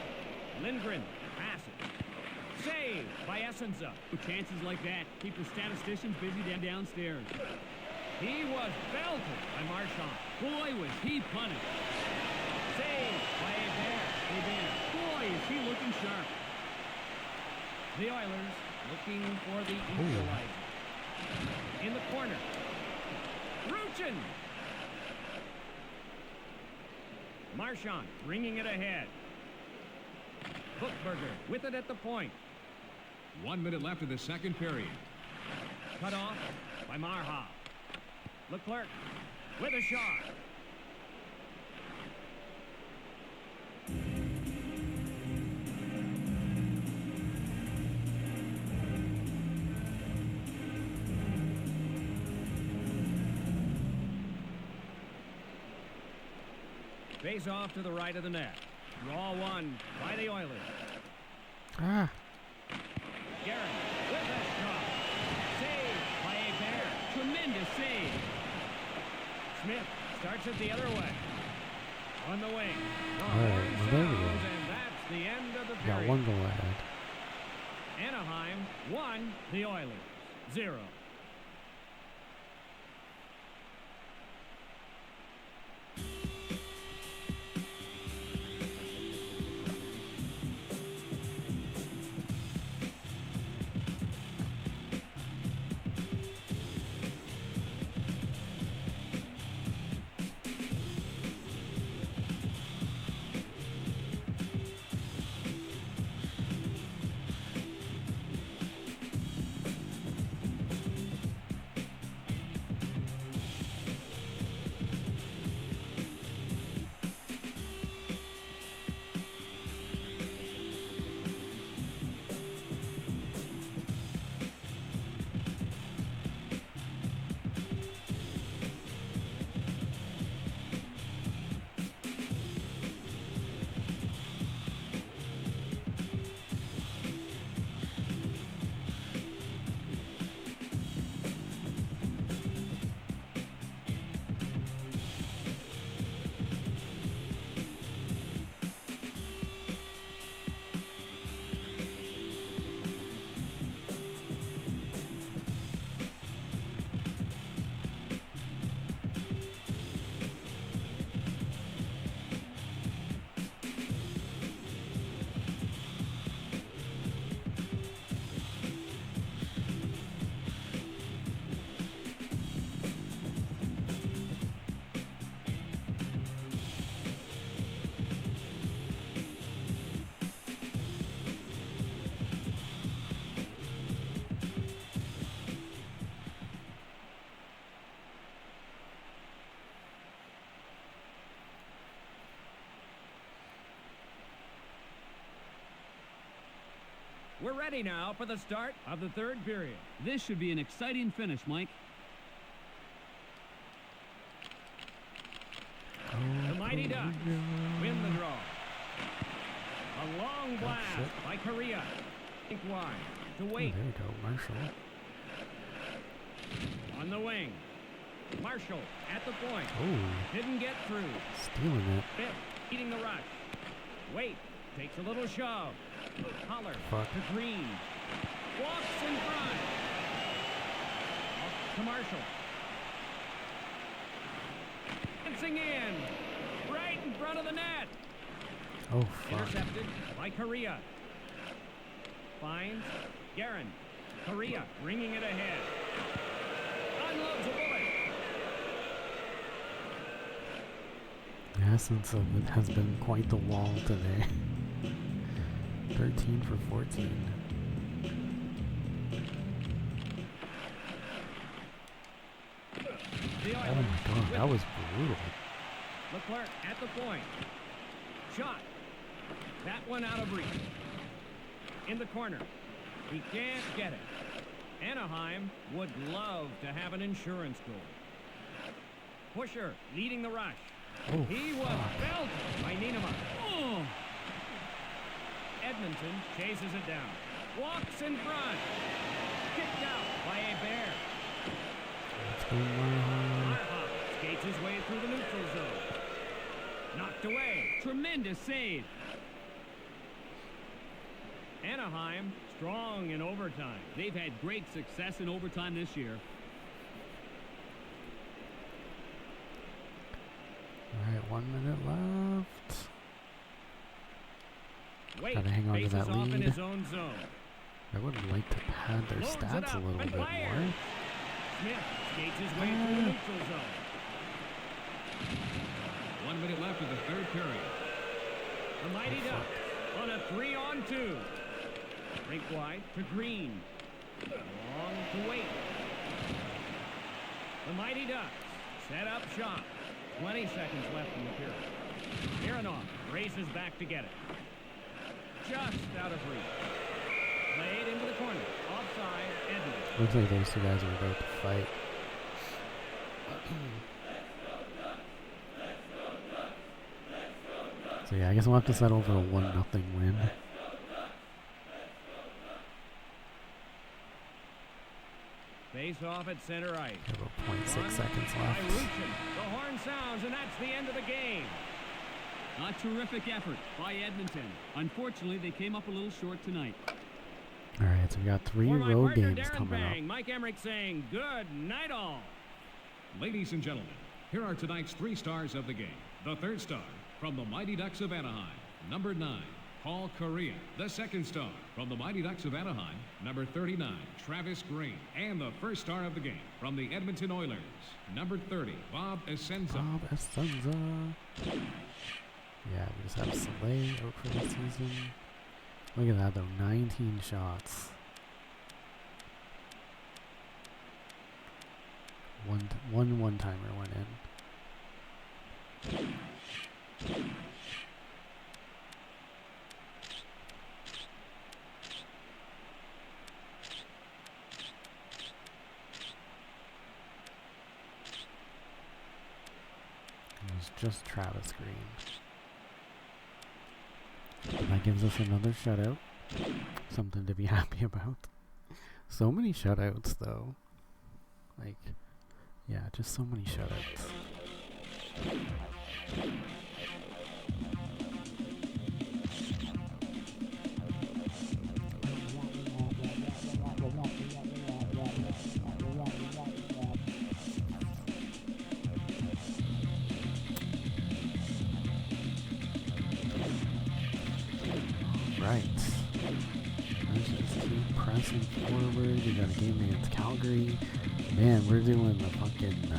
Lindgren passes. Saved by Essenza. Chances like that keep the statisticians busy downstairs. He was belted by Marchand. Boy, was he punished. Saved by Hebert. Boy, is he looking sharp. The Oilers looking for the equalizer. In the corner. Ruchin. Marchand bringing it ahead. Bookberger with it at the point. 1 minute left in the second period. Cut off by Marha. Leclerc with a shot. Face off to the right of the net. Draw one by the Oilers. Ah, Guerin with a shot. Saved by Hebert. Tremendous save. Smith starts it the other way. On the wing. All right, well, there we go. And that's the end of the got period. one goal ahead. Anaheim 1, the Oilers 0. ready now for the start of the third period. This should be an exciting finish, Mike. The Mighty Ducks win the draw. A long blast shit. by Korea. Think wide to Oh, wait there you go, Marshall. on the wing. Marshall at the point. Oh, Didn't get through. stealing it. Fifth, eating the rush. Wait, takes a little shove. Holler Fuck. to Green. Walks in front. Off to Marshall. Dancing in. Right in front of the net. Oh, fuck. Intercepted by Korea. Finds Guerin. Korea bringing it ahead. Unloads a bullet. The essence of it has been quite the wall today. 13 for 14. The Oh Oilers my god, that was brutal. Leclerc at the point. Shot. That one out of reach. In the corner. He can't get it. Anaheim would love to have an insurance goal. Pusher leading the rush. Oh, He was fuck. belted by Nienema. Oh, Edmonton chases it down. Walks in front. Kicked out by a bear. Let's go, Marshall. Marha skates his way through the neutral zone. Knocked away. tremendous save. Anaheim strong in overtime. They've had great success in overtime this year. Alright, 1 minute left. Wait, Gotta hang on to faces that off in lead. his own zone. I would like to pad their Loads it stats a up little and bit fires. more. Smith skates his way through the neutral zone. 1 minute left of the third period. The Mighty Ducks on a 3-on-2. Rink wide to Green. Long to wait. The Mighty Ducks set up shot. 20 seconds left in the period. Aronoff races back to get it. Just out of reach. Played into the corner. Offside, Edmonds. Looks like those two guys are about to fight. So yeah, I guess we'll have to settle for a 1-0 win. Face off at center ice. We have about 0.6 Won seconds by left. Ruchin. The horn sounds, and that's the end of the game. A terrific effort by Edmonton. Unfortunately, they came up a little short tonight. Alright, so we got 3 For my road partner, games Darren coming up. Bang, Mike Emmerich saying good night all. Ladies and gentlemen, here are tonight's 3 stars of the game. The third star from the Mighty Ducks of Anaheim, number 9, Paul Correa. The second star from the Mighty Ducks of Anaheim, number 39, Travis Green. And the first star of the game from the Edmonton Oilers, number 30, Bob Essenza. Bob Essenza. Yeah, we just have Soleil out for the season. Look at that though, 19 shots. One timer went in. It was just Travis Green. And that gives us another shutout. Something to be happy about. So many shutouts though. Like, yeah, just so many shutouts. Right. Let's just keep pressing forward. We got a game against Calgary. Man, we're doing the fucking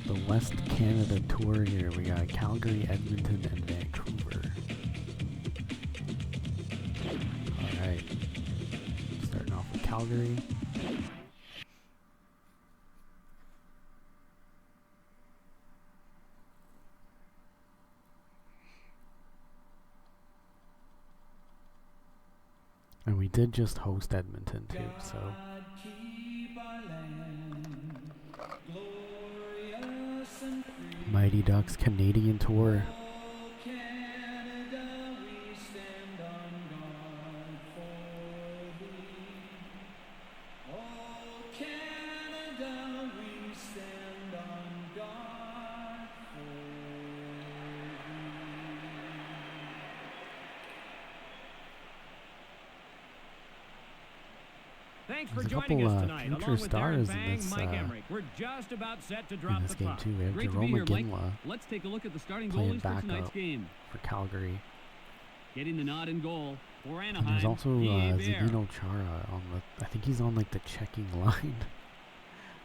the West Canada tour here. We got Calgary, Edmonton, and Vancouver. Alright. Starting off with Calgary. did just host Edmonton too, so God keep our land glorious and free. Mighty Ducks Canadian tour. Oh, Canada, we stand on guard for thee. Oh, Canada, we stand on guard for thee. Thanks for There's a joining couple, us tonight. future Along with stars Darren in Bang, this, Mike Emmerich. We're just about set to drop in this the game puck. too. We have Great to be Jerome here, Mike. McGinley Let's take a look at the starting playing goalies for tonight's backup game. for Calgary. Getting the nod in goal for And Anaheim. there's also Pierre. Zdeno Chara on the. I think he's on like the checking line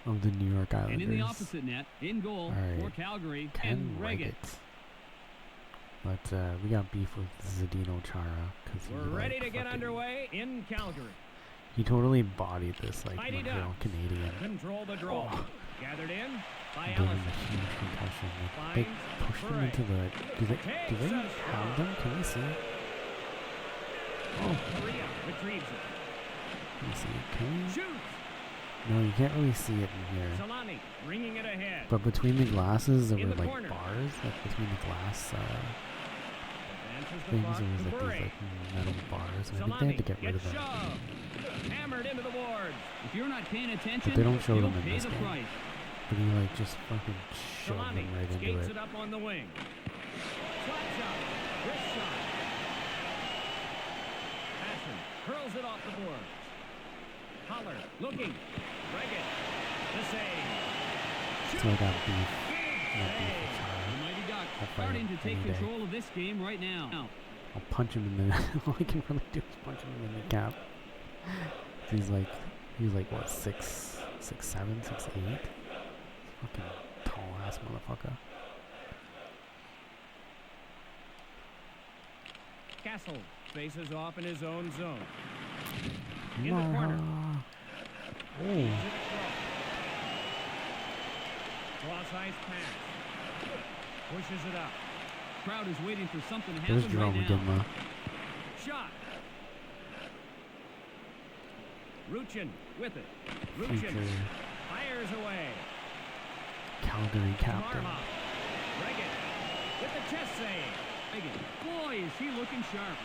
of the New York Islanders. And in the opposite net, in goal All for right. Calgary, Ken and Reggett. Reggett. But we got beef with Zdeno Chara because he We're ready to get fucking- underway in Calgary. He totally bodied this like Mighty Montreal Ducks. Canadian. Control the draw. Oh. Gathered in by Gave him Allison. a huge concussion. Like, they Finds pushed him Bure. into the. Do they have them? Can we see it? Oh, Korea retrieves it. can we see it? Can we? Shoots. No, you can't really see it in here. Solani bringing it ahead. But between the glasses, there In were the like corner. bars, like between the glass Advances the things, puck there was to like Bure. these like metal bars. And I think they Solani had to get rid gets of them. shoved. Hammered into the boards. If you're not paying attention, But they don't show you'll them in pay this the game. price. But he like just fucking shoved Solani them right into skates it. it up on the wing. Slap shot. Wrist shot. Passion hurls it off the boards. Holler looking. Reggett. The save. So I got beef. Not beef Save. with The Chara. Mighty Ducks I'll fight starting him to take any day. control of this game right now. I'll punch him in the. All I can really do is punch him in the cap. He's like what, 6'7", 6'8"? Fucking tall ass motherfucker. Castle faces off in his own zone. In the corner. Oh, Easy to throw. Cross ice pass. Pushes it up. Crowd is waiting for something to there's happen Jerome right now. McGinley. Shot. Ruchin with it. Ruchin Future fires away. Calgary captain. Marhoff. Reggett with the chest save. Reggett. Boy, is he looking sharp.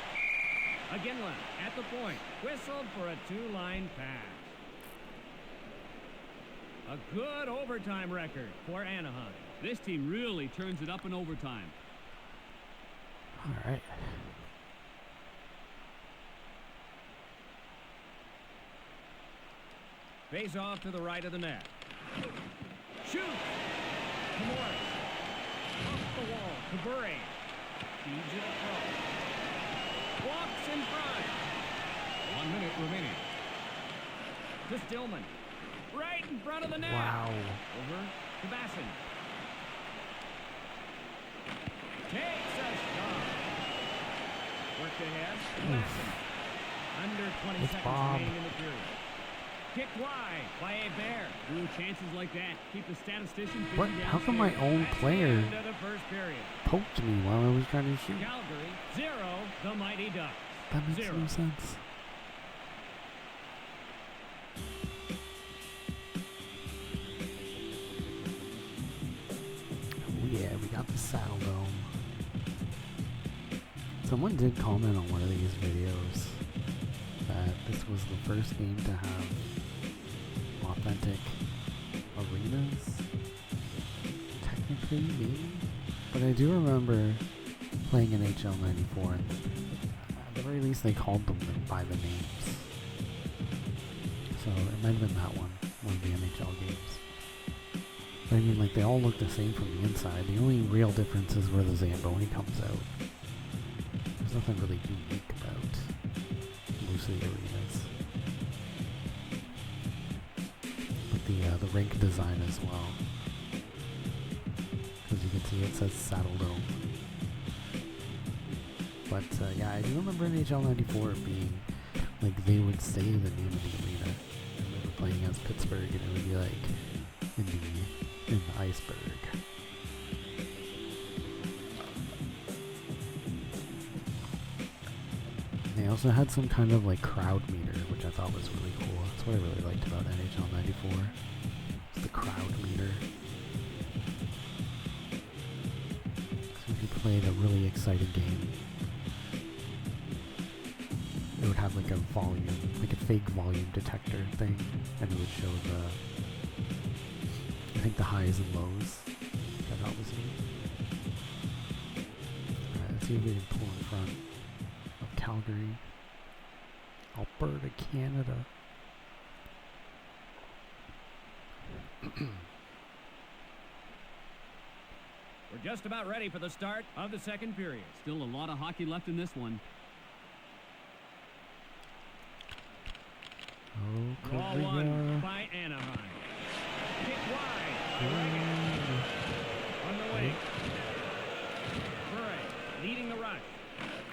McGinley at the point. Whistled for a two-line pass. A good overtime record for Anaheim. This team really turns it up in overtime. All right. Face off to the right of the net. Shoot! To Morris. Off the wall to Bure. Feeds it across. Walks in front. 1 minute remaining. To Stillman. Right in front of the net. Wow. Over to Bassin. Takes a shot. Worked ahead to Bassin. Under 20 It's seconds Bob. remaining in the period. Kicked wide by a bear. Ooh, chances like that keep the statisticians busy What? How come my downstairs. own That's the player end of the first period. poked me while I was trying to shoot? Calgary 0, the Mighty Ducks That makes 0. no sense. Oh yeah, we got the Saddle Dome. Someone did comment on one of these videos that this was the first game to have authentic arenas. Technically, maybe. But I do remember playing NHL 94, and at the very least they called them by the names. So it might have been that one of the NHL games. But I mean, like, they all look the same from the inside. The only real difference is where the Zamboni comes out. There's nothing really unique about most of the arenas. But the rink design as well. As you can see, it says Saddle Dome. But yeah, I do remember NHL 94 being, like, they would say the name of the arena. And we were playing as Pittsburgh, and it would be like, in the iceberg. They also also had some kind of like crowd meter, which I thought was really cool. That's what I really liked about NHL 94. It's the crowd meter. So if you played a really exciting game, it would have like a volume, like a fake volume detector thing, and it would show I think the highs and lows. Which I thought was neat. Alright, let's see if we can pull in front of Calgary, Alberta, Canada. We're just about ready for the start of the second period. Still a lot of hockey left in this one. Oh, Draw Korea. one by Anaheim. Kick wide by Reagan. On the wing. Murray leading the rush.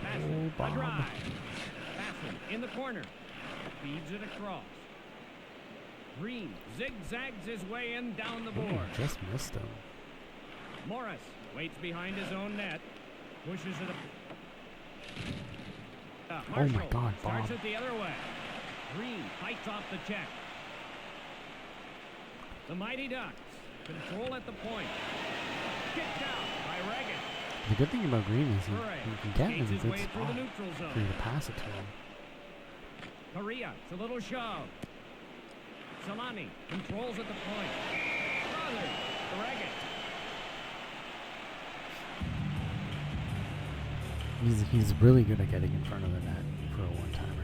Passing. Oh, A Bob. drive. Passing in the corner. Feeds it across. Green zigzags his way in down the board. Oh, just missed him. Morris waits behind his own net. Pushes it up. Oh my Marshall God, starts Bob. it the other way. Green fights off the check. The Mighty Ducks control at the point. Kicked out by Reagan. The good thing about Green is Murray you can get him skates in a his good way through spot the neutral for you zone. to pass it to him. Correa, it's a little shove. Solani controls at the point. Brothers to Reagan. He's really good at getting in front of the net for a one-timer.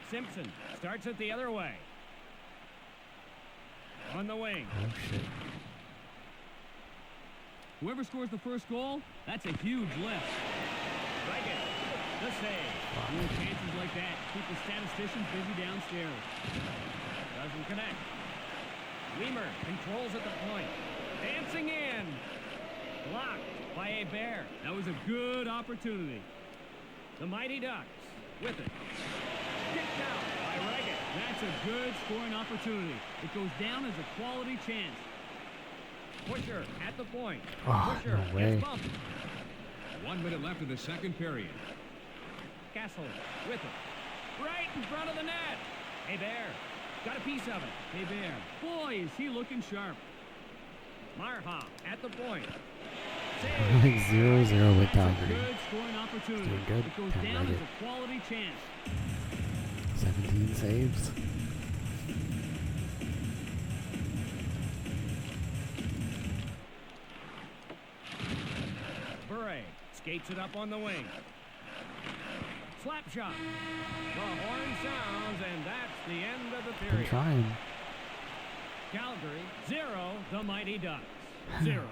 Simpson starts it the other way. On the wing. Oh shit. Whoever scores the first goal, that's a huge lift. Reagan, the save. Doing chances like that keep the statisticians busy downstairs. Doesn't connect. Weimer controls at the point. Dancing in. Blocked by a bear. That was a good opportunity. The Mighty Ducks with it. Kicked out by Reagan. That's a good scoring opportunity. It goes down as a quality chance. Pusher at the point. Oh, Pusher no way. gets bumped. 1 minute left in the second period. Castle with it. Right in front of the net. Hey, Bear. Got a piece of it. Hey, Bear. Boy, is he looking sharp. Marha at the point. Like 0-0 with Calgary. Good scoring opportunity. Doing good. It goes Can't down write as it. a quality chance. 17 saves. Bure skates it up on the wing. Slap shot. The horn sounds, and that's the end of the Been period. trying. Calgary 0, the Mighty Ducks 0.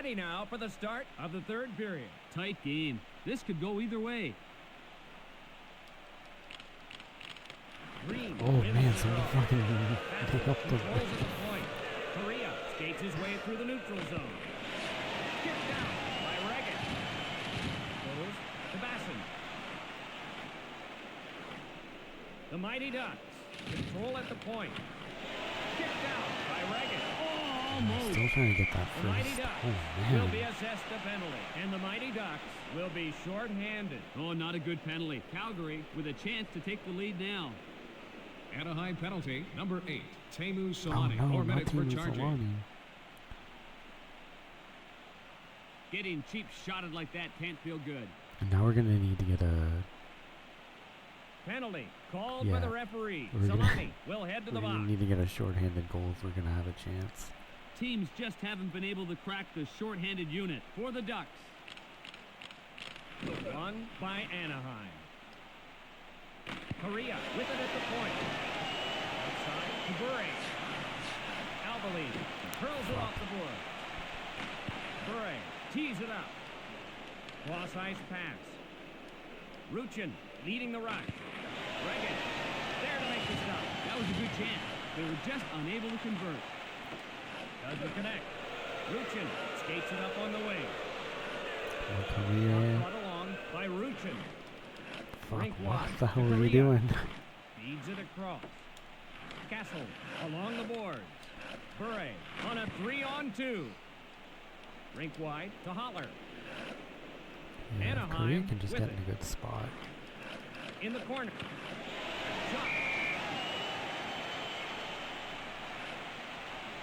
ready now for the start of the third period. Tight game. This could go either way. Green. Oh man, somebody fucking nailed the Controls at the point. Correa skates his way through the neutral zone. Kicked down by Regan. Goes to Basson. The Mighty Ducks control at the point. Kicked out by Regan. Oh, almost. Still trying to get that The Mighty first. Ducks Oh will be man. assessed a penalty, and the Mighty Ducks will be short-handed. Oh, not a good penalty. Calgary with a chance to take the lead now. Anaheim penalty, number 8, Teemu Oh Solani. no, 4 not minutes for Teemu charging. Solani. Getting cheap shotted like that can't feel good. And now we're gonna need to get a. Penalty called Yeah. by the referee. We're gonna- Solani will head to We're the gonna box. need to get a short-handed goal if we're gonna have a chance. Teams just haven't been able to crack the short-handed unit for the Ducks. Won by Anaheim. Correa with it at the point. Outside to Bure. Albalene curls it off the board. Bure tees it up. Cross ice pass. Ruchin leading the rush. Regan there to make the stop. That was a good chance. They were just unable to convert. Doesn't connect. Ruchin skates it up on the wing. Oh, Korea. Brought along by Ruchin. Fuck, Rink what wide the to hell are we Correa. doing? Feeds it across. Castle along the boards. Bure on a 3-on-2. Rink wide to Holler. Yeah, Anaheim Korea can just with get it. in a good spot. In the corner. Shot.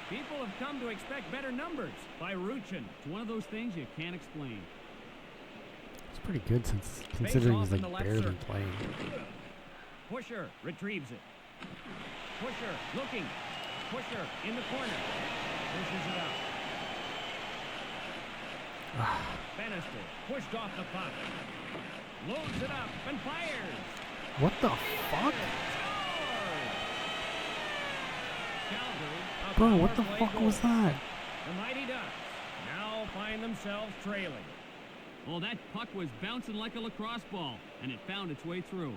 People have come to expect better numbers by Ruchin. It's one of those things you can't explain. It's pretty good since considering off he's in like the left barely circle. playing. Pusher retrieves it. Pusher looking. Pusher in the corner. Pushes it out. Bannister pushed off the puck. Loads it up and fires. What the fuck? Scores! Calgary, a Bro, power what the play fuck goal. was that? The Mighty Ducks now find themselves trailing. Well, that puck was bouncing like a lacrosse ball, and it found its way through.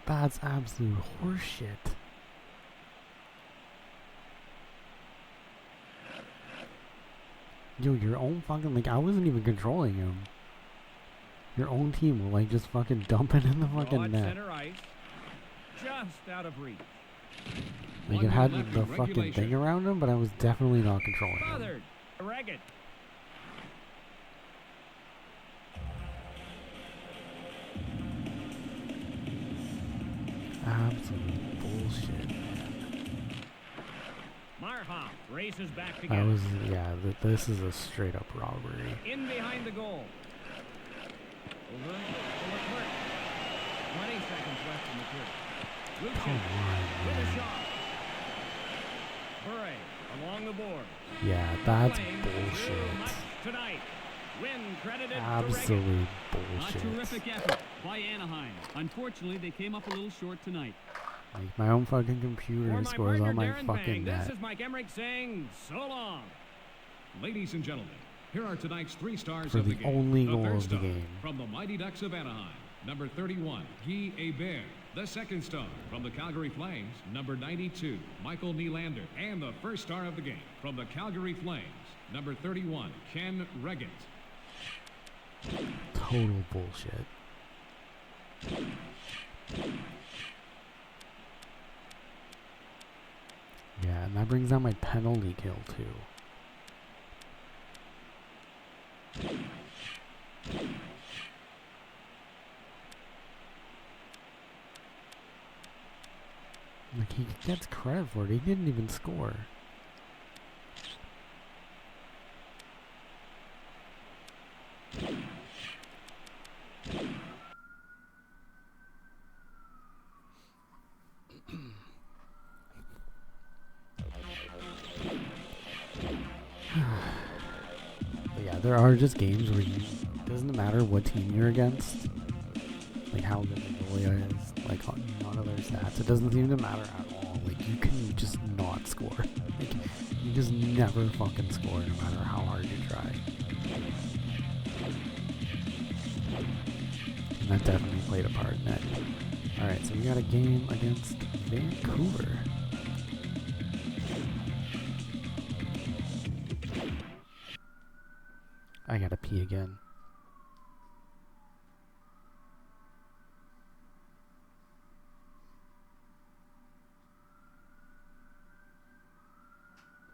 That's absolute horseshit. Yo, your own fucking, like, I wasn't even controlling him. Your own team will, like, just fucking dump it in the fucking Broad net. center ice, just out of reach. Like, 1 it minute had left the in fucking regulation. thing around him, but I was definitely not controlling him. Bothered. Regan. Absolute bullshit. Marhoff races back I together. was, yeah, this is a straight up robbery. In behind the goal. Over to Leclerc. 20 seconds left in the period. Come Lucien on, with a man. shot. Bure along the board. Yeah, that's Playing too bullshit. much tonight. Win credited to Regan. Absolute A bullshit. terrific effort by Anaheim. Unfortunately, they came up a little short tonight. Like, my own fucking computer For my scores partner, on my Darren fucking Bang, this net. is Mike Emmerich saying so long. Ladies and gentlemen, here are tonight's 3 stars For of the the game. only The goal third of the star game. from the Mighty Ducks of Anaheim, number 31, Guy Hebert. The second star from the Calgary Flames, number 92, Michael Nylander. And the first star of the game from the Calgary Flames, number 31, Ken Regent. Total bullshit. Yeah, and that brings down my penalty kill too. Like, he gets credit for it. He didn't even score. But yeah, there are just games where you doesn't matter what team you're against, like how good the goalie is, like none of their stats. It doesn't seem to matter at all. Like, you can just not score. Like, you just never fucking score no matter how hard you try. And that definitely played a part in it. Alright, so we got a game against Vancouver. I gotta pee again.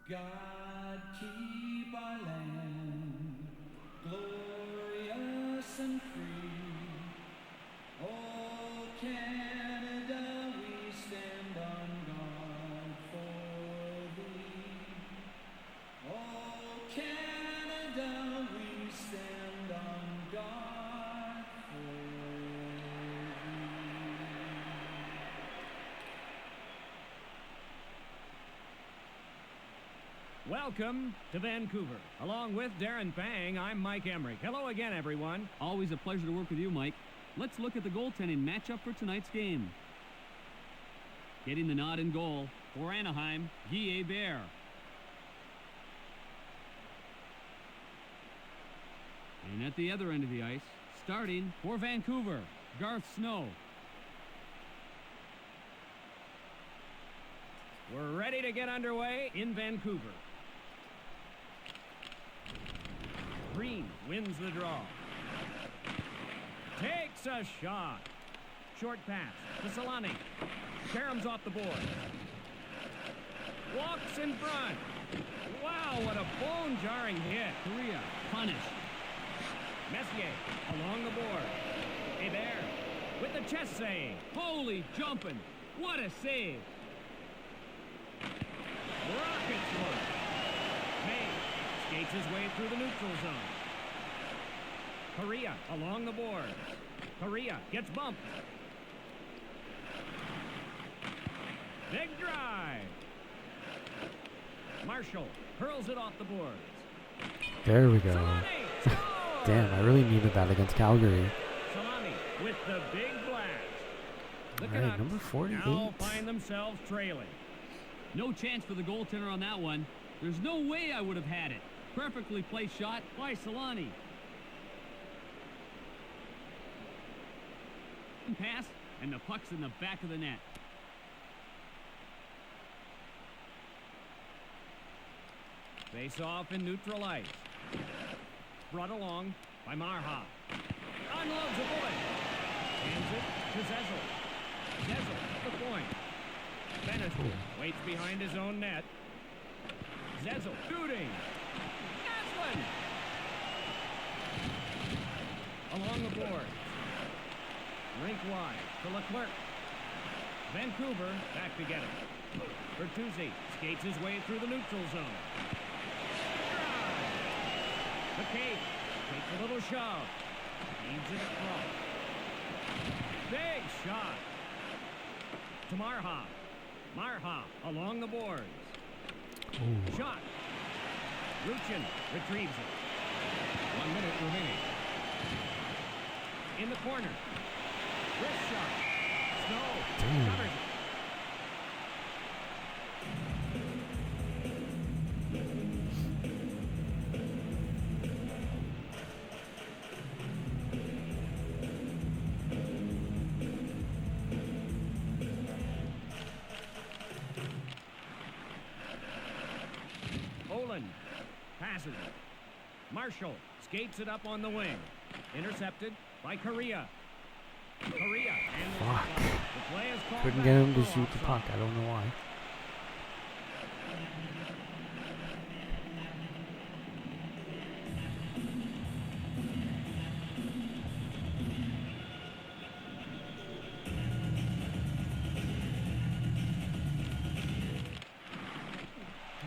God keep our land glorious and free. Oh, Canada, we stand on guard for thee. Oh, Canada, we stand on guard for thee. Welcome to Vancouver. Along with Darren Pang, I'm Mike Emmerich. Hello again, everyone. Always a pleasure to work with you, Mike. Let's look at the goaltending matchup for tonight's game. Getting the nod in goal for Anaheim, Guy Hebert. And at the other end of the ice, starting for Vancouver, Garth Snow. We're ready to get underway in Vancouver. Green wins the draw. Takes a shot. Short pass to Solani. Karam's off the board. Walks in front. Wow, what a bone-jarring hit. Korea, punish. Messier along the board. Hebert with the chest save. Holy jumping. What a save. Rockets one. May skates his way through the neutral zone. Korea along the board. Korea gets bumped. Big drive. Marshall hurls it off the boards. There we go. Solani scores! Damn, I really needed that against Calgary. Solani with the big blast. The Alright, Canucks number 48. now find themselves trailing. No chance for the goaltender on that one. There's no way I would have had it. Perfectly placed shot by Solani. Pass, and the puck's in the back of the net. Face off in neutral ice. Brought along by Marha. Unloads a boy. Hands it to Zezel. Zezel at the point. Bannister waits behind his own net. Zezel shooting. Naslin! Along the board. Rink wide to Leclerc. Vancouver back to get it. Bertuzzi skates his way through the neutral zone. Drive. McCabe takes a little shove. Feeds it across. Big shot. To Marha. Marha along the boards. Ooh. Shot. Luchin retrieves it. 1 minute remaining. In the corner. Wrist shot. Snow Damn. covers it. Olin passes it. Marshall skates it up on the wing. Intercepted by Korea. Korea handles the Fuck. puck. The play is called Couldn't back get him to for shoot the offside. puck. I don't know why.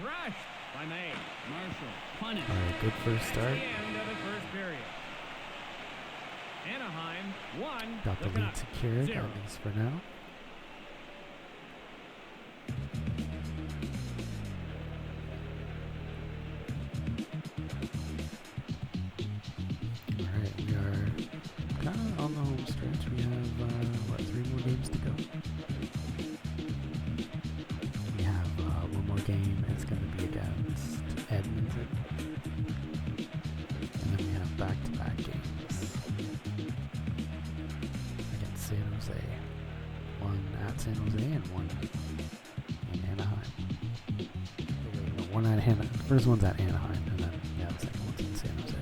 Crushed by May. Marshall, punish. Alright, good first That's start. the end of the first period. Anaheim won. Got the lead Canucks secured, 0. at least for now. Alright, we are kind of on the home stretch. We have, 3 more games to go. back-to-back games against San Jose. One at San Jose and one in Anaheim. No, one at Anaheim. The first one's at Anaheim, and then the second one's in San Jose.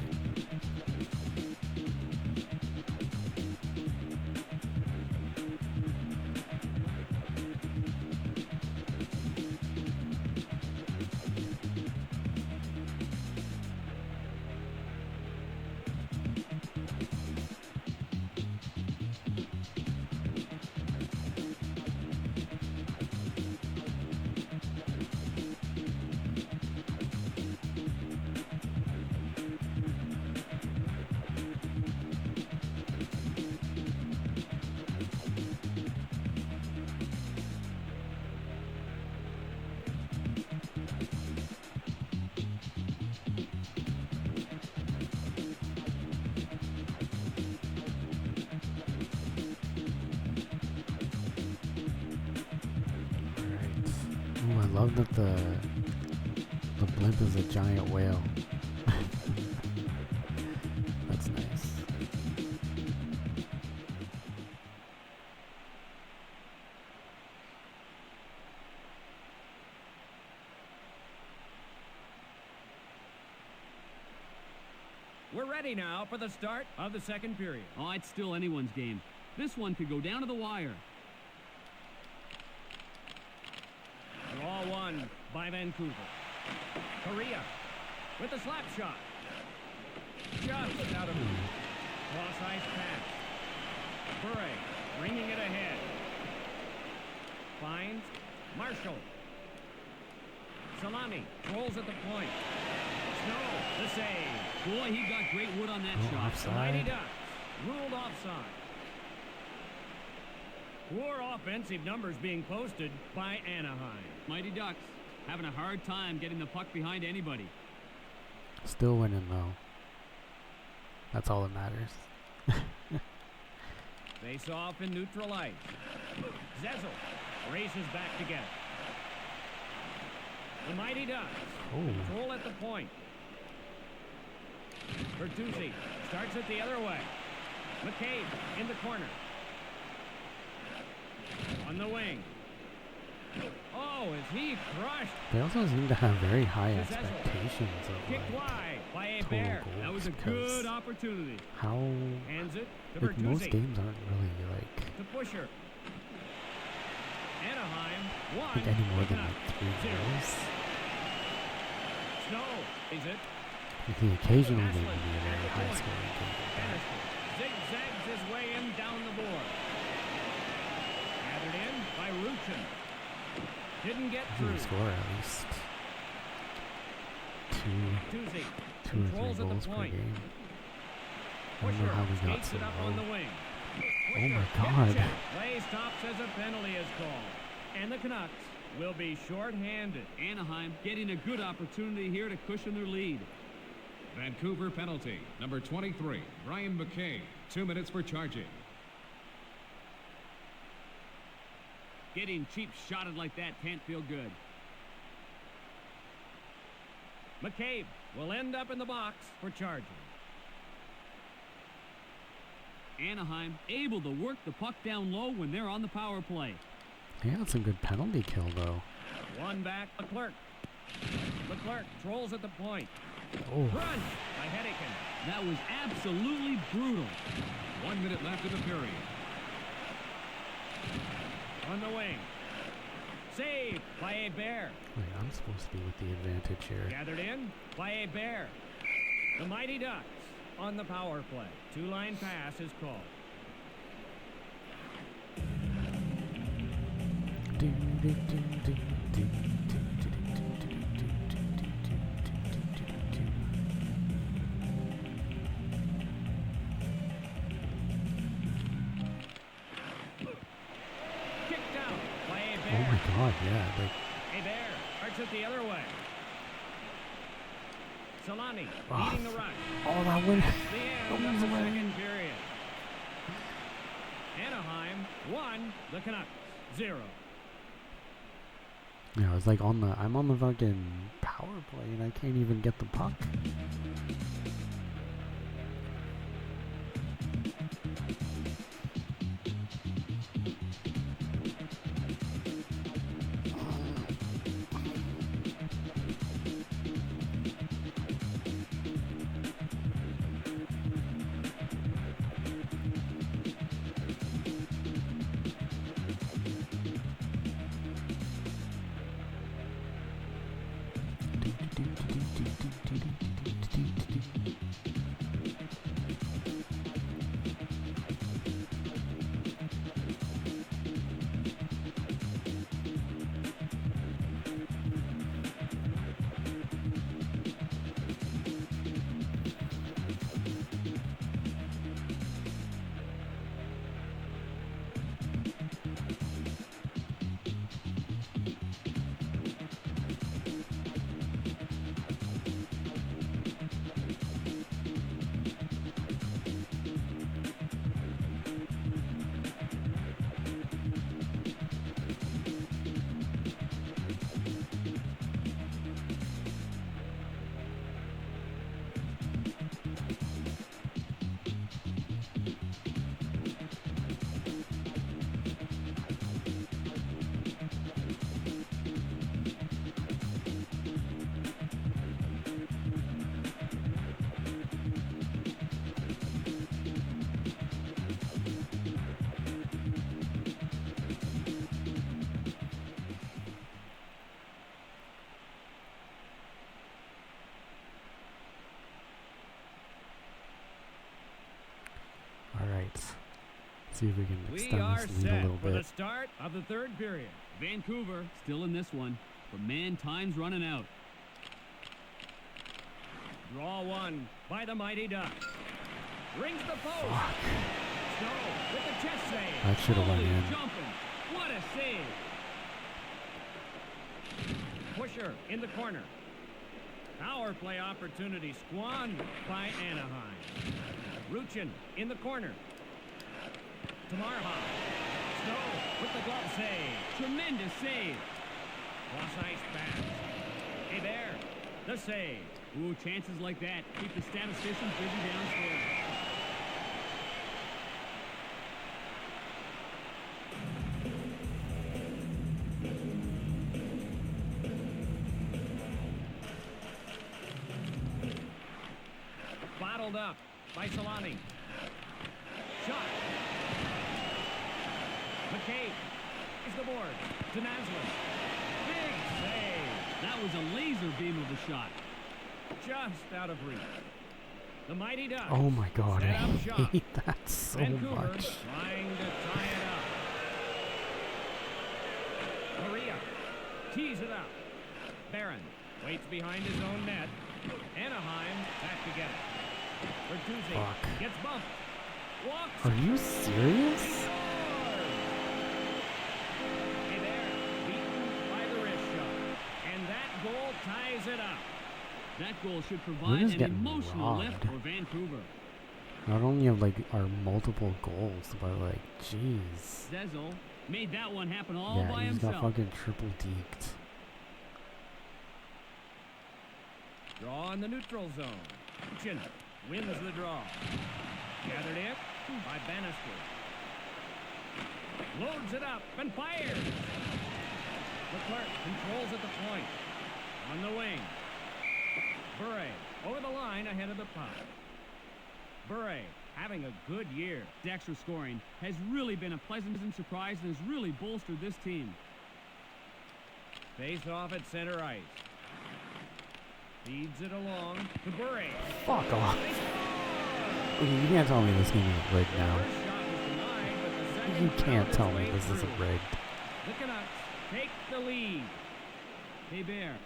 Ooh, I love that the blimp is a giant whale. That's nice. We're ready now for the start of the second period. Oh, it's still anyone's game. This one could go down to the wire. Draw one by Vancouver. Korea with a slap shot. Just out of reach. Cross ice pass. Bure bringing it ahead. Finds Marshall. Salami rolls at the point. Snow, the save. Boy, he got great wood on that shot. Offside. Mighty Ducks ruled offside. Poor offensive numbers being posted by Anaheim. Mighty Ducks having a hard time getting the puck behind anybody. Still winning though. That's all that matters. Face off in neutral ice. Zezel races back to get it. The Mighty Ducks Oh. control at the point. Bertuzzi starts it the other way. McCabe in the corner. On the wing. Oh, is he crushed? They also seem to have very high expectations of Kicked like wide by a total bear. goals. That was a because good opportunity. how Hands it to like most Bertuzzi. games aren't really like To Pusher. Anaheim I one. think any more than Canucks, like 3 zero. goals. Snow is it? Like the occasional game Maslin would be a at very the high point. scoring game. Anderson zigzags his way in down the board. Gathered in by Ruchin. Didn't get But through. usually score at least two Bertuzzi or controls 3 at the goals per point. game. I don't know Pusher how we got skates so it up on the low. wing. Oh my Pusher, God. hip check. Play stops as a penalty is called. And the Canucks will be short-handed. Anaheim getting a good opportunity here to cushion their lead. Vancouver penalty, number 23, Brian McKay. 2 minutes for charging. Getting cheap shotted like that can't feel good. McCabe will end up in the box for charging. Anaheim able to work the puck down low when they're on the power play. He had some good penalty kill though. One back, Leclerc. Leclerc trolls at the point. Oh, Run by Hedican. That was absolutely brutal. 1 minute left in the period. On the wing. Saved by a bear. wait, I'm supposed to be with the advantage here. Gathered in by a bear. The Mighty Ducks on the power play. Two-line pass is called. Do, do, do, do, do, do, do, do, do, do, do, do. Kicked out by a Oh bear. my God, yeah, like A bear arcs it the other way. Solani Oh, leading the rush. oh that win. The end of Goes the away. second period. Anaheim 1, the Canucks 0. Yeah, it's like I'm on the fucking power play and I can't even get the puck. See if we can We extend are this lead a set little for the bit. start of the third period. Vancouver still in this one, but man, time's running out. Draw one by the Mighty Ducks. Rings the post. Fuck. Snow with the chest save. That should have went Holy in. jumping. What a save. Pusher in the corner. Power play opportunity squandered by Anaheim. Ruchin in the corner. Tamarha. Snow with the glove save. Tremendous save. Cross ice pass. Hey there. The save. Ooh, chances like that keep the statisticians busy downstairs. Bottled up by Solani. Shot. McCabe is the board to Naslin. Big save. That was a laser beam of a shot. Just out of reach. The Mighty Ducks. Oh my god, I set up shop. hate that so Vancouver much. trying to tie it up. Maria tees it up. Barron waits behind his own net. Anaheim back to get it. Bertuzzi Fuck. gets bumped. Walks. Are you serious? Hey there, beaten by the wrist shot. And that goal ties it up. That goal should We're provide just an getting emotional lift robbed. for Vancouver. Not only of like our multiple goals, but like, jeez. Zezel made that one happen all Yeah, by he's got himself. fucking triple deked. Draw in the neutral zone. Chin wins the draw. Gathered in by Bannister. Loads it up and fires. Leclerc controls at the point. On the wing. Bure over the line ahead of the puck. Bure having a good year. The extra scoring has really been a pleasant surprise and has really bolstered this team. Face off at center ice. Feeds it along to Bure. Fuck off. They score! You can't tell me this game is rigged The now. first shot was denied, but the second You found can't its tell me way this isn't through. rigged. The Canucks take the lead. Hebert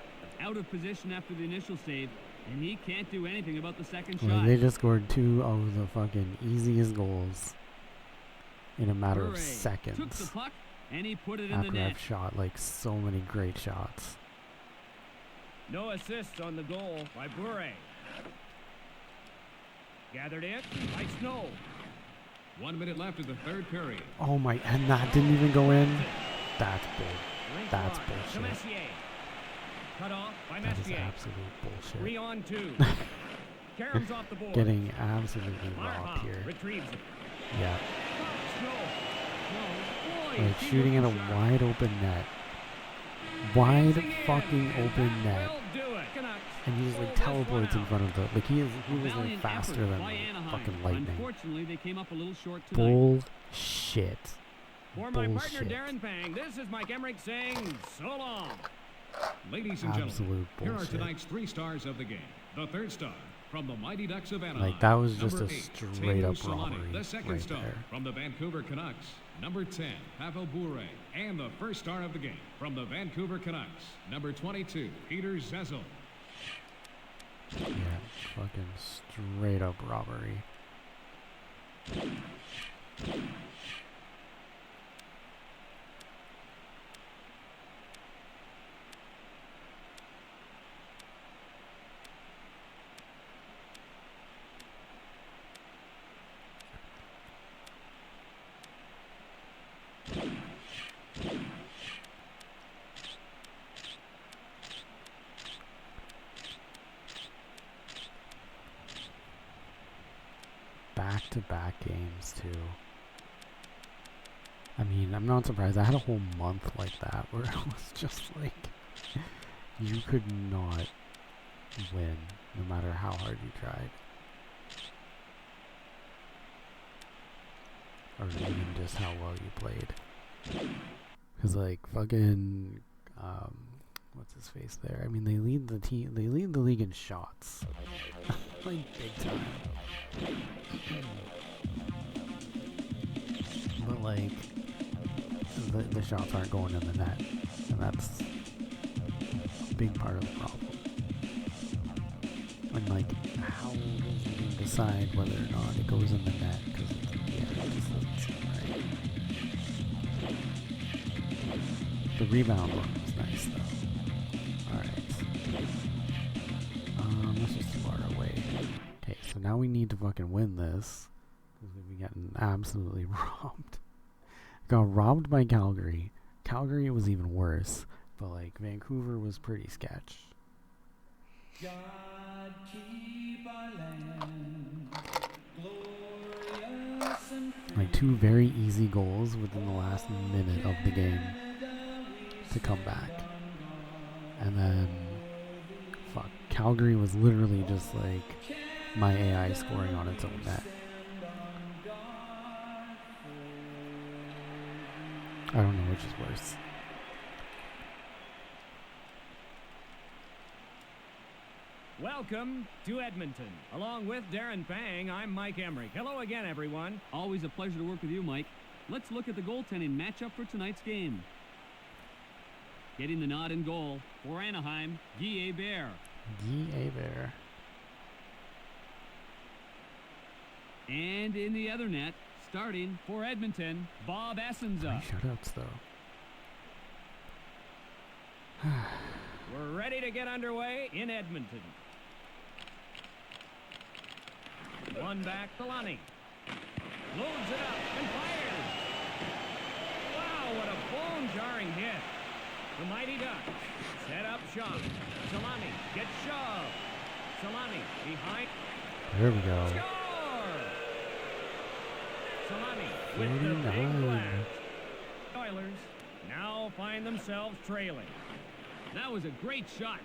out of position after the initial save, and he can't do anything about the second Like, shot. they just scored 2 of the fucking easiest goals in a matter Bure of took seconds. the puck, and he put it in the After net. I've shot like so many great shots. No assists on the goal by Bure. Gathered in by Snow. 1 minute left of the third period. Oh my, and that didn't even go in? That's bull. Rink That's line to bullshit. Messier. Cut off by That is Messier. absolute bullshit. 3-on-2. Karam's off the board. Getting absolutely robbed Marha here. retrieves it. Yeah. Snow. No, boy, Like he shooting at a looked sharp. wide open net. Wide Dancing in, fucking and open that net. will do it. Canucks And he just pull like this one teleports in out. front of the like he was like Valiant faster effort than by like, Anaheim. fucking lightning. Unfortunately, they came up a little short tonight. Bullshit. For my partner Bullshit. Darren Pang, this is Mike Emmerich saying so long. Ladies and Absolute gentlemen, here are bullshit. tonight's 3 stars of the game. The third star from the Mighty Ducks of Anaheim. Like that was just Number a 8, straight up Teemu Selanne. robbery The second right star there. from the Vancouver Canucks. Number 10, Pavel Bure. And the first star of the game from the Vancouver Canucks. Number 22, Peter Zezel. Yeah, fucking straight up robbery. Back-to-back games too. I mean, I'm not surprised. I had a whole month like that where it was just like you could not win no matter how hard you tried. Or even just how well you played. Cause like fucking what's his face there? I mean, they lead the league in shots. Like big time. like the shots aren't going in the net, and that's a big part of the problem. And like, how does he decide whether or not it goes in the net? Because it just doesn't seem right. The rebound one was nice though. All right. Let's just do our away. Okay, so now we need to fucking win this because we've been getting absolutely robbed. Got robbed by Calgary. Calgary was even worse, but like Vancouver was pretty sketch. God keep our land glorious and Like 2 very easy goals within the last minute of the game to come back. And then, fuck, Calgary was literally just like my AI scoring on its own net. I don't know which is worse. Welcome to Edmonton. Along with Darren Pang, I'm Mike Emmerich. Hello again, everyone. Always a pleasure to work with you, Mike. Let's look at the goaltending matchup for tonight's game. Getting the nod in goal for Anaheim, Guy Hebert. Guy Hebert. And in the other net, starting for Edmonton, Bob Essenza. 3 shutouts though. We're ready to get underway in Edmonton. One back to Lonnie. Loads it up and fires. Wow, what a bone-jarring hit. The Mighty Ducks set up shot. Solani gets shoved. Solani behind. There we go. Score! Solani with the big 49. blast. Oilers now find themselves trailing. That was a great shot.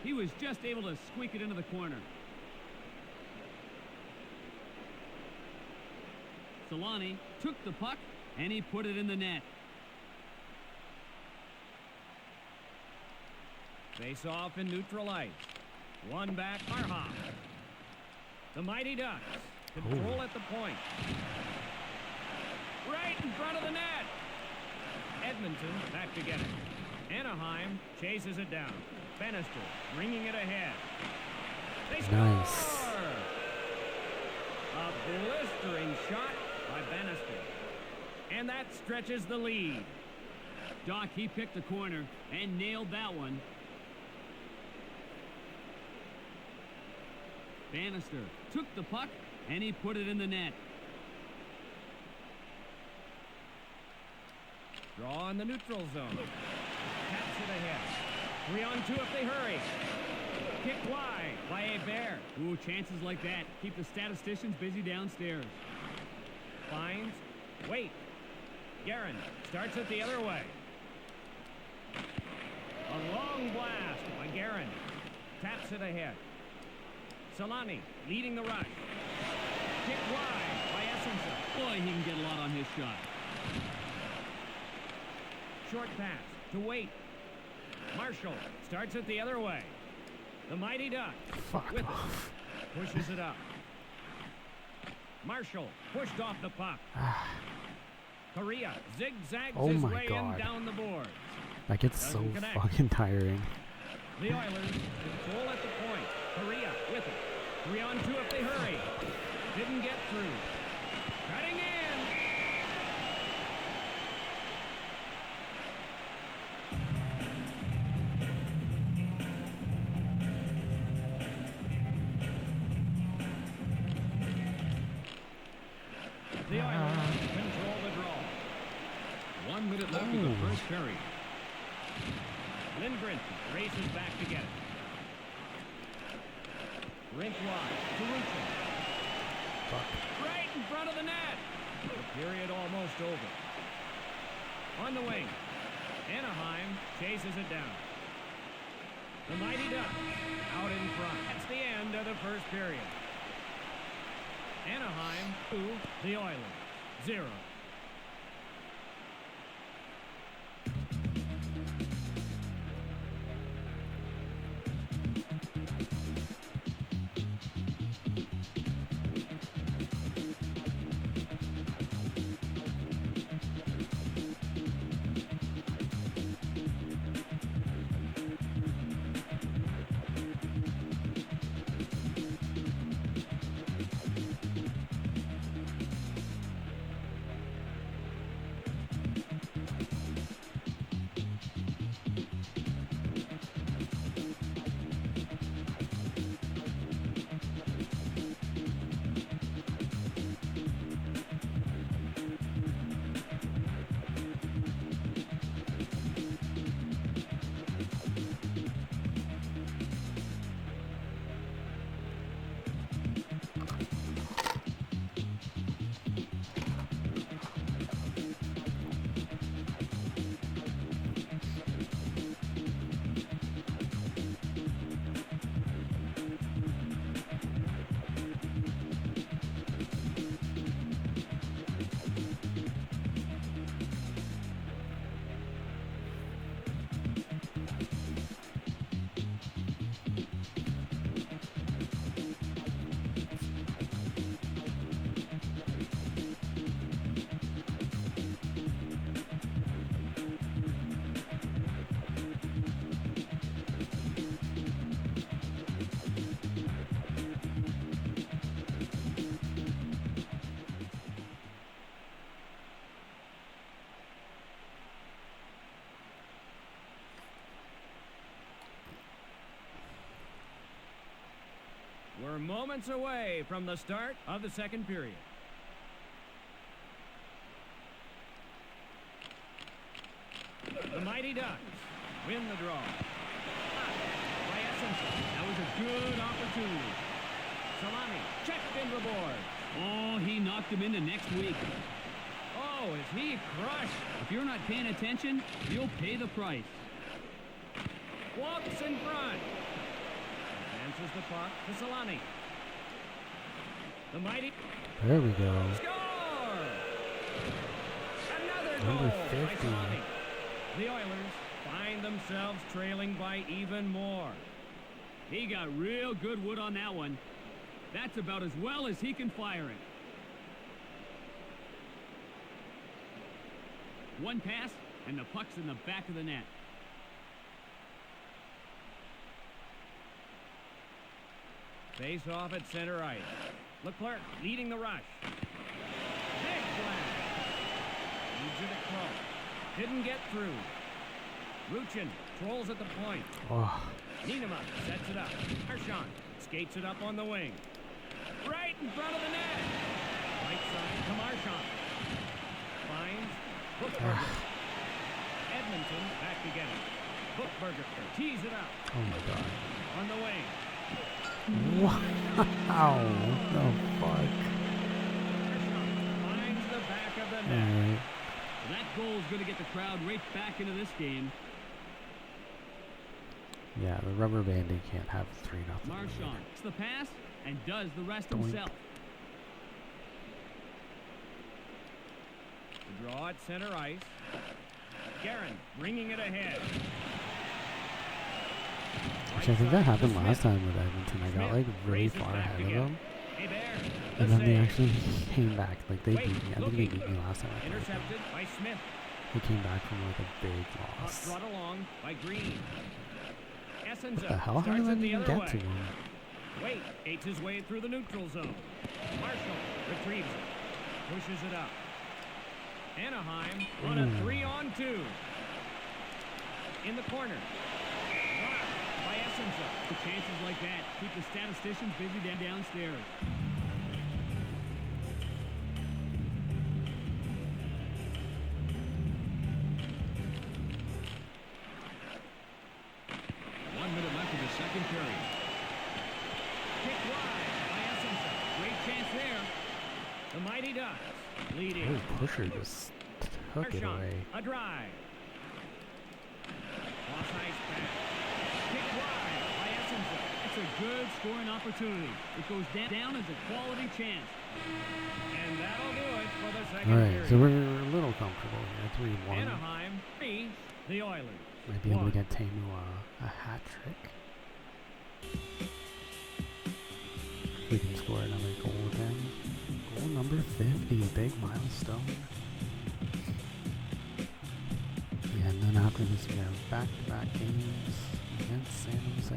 He was just able to squeak it into the corner. Solani took the puck and he put it in the net. Face off in neutral ice. One back, Marhoff. The Mighty Ducks control at the point. Right in front of the net. Edmonton back to get it. Anaheim chases it down. Bannister bringing it ahead. They score! Nice. A blistering shot by Bannister. And that stretches the lead. Doc, he picked the corner and nailed that one. Bannister took the puck and he put it in the net. Draw in the neutral zone. Taps it ahead. 3-on-2 if they hurry. Kick wide by Hebert. Ooh, chances like that keep the statisticians busy downstairs. Finds. Wait. Guerin starts it the other way. A long blast by Guerin. Taps it ahead. Solani leading the rush. Kick wide by Essenza. Boy, he can get a lot on his shot. Short pass to Wait. Marshall starts it the other way. The Mighty Ducks Fuck with off. it. Pushes it up. Marshall pushed off the puck. Correa zigzags Oh his my way God. in down the boards. That gets so Doesn't connect. fucking tiring. The Oilers control at the point. Correa with it. 3-on-2 if they hurry. Didn't get through. Cutting in. The Oilers control the draw. 1 minute left in the first period. Lindgren races back to get it. Rink wide to Ruchin. Fuck. Right in front of the net. The period almost over. On the wing. Anaheim chases it down. The Mighty Ducks out in front. That's the end of the first period. Anaheim 2, the Oilers 0. Moments away from the start of the second period. The Mighty Ducks win the draw. By Essenson. That was a good opportunity. Salami checked into the board. Oh, he knocked him into next week. Oh, is he crushed? If you're not paying attention, you'll pay the price. Walks in front. Advances the puck to Salami. The Mighty There we go. score! Another Number goal by 50. Salami. The Oilers find themselves trailing by even more. He got real good wood on that one. That's about as well as he can fire it. One pass, and the puck's in the back of the net. Face off at center ice. Leclerc leading the rush. Big blast. Leads it at close. Didn't get through. Ruchin trolls at the point. Oh, Nienema sets it up. Marchand skates it up on the wing. Right in front of the net. Right side to Marchand. Finds Bookberger. Edmonton back to get it. Bookberger tees it up oh my God. on the wing. Wow. What the fuck? Marchand finds the back of the All net. right. That goal is going to get the crowd right back into this game. Yeah, the rubber banding can't have 3-0. Marchand gets the pass and does the rest Doink. himself. The draw at center ice. Guerin bringing it ahead. Which I think that happened last time with Edmonton. I got like really far ahead of them, and then they actually came back. Like they beat me. I think they beat me last time. I played them. Intercepted by Smith. They came back from like a big Puck loss. brought along by Green. Essenson What the hell? How starts did I it the even other get way. to him? Wait, skates his way through the neutral zone. Marshall retrieves it. Pushes it up. Anaheim on a 3-on-2. In the corner. Blocked by Essenson. The chances like that keep the statisticians busy downstairs. Second period. Kick wide by Essenson. Great chance there. The Mighty Ducks leading. Oh, Pusher just took it Marchand, away. a drive. Cross ice pass. Kick wide by Essenson. It's a good scoring opportunity. It goes down as a quality chance. And that'll do it for the second All right, period. so we're a little comfortable here. 3-1. Anaheim 3, the Oilers. Might be able to 1. get Tamu a hat trick. We can score another goal again. Goal number 50, big milestone. Yeah, and then after this we have back-to-back games against San Jose.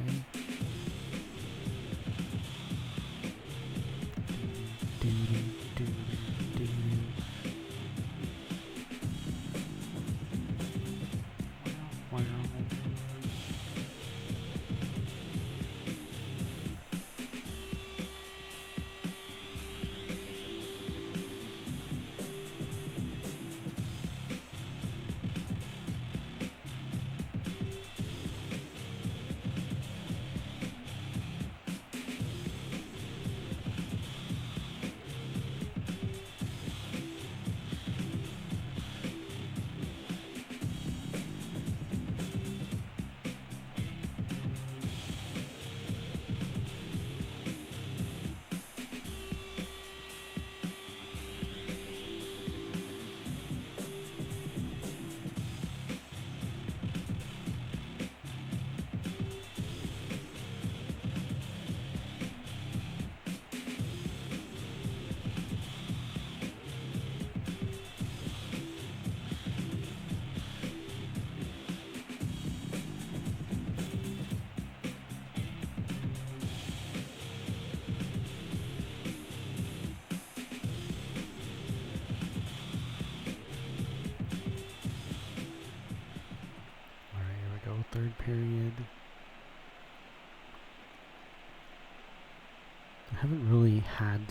Wow.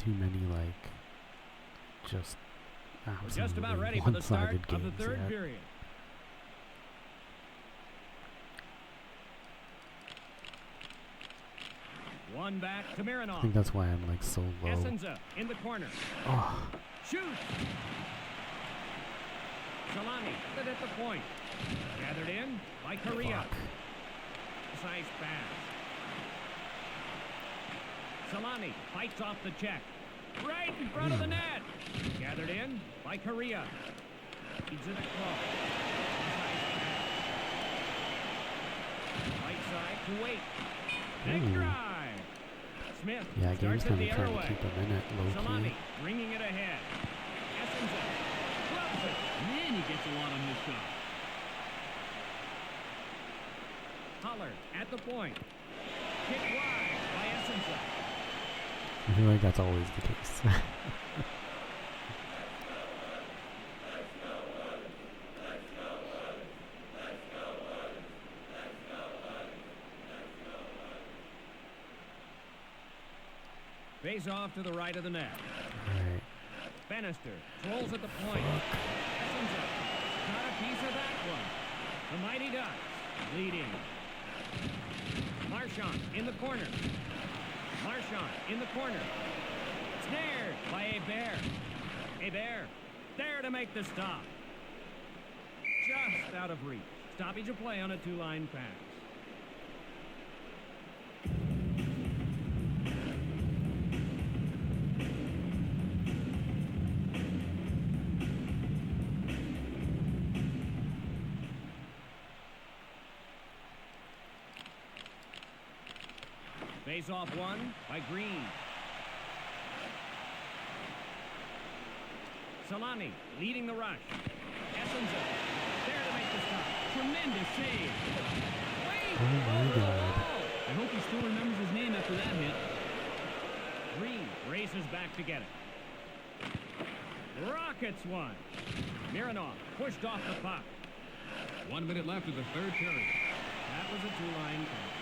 too many like just We're just about absolutely ready for the start one-sided of the games third yet. period. One back to I Mironov. think that's why I'm like so low. Essenza in the corner. Oh, Shoot! Solani lit at the point. Gathered in by Correa. fuck. Nice pass. Solani fights off the check. Right in front of the net. Gathered in by Correa. Feeds it across. Nice pass. Right side to Wait. Big Ooh. drive. Smith Yeah, game's starts it kind the of other trying to way. keep him in it low Solani key. bringing it ahead. Essenza clubs it. Man, he gets a lot on his shot. Holler at the point. Hit wide by Essenza. I feel like that's always the case. Face off to the right of the net. Alright. Bannister trolls at the point. Essenza got a piece of that one. The Mighty Ducks leading. Marchand in the corner. Marchand in the corner. Snared by Hebert. Hebert there to make the stop. Just out of reach. Stoppage of play on a two-line pass. Face off one by Green. Solani leading the rush. Essenza there to make the stop. Tremendous save. Wait! Oh my god. I hope he still remembers his name after that hit. Green races back to get it. Rockets one. Mironov pushed off the puck. 1 minute left of the third period. That was a two-line pass.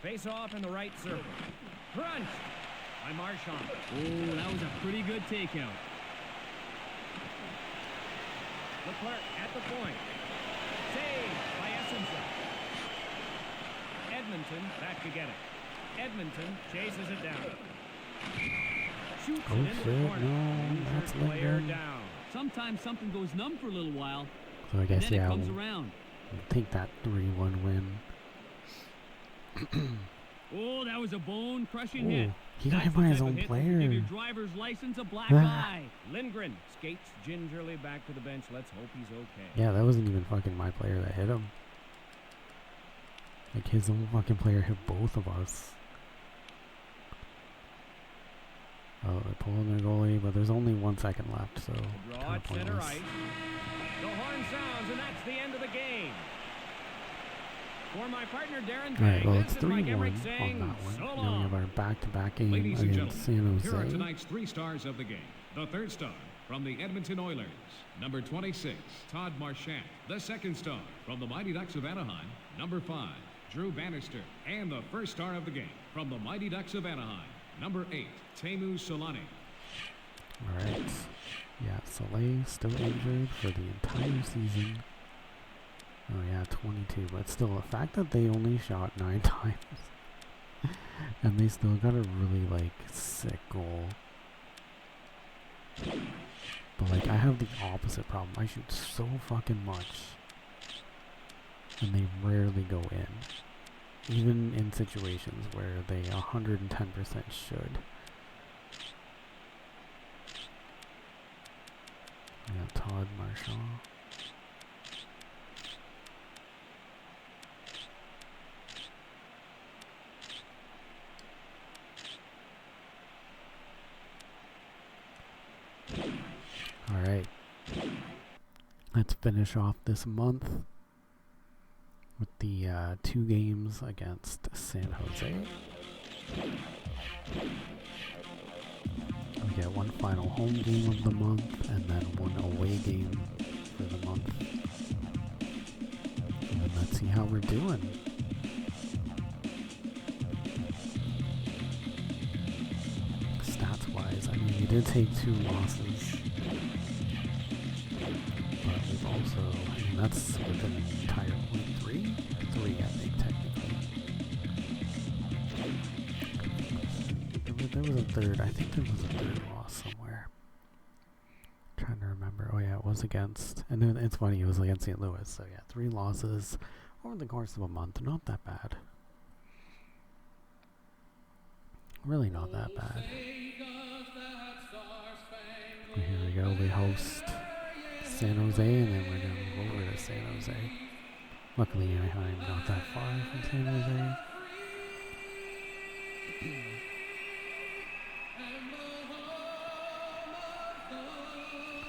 Face off in the right circle. Crunch by Marchand. Oh, that was a pretty good takeout. Leclerc at the point. Saved by Essenza. Edmonton back to get it. Edmonton chases it down. Shoots Oh it into shit, the corner. no, Injured that's player Lindgren. down. Sometimes something goes numb for a little while, So I and guess then yeah, it comes we'll around. take that 3-1 win. Oh, that was a bone-crushing hit. Ooh, he got That's hit by the his type of own hit that can give your player. driver's license a black Ah. eye. Lindgren skates gingerly back to the bench. Let's hope he's okay. Yeah, that wasn't even fucking my player that hit him. Like his own fucking player hit both of us. Oh, they're pulling their goalie, but there's only 1 second left, so Draw kinda at center pointless. ice. The horn sounds, and that's the end of the game. For my partner Darren Alright, Pang, well this it's is Mike 3-1 Emmerich on saying that one. so Now we long. have our back-to-back game Ladies and against San gentlemen, here are Jose. tonight's 3 stars of the game. The third star from the Edmonton Oilers, number 26, Todd Marchand. The second star from the Mighty Ducks of Anaheim, number 5, Drew Bannister. And the first star of the game from the Mighty Ducks of Anaheim, number 8, Teemu Solani. Alright. Yeah, Soleil still injured for the entire season. Oh yeah, 22. But still, the fact that they only shot 9 times and they still got a really like sick goal. But like I have the opposite problem. I shoot so fucking much and they rarely go in. Even in situations where they 110% should. Yeah, Todd Marchand. Alright. Let's finish off this month with the 2 games against San Jose. get one final home game of the month and then one away game for the month. And then let's see how we're doing. Stats-wise, I mean, we did take 2 losses. But we've also, I mean, that's within an entire point. 3, I think, technically. There was a third, I think there was a third loss somewhere. Trying to remember. Oh yeah, it was against, and then it's funny, it was against St. Louis. So yeah, 3 losses over the course of a month. Not that bad. Really not that bad. Here we go, we host San Jose, and then we're going to move over to San Jose. Luckily, I'm not that far from San Jose.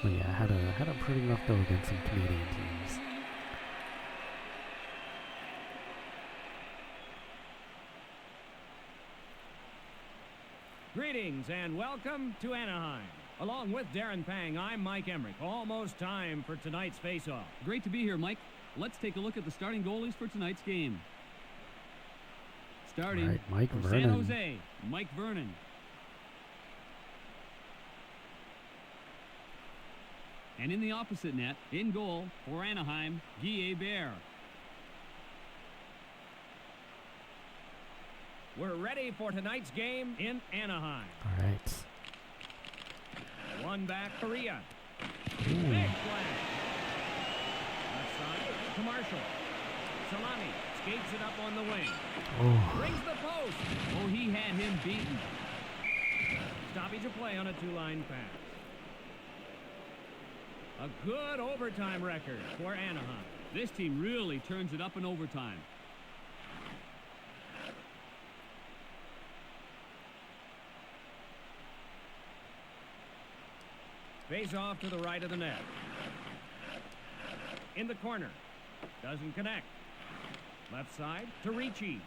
But yeah, I had a pretty rough go against some Canadian teams. Greetings and welcome to Anaheim. Along with Darren Pang, I'm Mike Emmerich. Almost time for tonight's face-off. Great to be here, Mike. Let's take a look at the starting goalies for tonight's game. Starting Right, Mike for Vernon. San Jose, Mike Vernon. And in the opposite net, in goal for Anaheim, Guy Hebert. We're ready for tonight's game in Anaheim. All right. One back, Korea. Ooh. Big flag. Left side to Marshall. Salami skates it up on the wing. Oh. Rings the post. Oh, he had him beaten. Stoppage of play on a 2-line pass. A good overtime record for Anaheim. This team really turns it up in overtime. Face off to the right of the net. In the corner. Doesn't connect. Left side to Ricci.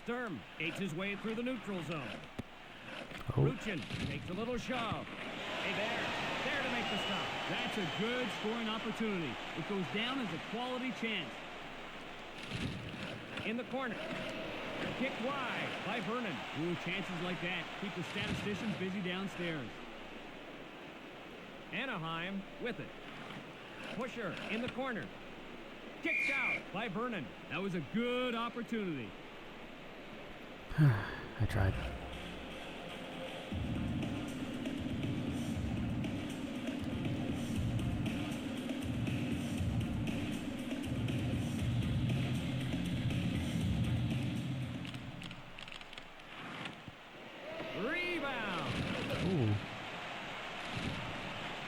Sturm skates his way through the neutral zone. Oh. Ruchin takes a little shove. Hey, there to make the stop. That's a good scoring opportunity. It goes down as a quality chance. In the corner. Kicked wide by Vernon. Ooh, chances like that keep the statisticians busy downstairs. Anaheim with it. Pusher in the corner. Kicked out by Vernon. That was a good opportunity. I tried. Rebound. Ooh.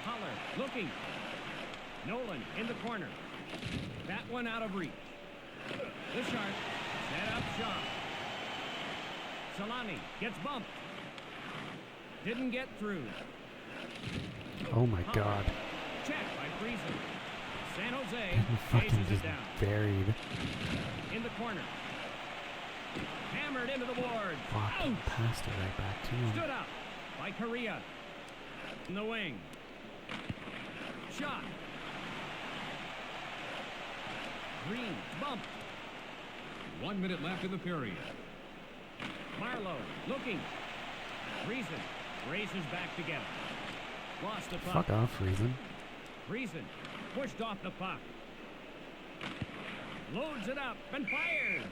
Holler looking. Nolan in the corner. That one out of reach. The Shark set up shot. Solani gets bumped. Didn't get through. Oh my God. Check by Friesen. San Jose He fucking chases it just down. buried. In the corner. Hammered into the board. Fucking passed it right back to him. Stood up by Korea. In the wing. Shot. Green bumped. 1 minute left in the period. Marlowe looking. Friesen races back together. Lost the puck. Fuck off, Friesen. Friesen pushed off the puck. Loads it up and fires.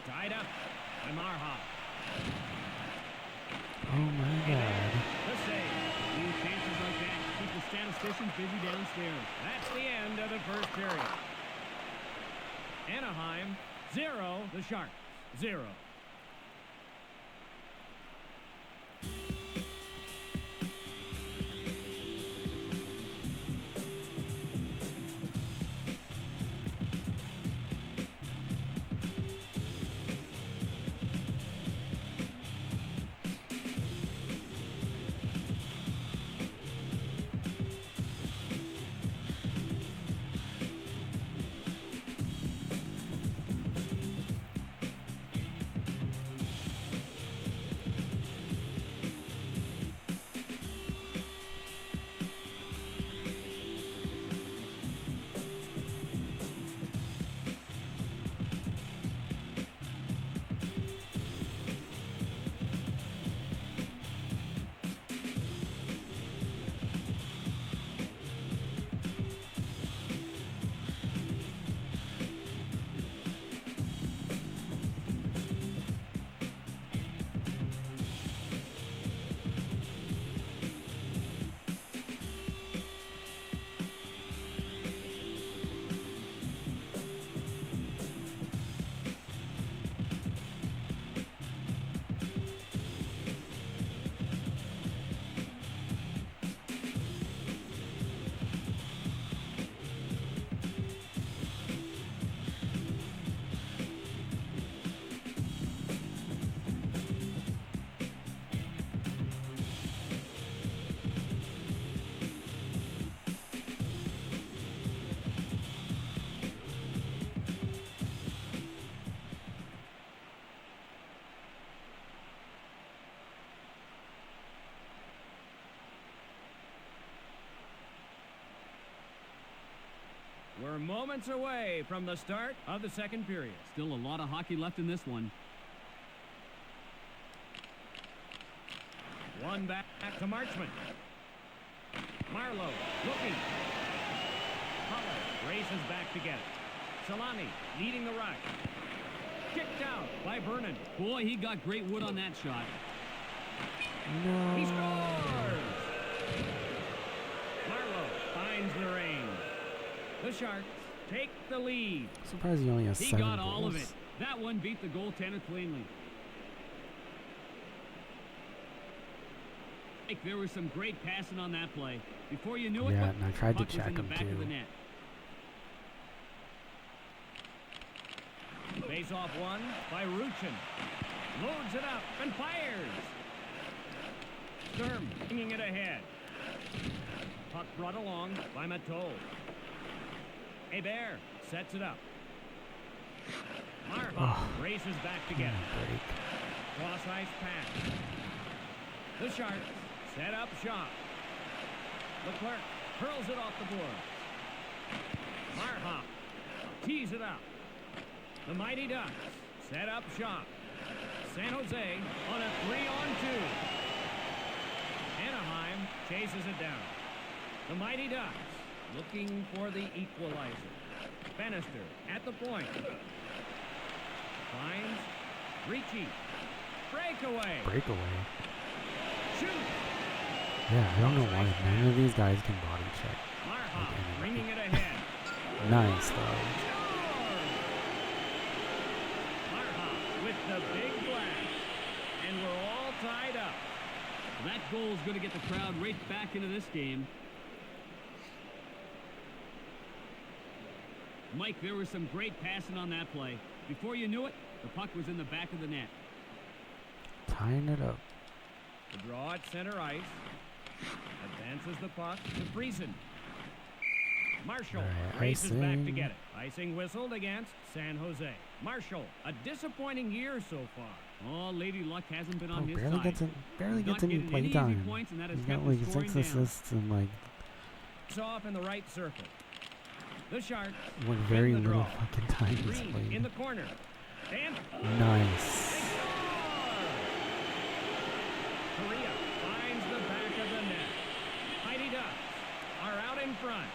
Tied up by Marha. Oh my God. The save. Ooh, chances like that keep the statisticians busy downstairs. That's the end of the first period. Anaheim 0, the Sharks 0. moments away from the start of the second period. Still a lot of hockey left in this one. One back to Marchman. Marlowe looking. Holland races back to get it. Solani leading the rush. Kicked out by Vernon. Boy, he got great wood on that shot. He No. scores! Marlowe finds the range. The Sharks take the lead. Surprised he only has He 7 got goals. all of it. That one beat the goaltender cleanly. There was some great passing on that play. Before you knew it, Yeah, and I tried to puck was check in the him back of the too. net. Face off one by Ruchin. Loads it up and fires. Sturm bringing it ahead. Puck brought along by Matteau. Hebert sets it up. Marhoff races back to get it. Break. Cross ice pass. The Sharks set up shop. Leclerc hurls it off the board. Marhoff tees it up. The Mighty Ducks set up shop. San Jose on a 3-on-2. Anaheim chases it down. The Mighty Ducks looking for the equalizer. Bannister at the point. Finds Ricci. Breakaway. Breakaway. Shoot. Yeah, I don't know why none of these guys can body check. Marhoff bringing it ahead. Nice though. Marhoff with the big blast. And we're all tied up. That goal is going to get the crowd right back into this game. Mike, there was some great passing on that play. Before you knew it, the puck was in the back of the net. Tying it up. The draw at center ice. Advances the puck to Friesen. Marshall Alright, races back to icing. get it. Icing whistled against San Jose. Marshall, a disappointing year so far. Oh, Lady Luck hasn't been Oh, on his barely side. barely He's not gets any getting play any easy time. points, and that has He's kept got like him 6 scoring down. assists and like It's off in the right circle. The Sharks with win very the little draw. fucking time he's Green in played. the corner. And Nice. Korea finds the back of the net. Mighty Ducks are out in front.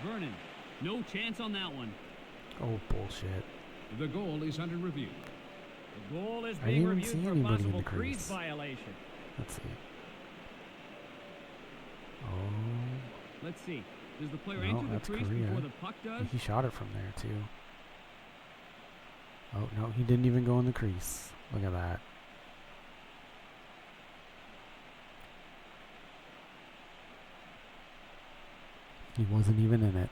Vernon, no chance on that one. Oh bullshit. The goal is under review. The goal is I being didn't see reviewed for anybody in possible the crease crease. violation. Let's see. Oh, Let's see. Does the player No, enter the that's crease Korea. before the puck does? he shot it from there too. Oh no, he didn't even go in the crease. Look at that. He wasn't even in it.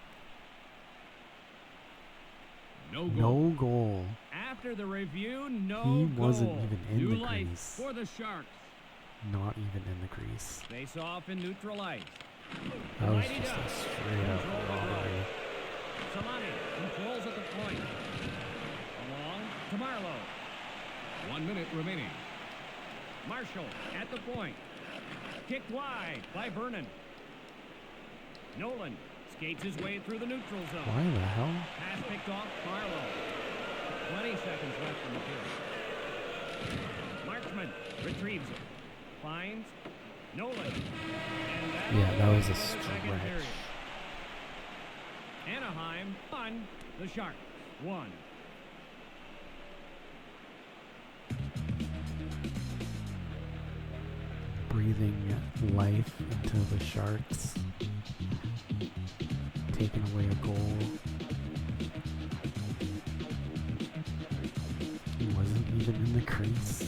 No goal. No goal. After the review, no He goal. wasn't even in New the life crease. for the Sharks. Not even in the crease. Face off in neutral ice. That was Mighty just a Ducks straight up control the draw. robbery. Solani controls at the point. Along to Marlowe. 1 minute remaining. Marshall at the point. Kicked wide by Vernon. Nolan skates his way through the neutral zone. Why the hell? Pass picked off Marlowe. 20 seconds left in the period. Marchman retrieves it. Finds Nolan. And that Yeah, that was a in the second stretch. period. Anaheim 1, the Sharks 1. Breathing life into the Sharks. Taking away a goal. He wasn't even in the crease.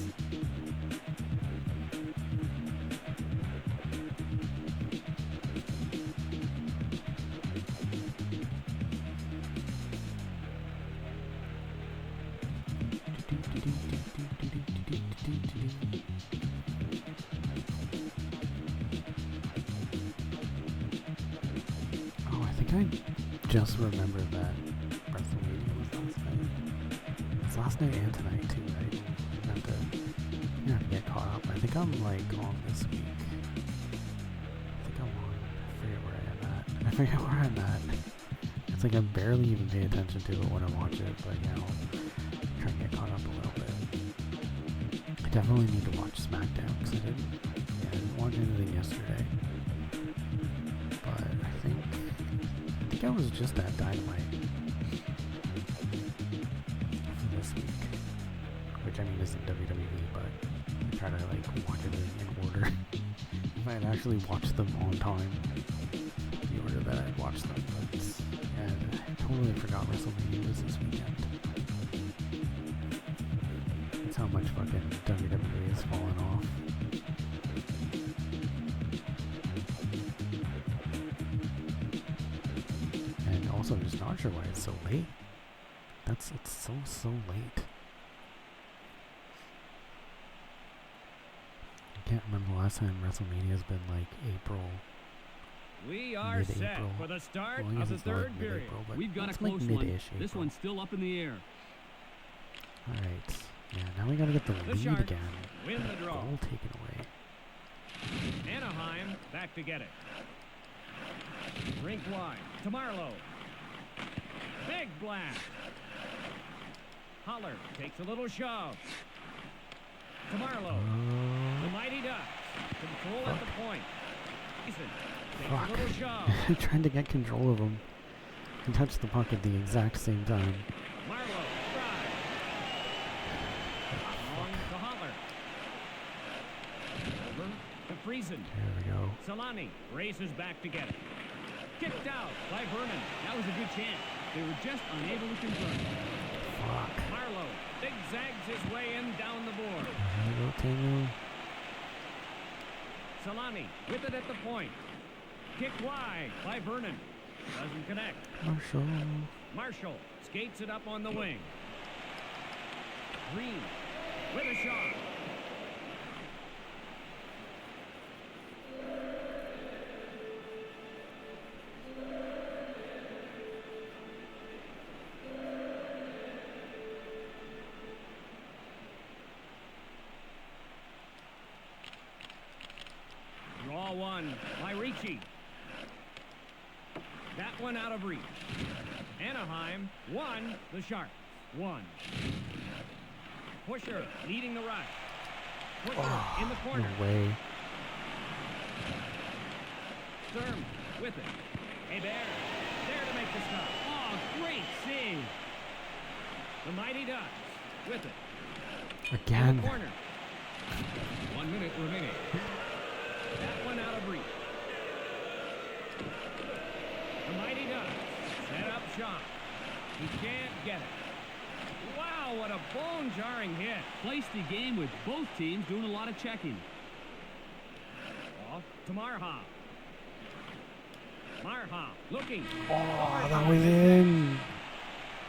Oh, I think I just remembered that WrestleMania was last night. It's last night and tonight too, right? You have to get caught up. I think I'm like on this week. I think I'm on. I forget where I am at. It's It's like I barely even pay attention to it when I watch it, but yeah, I'll try and get caught up a little bit. I definitely need to watch SmackDown because I didn't watch anything yesterday. But I think I was just at Dynamite for this week, which I mean isn't WWE, but I try to like watch it in order. If I had actually watched them on time, the order that I'd watched them, but yeah, I totally forgot WrestleMania was this weekend. That's how much fucking WWE has fallen off. And also, I'm just not sure why it's so late. It's so late. I can't remember the last time WrestleMania's been like April. We are set Mid-April. for the start Well, I guess of the it's not third like period. mid-April, but We've got a it's like close one. mid-ish This April. one's still up in the air. Alright. Yeah, now we gotta get the lead Sharks again. win the draw. Goal taken away. Anaheim back to get it. Rink wide to Marlowe. Big blast. Holler takes a little shove. To Marlowe. The Mighty Ducks. Control at the point. Eason takes Fuck. a little shove. I tried to get control of him and touch the puck at the exact same time. Marlowe drive. On to Holler. Over to Friesen. There we go. Solani races back to get it. Kicked out by Vernon. That was a good chance. They were just unable to convert. Fuck. Marlowe zigzags his way in down the board. There we go, Tamu. Solani with it at the point. Kicked wide by Vernon. Doesn't connect. Marshall. Marshall skates it up on the wing. Green with a shot. Draw one by Ricci. That one out of reach. Anaheim won. The Sharks won. Pusher leading the rush. Pusher in the corner. No way. Sturm with it. Hebert there to make the stop. Oh, great save. The Mighty Ducks with it. In Again. the corner. 1 minute remaining. That one out of reach. The Mighty Ducks set up shot. He can't get it. Wow, what a bone-jarring hit. Feisty game with both teams doing a lot of checking. Off to Marha. Marha looking. Oh, that was in.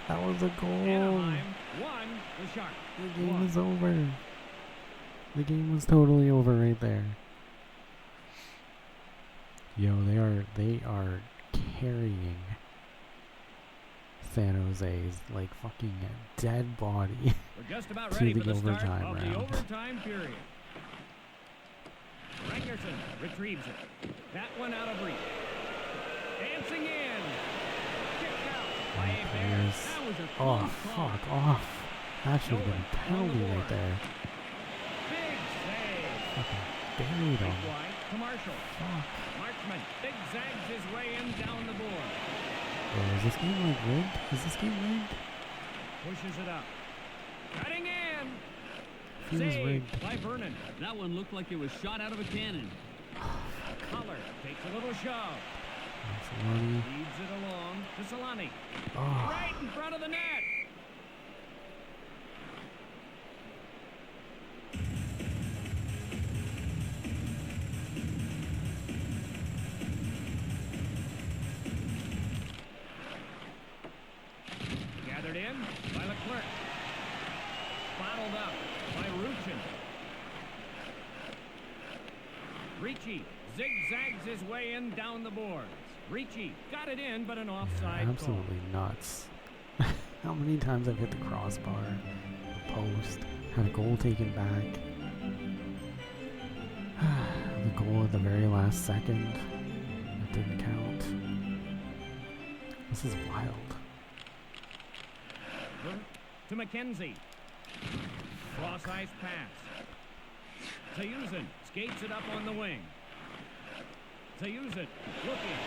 That was a goal. Anaheim won. The Sharks The game won. was over. The game was totally over right there. Yo, they are carrying San Jose's like fucking dead body. We're just about to ready the for the start overtime of the round. overtime period. Rangerson retrieves it. That one out of reach. Dancing in. Kicked out by Hebert. Players. That was a Oh, close call. fuck off. That should have been a Nolan on the penalty right board. there. Big save. Fucking buried Big him. wide to Marshall. Fuck. Marchman zigzags his way in down the board. Bro, is this game like rigged? Is this game rigged? Pushes it up. Cutting in. Feels Saved rigged. by Vernon. That one looked like it was shot out of a cannon. Holler takes a little shove. Solani. Leads it along to Solani. Oh, Right in front of the net. Gathered in by Leclerc. Bottled up by Ruchin. Ricci zigzags his way in down the boards. Ricci got it in, but an offside call. absolutely nuts. How many times I've hit the crossbar, the post, had a goal taken back. The goal at the very last second, it didn't count. This is wild. To McKenzie. Cross ice pass. Zayuzin skates it up on the wing. Zayuzin looking.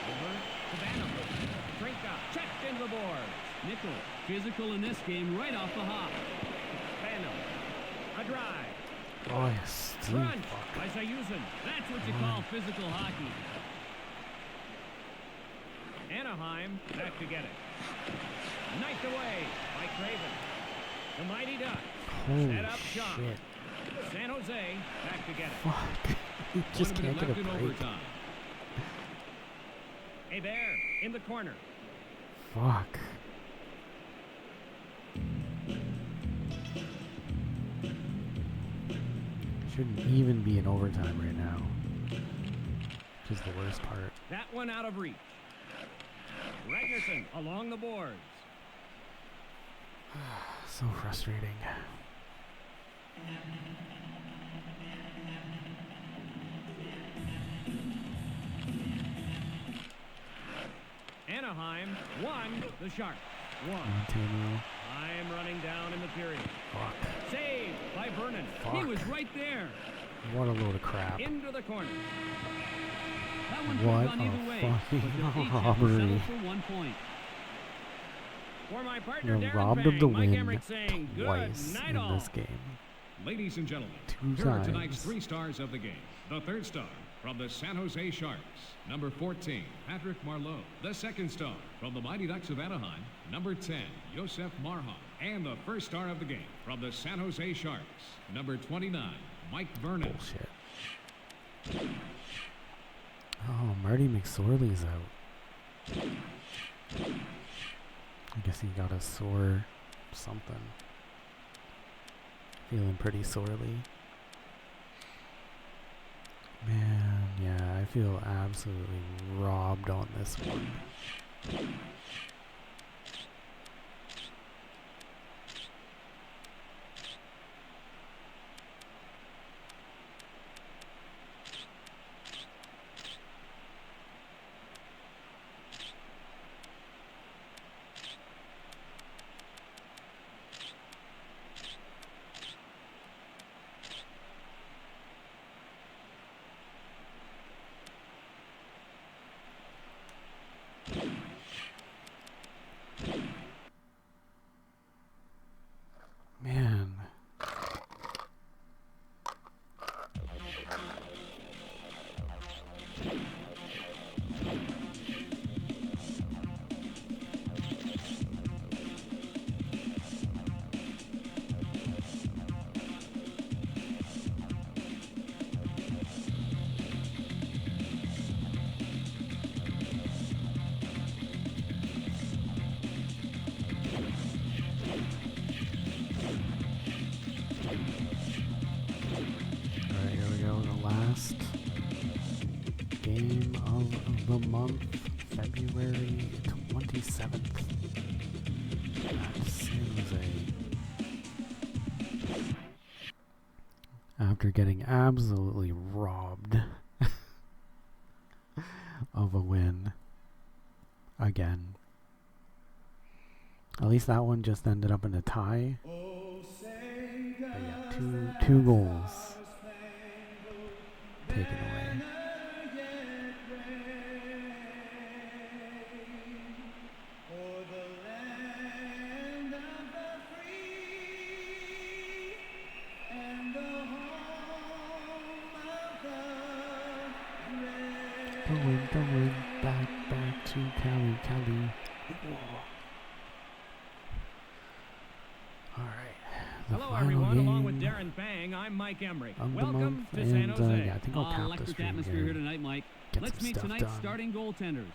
Over to Vanderbilt. Trinka checked into the boards. Nickel, physical in this game right off the hop. Bano. A drive. Oh, yes. Crunch by Zayuzin. That's what you call physical hockey. Anaheim back to get it. Knifed away by Craven. The Mighty Ducks. Holy Set up shot. shit. San Jose back to get it. Fuck. You just 1 minute can't get a left in break. overtime. Hebert in the corner. Fuck. Shouldn't even be in overtime right now. Which is the worst part. That one out of reach. Ragnarsson along the boards. So frustrating. Anaheim won the Sharks. One. Montano. Time running down in the period. Fuck. Saved by Vernon. Fuck. He was right there. What a load of crap. Into the corner. That one could What have gone either a way. fucking But the Peach have to robbery. settle for 1 point. For my partner, They're Darren robbed of the Bang, Mike win Emmerich saying good twice night in all. this game. Ladies and gentlemen, 2 here are tonight's times. 3 stars of the game. The third star from the San Jose Sharks, number 14, Patrick Marleau. The second star from the Mighty Ducks of Anaheim, number 10, Yosef Marhan. And the first star of the game from the San Jose Sharks, number 29, Mike Vernon. Bullshit. Oh, Marty McSorley's out. I guess he got a sore something. Feeling pretty sorely. Man, yeah, I feel absolutely robbed on this one. Man. Alright, here we go. The last game of the month, February 27th. At San Jose. After getting absolutely robbed of a win again. At least that one just ended up in a tie. But yeah, two goals taken away. Going back to Cali. All right. The Hello, final everyone. game Along with Darren Bang, I'm Mike Emmerich. of the Welcome month, to San and Jose. yeah, I think I'll cap the Electric stream atmosphere here. here tonight, Mike. Get Let's some meet stuff tonight's done. starting goaltenders.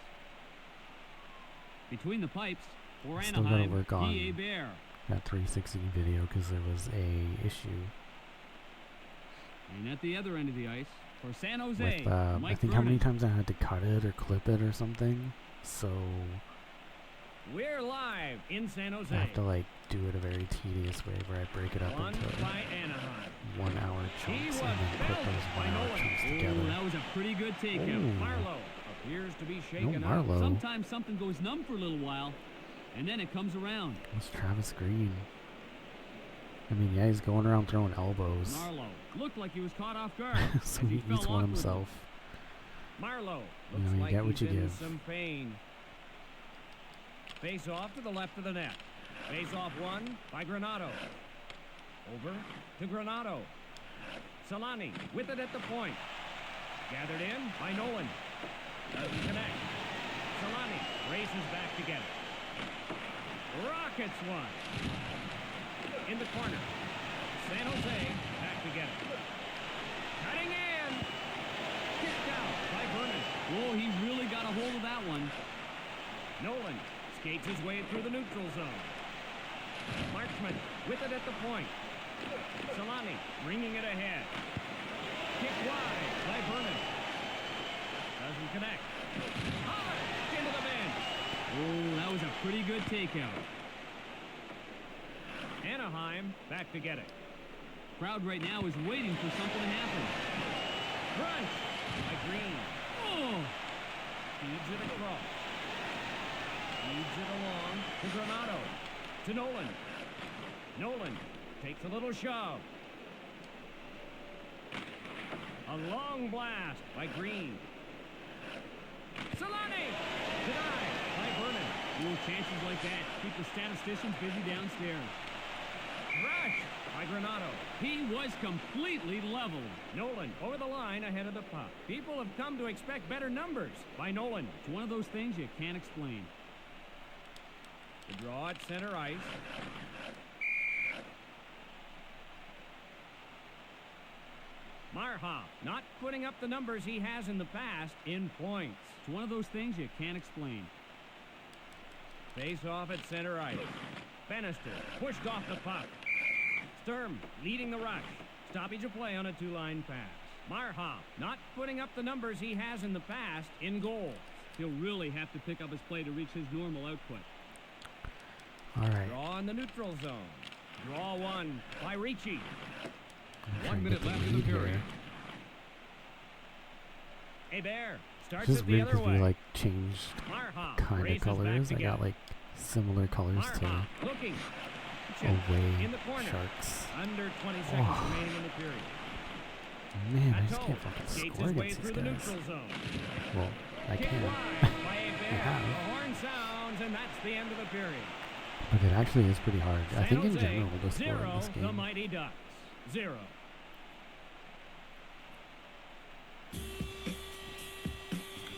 Between the pipes for Still gotta Anaheim, work on P.A. Bear. that 360 video because there was a issue And at the other end of the ice for San Jose, with I Mike think how many Vernon. times I had to cut it or clip it or something. So We're live in San Jose. I have to like do it a very tedious way where I break it up Won into by Anaheim. 1 hour He chunks was and then put belled those by 1 hour Nolan. chunks Ooh, together. that was a pretty good take. Ooh. Marlowe appears to be shaken up. Marlowe. Sometimes something goes numb for a little while, and then it comes around. What's Travis Green? I mean, yeah, he's going around throwing elbows. Marlowe looked like he was caught off guard. So as he fell eats one awkwardly. himself. Marlowe You looks know, you like get what he's you in give. some pain. Face off to the left of the net. Face off won by Granato. Over to Granato. Solani with it at the point. Gathered in by Nolan. Doesn't connect. Solani races back to get it. Rockets one. In the corner. San Jose back to get it. Cutting in. Kicked out by Vernon. Oh, he really got a hold of that one. Nolan skates his way through the neutral zone. Marchman with it at the point. Solani bringing it ahead. Kick wide by Vernon. Doesn't connect. Hard into the bench. Oh, that was a pretty good takeout. Anaheim back to get it. Crowd right now is waiting for something to happen. Crunch by Green. Oh, Feeds it across. Feeds it along to Granato. To Nolan. Nolan takes a little shove. A long blast by Green. Solani! Denied by Vernon. oh, chances like that keep the statisticians busy downstairs. Rush by Granato. He was completely leveled. Nolan over the line ahead of the puck. People have come to expect better numbers by Nolan. It's one of those things you can't explain. The draw at center ice. Marhoff not putting up the numbers he has in the past in points. It's one of those things you can't explain. Face off at center ice. Bannister pushed off the puck. Sturm leading the rush. Stoppage of play on a two-line pass. Marhoff not putting up the numbers he has in the past in goals. He'll really have to pick up his play to reach his normal output. All right. Draw in the neutral zone. Draw one by Ricci. I'm trying 1 to minute get left the in the lead here. period. Hebert starts This is it the weird other because we way. like changed Marhoff kind of races back colors. to I get got it. like similar colors to Marhoff looking. Chip away in the corner. Sharks. Under 20 seconds Oh. remaining in the period. Man, I just Atoll can't fucking skates score his way against through these the guys. neutral zone. Well, I Kick can. wide by Hebert. have. The horn sounds, and that's the end of the period. But it actually is pretty hard. I San think in Jose, general the score in 0, this the game. Mighty Ducks 0.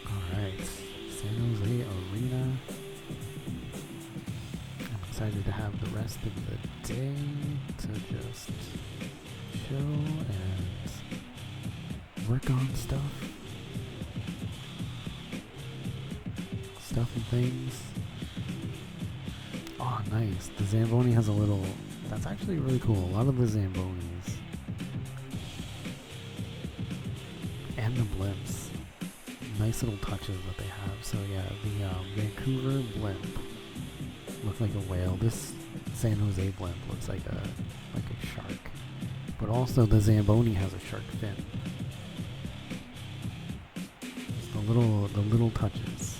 Alright, San Jose Arena. I'm excited to have the rest of the day to just chill and work on stuff and things. Oh, nice. The Zamboni has a little... That's actually really cool. A lot of the Zambonis and the blimps. Nice little touches that they have. So yeah, the Vancouver blimp looked like a whale. This San Jose blimp looks like a shark. But also the Zamboni has a shark fin. Just the little touches.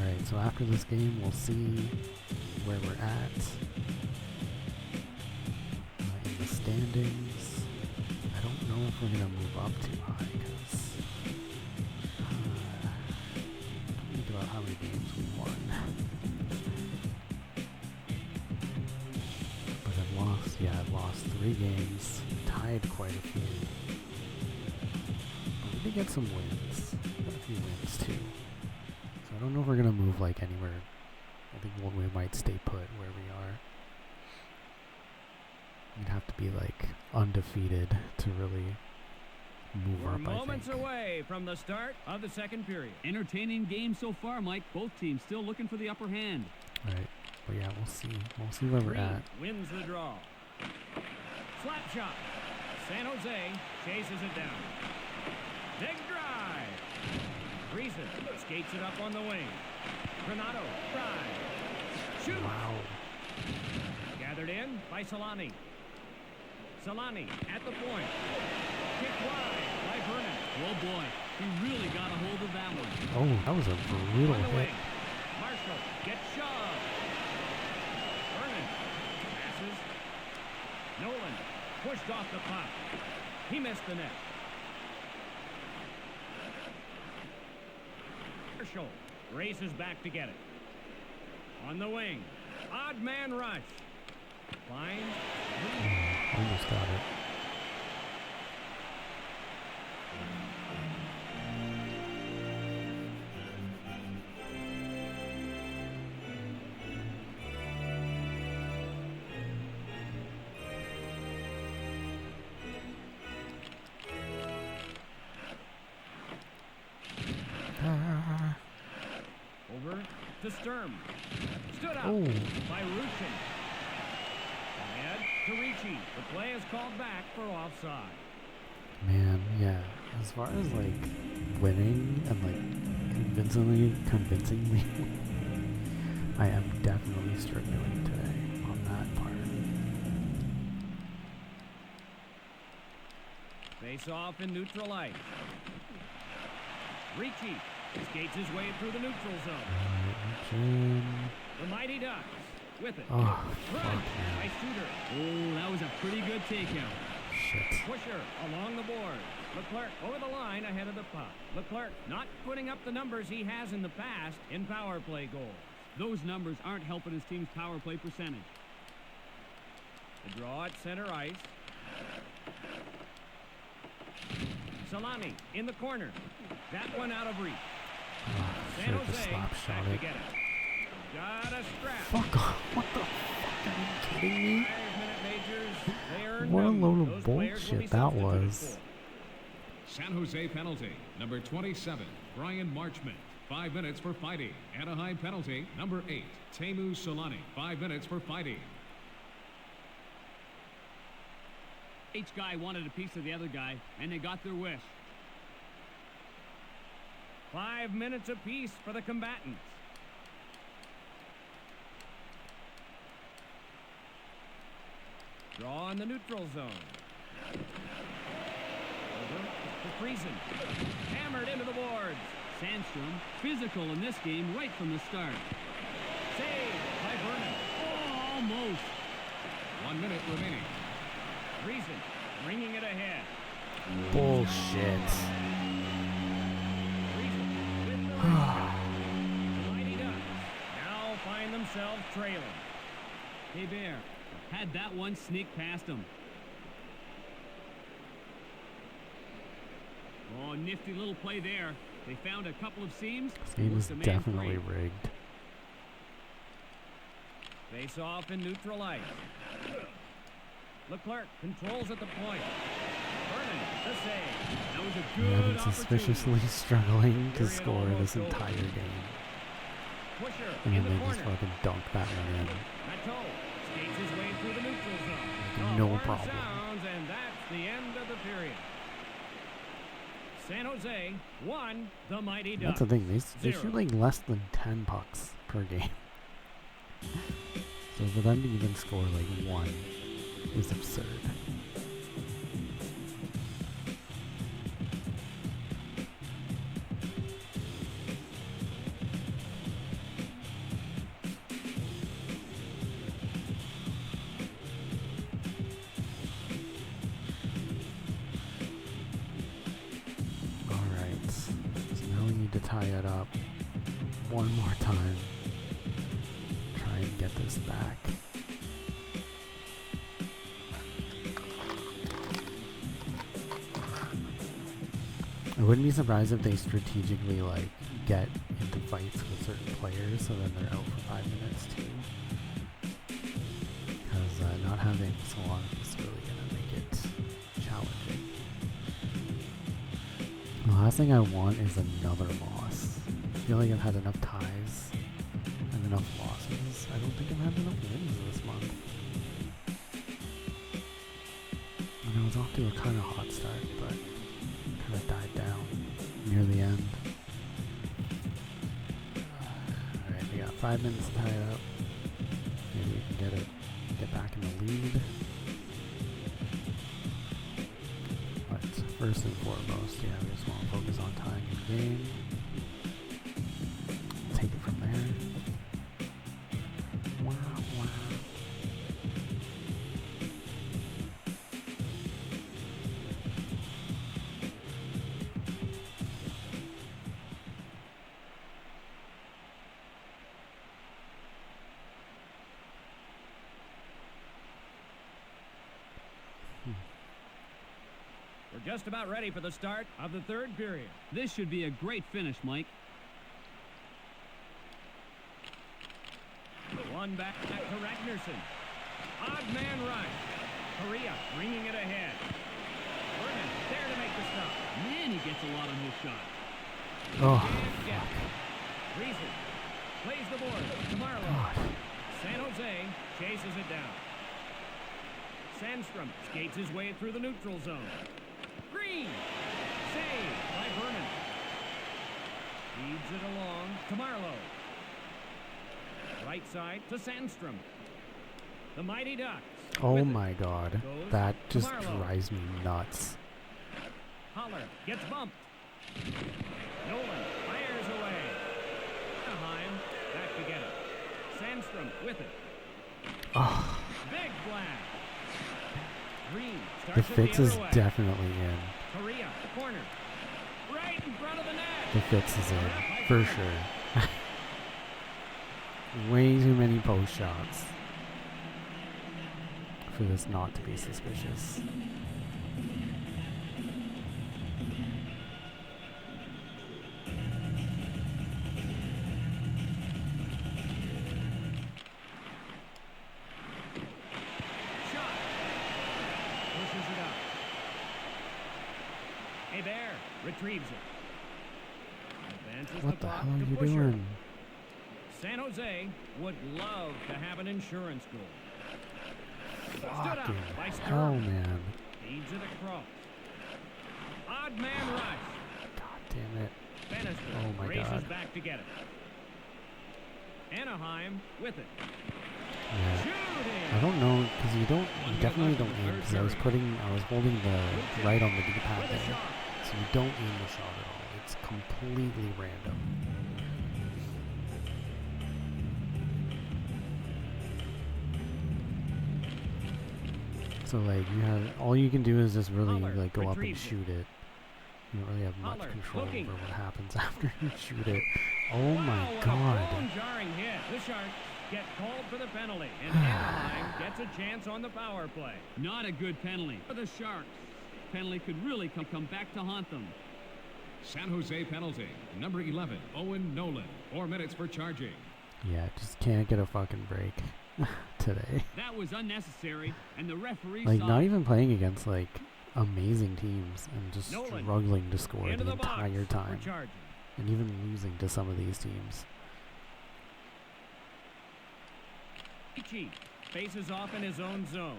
Alright, so after this game, we'll see where we're at in the standings. I don't know if we're going to move up too high because think about how many games we won. But I've lost 3 games, tied quite a few. But we did get some wins, got a few wins too. I don't know if we're going to move like anywhere. I think we might stay put where we are. We'd have to be like undefeated to really move We're up, moments I think. away from the start of the second period. Entertaining game so far, Mike. Both teams still looking for the upper hand. Right. But yeah, we'll see. We'll see where we're Green at. wins the draw. Slap shot. San Jose chases it down. Big drive. Reason skates it up on the wing. Granado drive. Shoot. Wow. Gathered in by Solani. Solani at the point. Kick wide by Vernon. Oh boy, he really got a hold of that one. Oh, that was a brutal On the hit. wing. Marshall gets shoved. Vernon passes. Nolan pushed off the puck. He missed the net. Marshall races back to get it. On the wing. Odd man rush. Finds. Almost got it. Over to Sturm. Stood up Oh. by Rushin. Ahead to Ricci. The play is called back for offside. Man, yeah. As far as like winning and like convincing me, I am definitely struggling today on that part. Face off in neutral ice. Ricci skates his way through the neutral zone. The Mighty Ducks with it. Oh, Crunch fuck, by man. Suter. Oh, that was a pretty good takeout. Shit. Pusher along the board. Leclerc over the line ahead of the puck. Leclerc not putting up the numbers he has in the past in power play goals. Those numbers aren't helping his team's power play percentage. The draw at center ice. Solani in the corner. That one out of reach. San Should've just Jose slap back shot to it. get it. Got a scrap. Fuck off. What the fuck? Are you kidding me? 5-minute majors. They earned What a them. load of Those players will be bullshit that substituted was. for. San Jose penalty, number 27, Brian Marchment. 5 minutes for fighting. Anaheim penalty, number 8, Teemu Solani. 5 minutes for fighting. Each guy wanted a piece of the other guy, and they got their wish. 5 minutes apiece for the combatants. Draw in the neutral zone. Over to Friesen. Hammered into the boards. Sandstrom, physical in this game right from the start. Saved by Vernon. Oh, almost. 1 minute remaining. Friesen bringing it ahead. Bullshit. Friesen with the rebound. The Mighty Ducks now find themselves trailing. Hebert had that one sneak past him. Oh, nifty little play there. They found a couple of seams. This game is Worked a man definitely free. rigged. Face off in neutral ice. Leclerc controls at the point. Vernon, the save. That was a I've good been suspiciously struggling to Period score almost this over. entire game. Pusher And in then the they just corner. fucking dunked that one in. Matteau skates his way through the neutral zone. Like, The no horn problem. sounds, and that's the end of the period. San Jose won. The Mighty Ducks. That's the thing, they shoot 0. like less than 10 pucks per game. So for them to even score like one is absurd. Alright, so now we need to tie it up one more time. Try and get this back. I wouldn't be surprised if they strategically like get into fights with certain players so then they're out for 5 minutes too. Because not having Solana is really gonna make it challenging. The last thing I want is another loss. I feel like I've had enough ties and enough losses. I don't think I've had enough wins this month. And I was off to a kind of hot start, but kind of died down near the end. Alright, we got 5 minutes to tie it up. Maybe we can get back in the lead. But first and foremost, yeah, we just want to focus on tying the game. Take it from there. Wow, wow. We're just about ready for the start of the third period. This should be a great finish, Mike. One back to Ragnarsson. Odd man rush. Korea bringing it ahead. Vernon there to make the stop. Man, he gets a lot on his shot. Oh, And gets it. Reason plays the board to Marlowe. God. San Jose chases it down. Sandstrom skates his way through the neutral zone. Green. Saved by Vernon. Feeds it along to Marlowe. Right side to Sandstrom. The Mighty Ducks. Oh with my it. God. Goes That to just Marlowe. drives me nuts. Holler gets bumped. Nolan fires away. Anaheim back to get it. Sandstrom with it. Oh, Big blast. Green the starts it fix the is other way. definitely in. Korea, the corner. Right in front of the net. The fix is in, for sure. Way too many post shots for this not to be suspicious. Shot. Pushes it up. Hebert retrieves it. Advances What the the puck hell are to you Pusher. doing? San Jose would love to have an insurance goal. Stood up Fucking by hell, Sturm. man. Feeds it across. Odd man rush. God damn it. Bannister Oh my races God. back to get it. Anaheim with it. Yeah. Shooting. I don't know, because you definitely don't aim, because I was holding the right on the D-pad With a there, shot. so you don't aim the shot at all. It's completely random. So like all you can do is just really Holler like go up and retrieves it. shoot it. You don't really have much Holler control looking. over what happens after you shoot it. Oh Wow, my what a God. bone-jarring hit. The Sharks get called for the penalty, and Anaheim gets a chance on the power play. Not a good penalty for the Sharks. Penalty could really come back to haunt them. San Jose penalty. Number 11, Owen Nolan. 4 minutes for charging. Yeah, just can't get a fucking break today. That was unnecessary, and the referee Like saw not it. even playing against like amazing teams and just Nolan struggling to score into the the box entire time, for charging. and even losing to some of these teams. Ichi faces off in his own zone.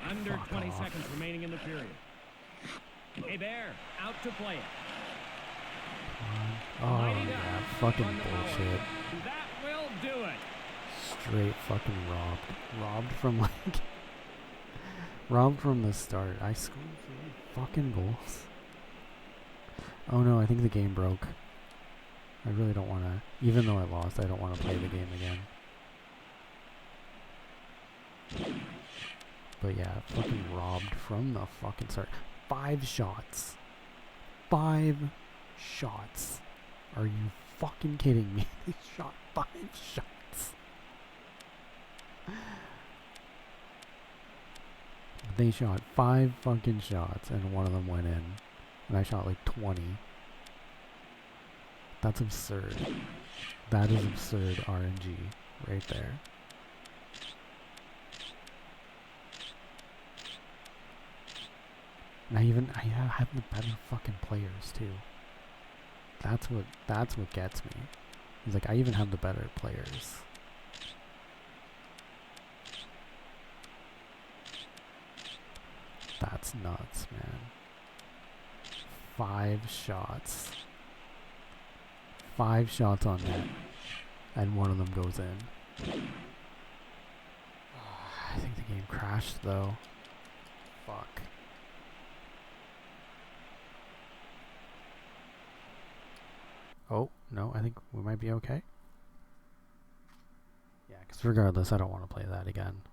Under Fuck 20 off. seconds remaining in the period. Hebert out to play it. Oh Mighty yeah, Ducks fucking on the power bullshit. play. That will do it. Straight fucking robbed from like robbed from the start. I scored 3 fucking goals. Oh no, I think the game broke. I really don't want to, even though I lost, I don't want to play the game again. But yeah, fucking robbed from the fucking start. 5 shots. 5 shots. Are you fucking kidding me? They shot 5 shots. They shot 5 fucking shots and one of them went in. And I shot like 20. That's absurd. That is absurd RNG right there. And I have the better fucking players too. That's what gets me. It's like I even have the better players. That's nuts, man. 5 shots. 5 shots on net. And one of them goes in. I think the game crashed though. Fuck. Oh, no, I think we might be okay. Yeah, because regardless, I don't want to play that again.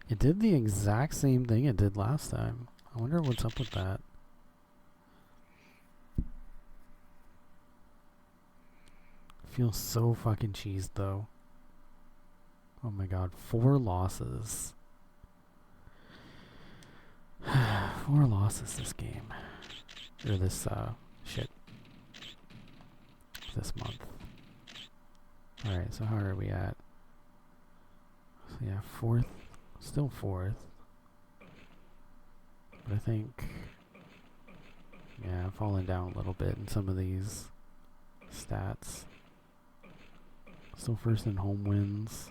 It did the exact same thing it did last time. I wonder what's up with that. Feels so fucking cheesed though. Oh my god, 4 losses. 4 losses this game. Or this, shit. This month. Alright, so how are we at? So yeah, 4th. Still 4th. But I think... yeah, I've fallen down a little bit in some of these stats. Still first in home wins.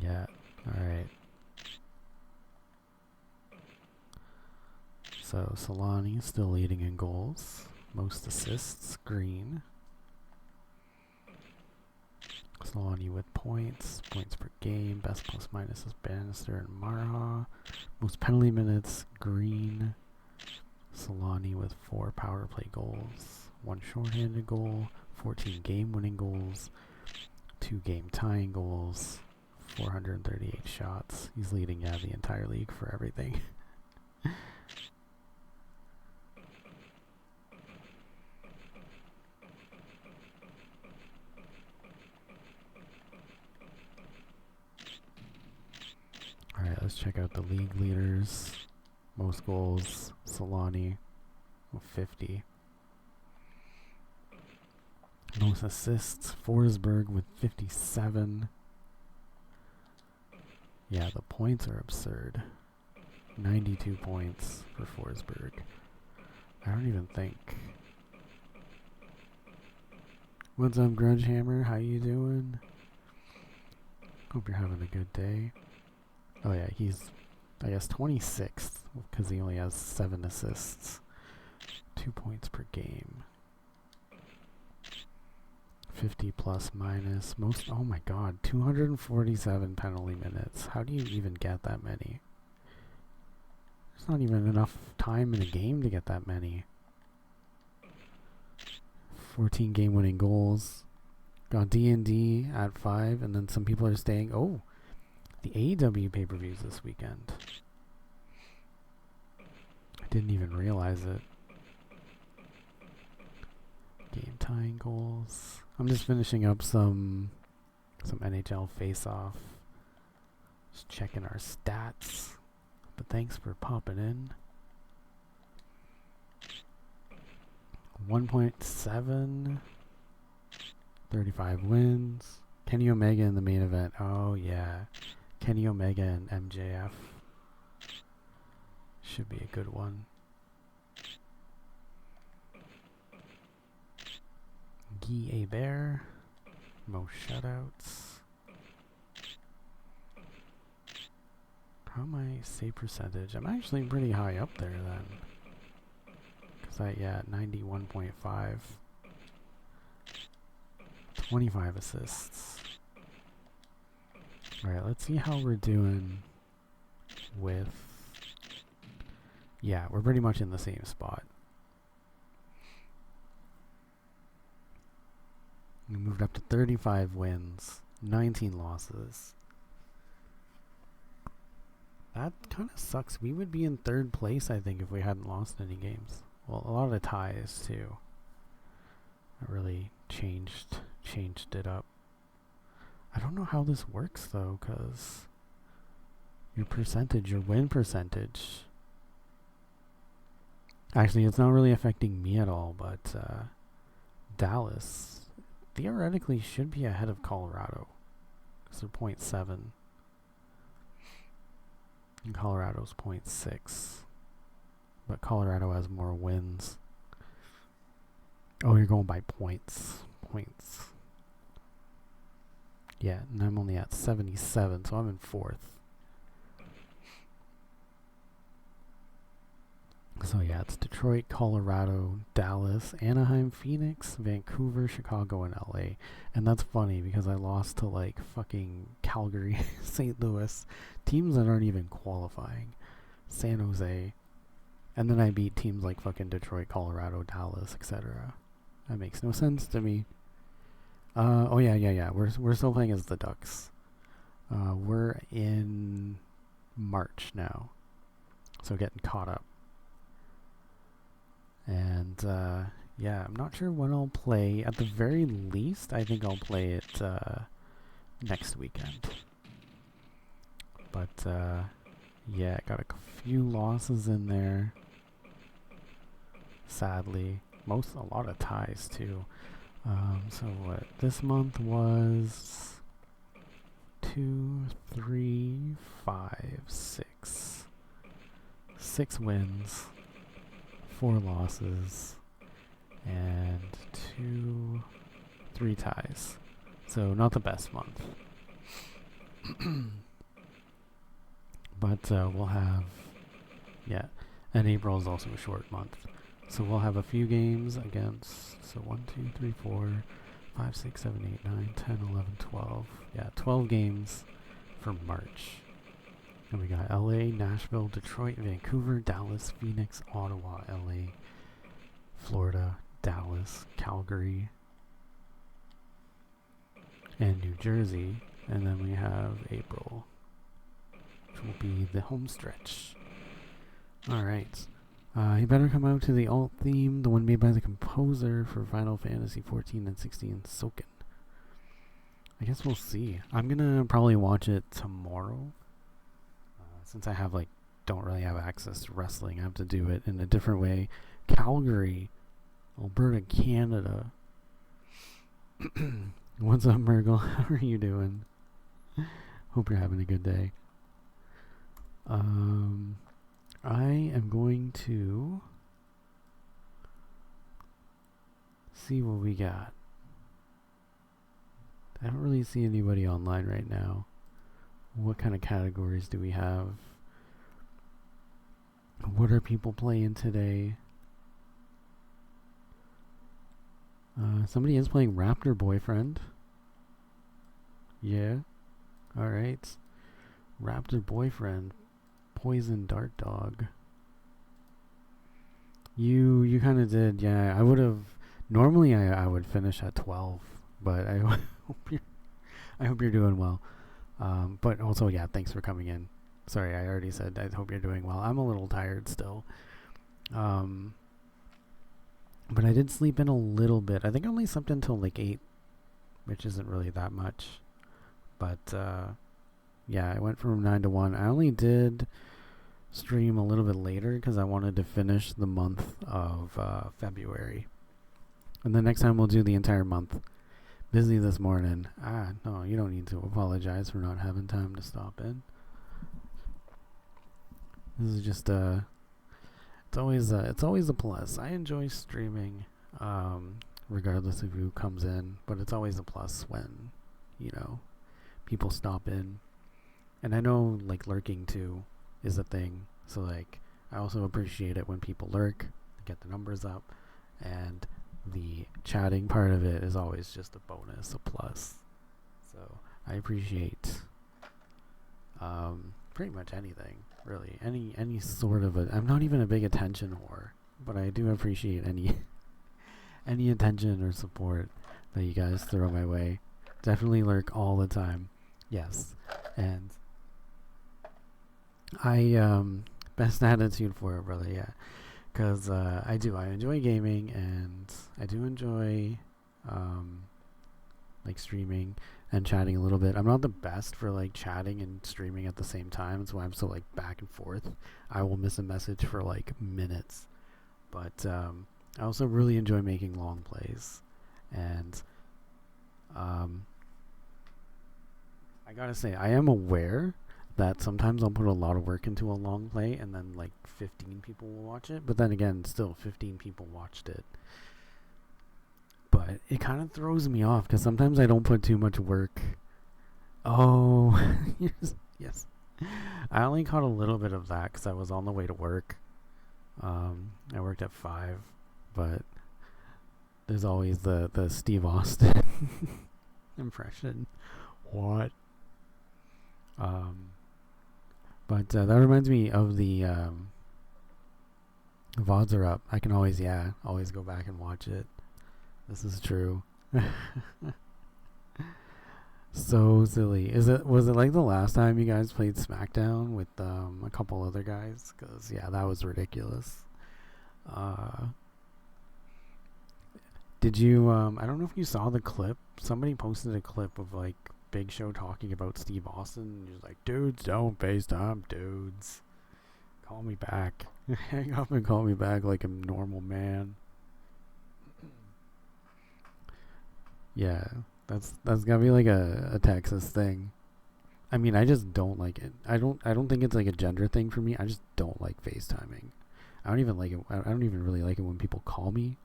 Yeah, alright. So Solani still leading in goals. Most assists, Green. Solani with points per game. Best plus minus is Bannister and Marha. Most penalty minutes, Green. Solani with 4 power play goals. 1 shorthanded goal. 14 game winning goals. 2 game tying goals. 438 shots. He's leading the entire league for everything. Alright, let's check out the league leaders. Most goals, Solani with 50. Most assists, Forsberg with 57. Yeah, the points are absurd. 92 points for Forsberg. I don't even think. What's up, Grudgehammer? How you doing? Hope you're having a good day. Oh yeah, he's, I guess, 26th, because he only has 7 assists. 2 points per game. 50 plus minus. Most, oh my god, 247 penalty minutes. How do you even get that many? There's not even enough time in a game to get that many. 14 game winning goals. Got D&D at 5, and then some people are staying. Oh, the AEW pay-per-views this weekend. I didn't even realize it. Game tying goals. I'm just finishing up some NHL Faceoff. Just checking our stats. But thanks for popping in. 1.7. 35 wins. Kenny Omega in the main event. Oh yeah. Kenny Omega and MJF. Should be a good one. Guy Hebert. Most shutouts. How am I save percentage? I'm actually pretty high up there then. Cause yeah, 91.5. 25 assists. Alright, let's see how we're doing with... yeah, we're pretty much in the same spot. We moved up to 35 wins, 19 losses. That kind of sucks. We would be in 3rd place, I think, if we hadn't lost any games. Well, a lot of ties, too. That really changed it up. I don't know how this works, though, because your win percentage... actually, it's not really affecting me at all, but Dallas theoretically should be ahead of Colorado, because they're 0.7. And Colorado's 0.6. But Colorado has more wins. Oh, you're going by points. Points. Yeah, and I'm only at 77, so I'm in 4th. So yeah, it's Detroit, Colorado, Dallas, Anaheim, Phoenix, Vancouver, Chicago, and LA. And that's funny because I lost to like fucking Calgary, St. Louis, teams that aren't even qualifying, San Jose, and then I beat teams like fucking Detroit, Colorado, Dallas, etc. That makes no sense to me. Oh yeah. We're still playing as the Ducks. We're in March now, so getting caught up. And yeah, I'm not sure when I'll play. At the very least, I think I'll play it next weekend. But yeah, got a few losses in there. Sadly, a lot of ties too. So what? This month was 2, 3, 5, 6. 6 wins, 4 losses, and 2, 3 ties. So not the best month. But we'll have, yeah, and April is also a short month. So we'll have a few games against, so 1, 2, 3, 4, 5, 6, 7, 8, 9, 10, 11, 12. Yeah, 12 games for March. And we got LA, Nashville, Detroit, Vancouver, Dallas, Phoenix, Ottawa, LA, Florida, Dallas, Calgary, and New Jersey. And then we have April, which will be the home stretch. Alright. You better come out to the alt theme, the one made by the composer for Final Fantasy 14 and 16, Soken. I guess we'll see. I'm gonna probably watch it tomorrow. Since I have don't really have access to wrestling, I have to do it in a different way. Calgary, Alberta, Canada. What's up, Murgle? How are you doing? Hope you're having a good day. I am going to see what we got. I don't really see anybody online right now. What kind of categories do we have? What are people playing today? Somebody is playing Raptor Boyfriend. Yeah. Alright. Raptor Boyfriend. Poison Dart Dog. You kind of did, yeah. I would have... Normally I would finish at 12. But I hope you're doing well. But also, yeah, thanks for coming in. Sorry, I already said I hope you're doing well. I'm a little tired still. But I did sleep in a little bit. I think I only slept until 8, which isn't really that much. But, yeah, I went from 9 to 1. I only did stream a little bit later because I wanted to finish the month of February. And the next time we'll do the entire month. Busy this morning. No, you don't need to apologize for not having time to stop in. This is just it's always a plus. I enjoy streaming, regardless of who comes in, but it's always a plus when, people stop in. And I know lurking too is a thing. So I also appreciate it when people lurk, get the numbers up, and the chatting part of it is always just a bonus, a plus. So I appreciate pretty much anything, really. Any sort of I'm not even a big attention whore, but I do appreciate any attention or support that you guys throw my way. Definitely lurk all the time. Yes. And I best attitude for it, brother, yeah. Because I enjoy gaming, and I do enjoy streaming and chatting a little bit. I'm not the best for chatting and streaming at the same time. That's why I'm so back and forth. I will miss a message for minutes. But I also really enjoy making long plays. And I gotta say, I am aware that sometimes I'll put a lot of work into a long play and then 15 people will watch it. But then again, still 15 people watched it. But it kind of throws me off because sometimes I don't put too much work. Oh, yes. I only caught a little bit of that because I was on the way to work. I worked at 5, but there's always the Steve Austin impression. What? But that reminds me of the VODs are up. I can always go back and watch it. This is true. So silly. Was it like the last time you guys played SmackDown with a couple other guys? Because yeah, that was ridiculous. Did you I don't know if you saw the clip. Somebody posted a clip of like Big Show talking about Steve Austin, and he was like, "Dudes, don't FaceTime, dudes. Call me back. Hang up and call me back like a normal man." Yeah, that's gotta be like a Texas thing. I mean, I just don't like it. I don't think it's like a gender thing for me. I just don't like FaceTiming. I don't even like it. I don't even really like it when people call me.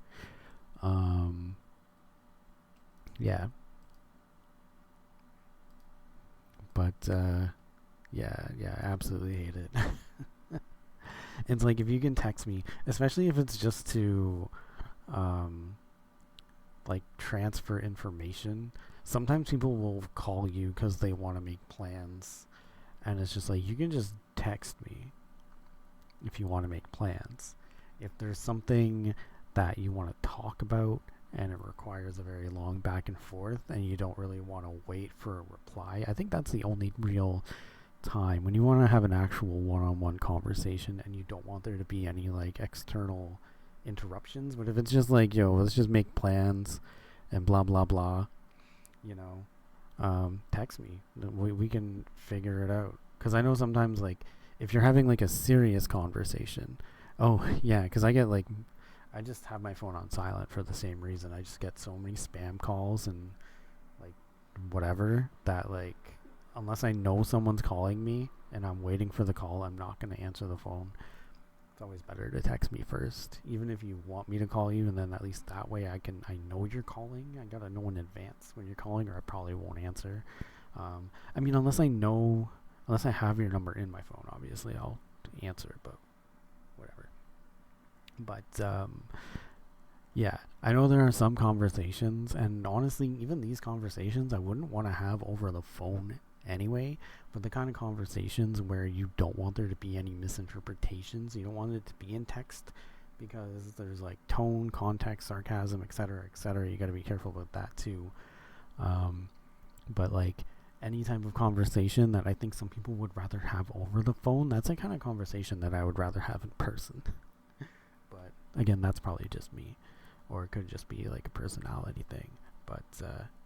Yeah. But yeah, absolutely hate it. It's like if you can text me, especially if it's just to like transfer information. Sometimes people will call you because they want to make plans, and it's just like, you can just text me if you want to make plans. If there's something that you want to talk about and it requires a very long back and forth and you don't really want to wait for a reply, I think that's the only real time when you want to have an actual one-on-one conversation and you don't want there to be any like external interruptions. But if it's just like, yo, let's just make plans and blah blah blah, you know, text me. We can figure it out. Because I know sometimes, like, if you're having like a serious conversation, oh yeah, because I just have my phone on silent for the same reason. I just get so many spam calls and like whatever that, like, unless I know someone's calling me and I'm waiting for the call, I'm not going to answer the phone. It's always better to text me first, even if you want me to call you, and then at least that way I know you're calling. I gotta know in advance when you're calling, or I probably won't answer. I mean, unless I have your number in my phone, obviously I'll answer, but whatever. But yeah, I know there are some conversations, and honestly, even these conversations I wouldn't want to have over the phone anyway, but the kind of conversations where you don't want there to be any misinterpretations, you don't want it to be in text, because there's like tone, context, sarcasm, etc., you got to be careful about that too. But like any type of conversation that I think some people would rather have over the phone, that's the kind of conversation that I would rather have in person. But again, that's probably just me, or it could just be like a personality thing. But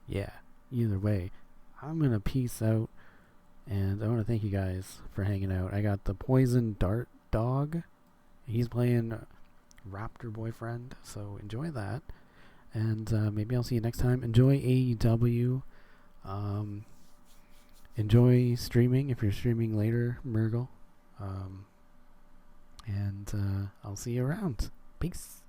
yeah, either way, I'm gonna peace out, and I want to thank you guys for hanging out. I got the Poison Dart Dog. He's playing Raptor Boyfriend, so enjoy that. And maybe I'll see you next time. Enjoy AEW. Enjoy streaming if you're streaming later, Murgle. And I'll see you around. Peace.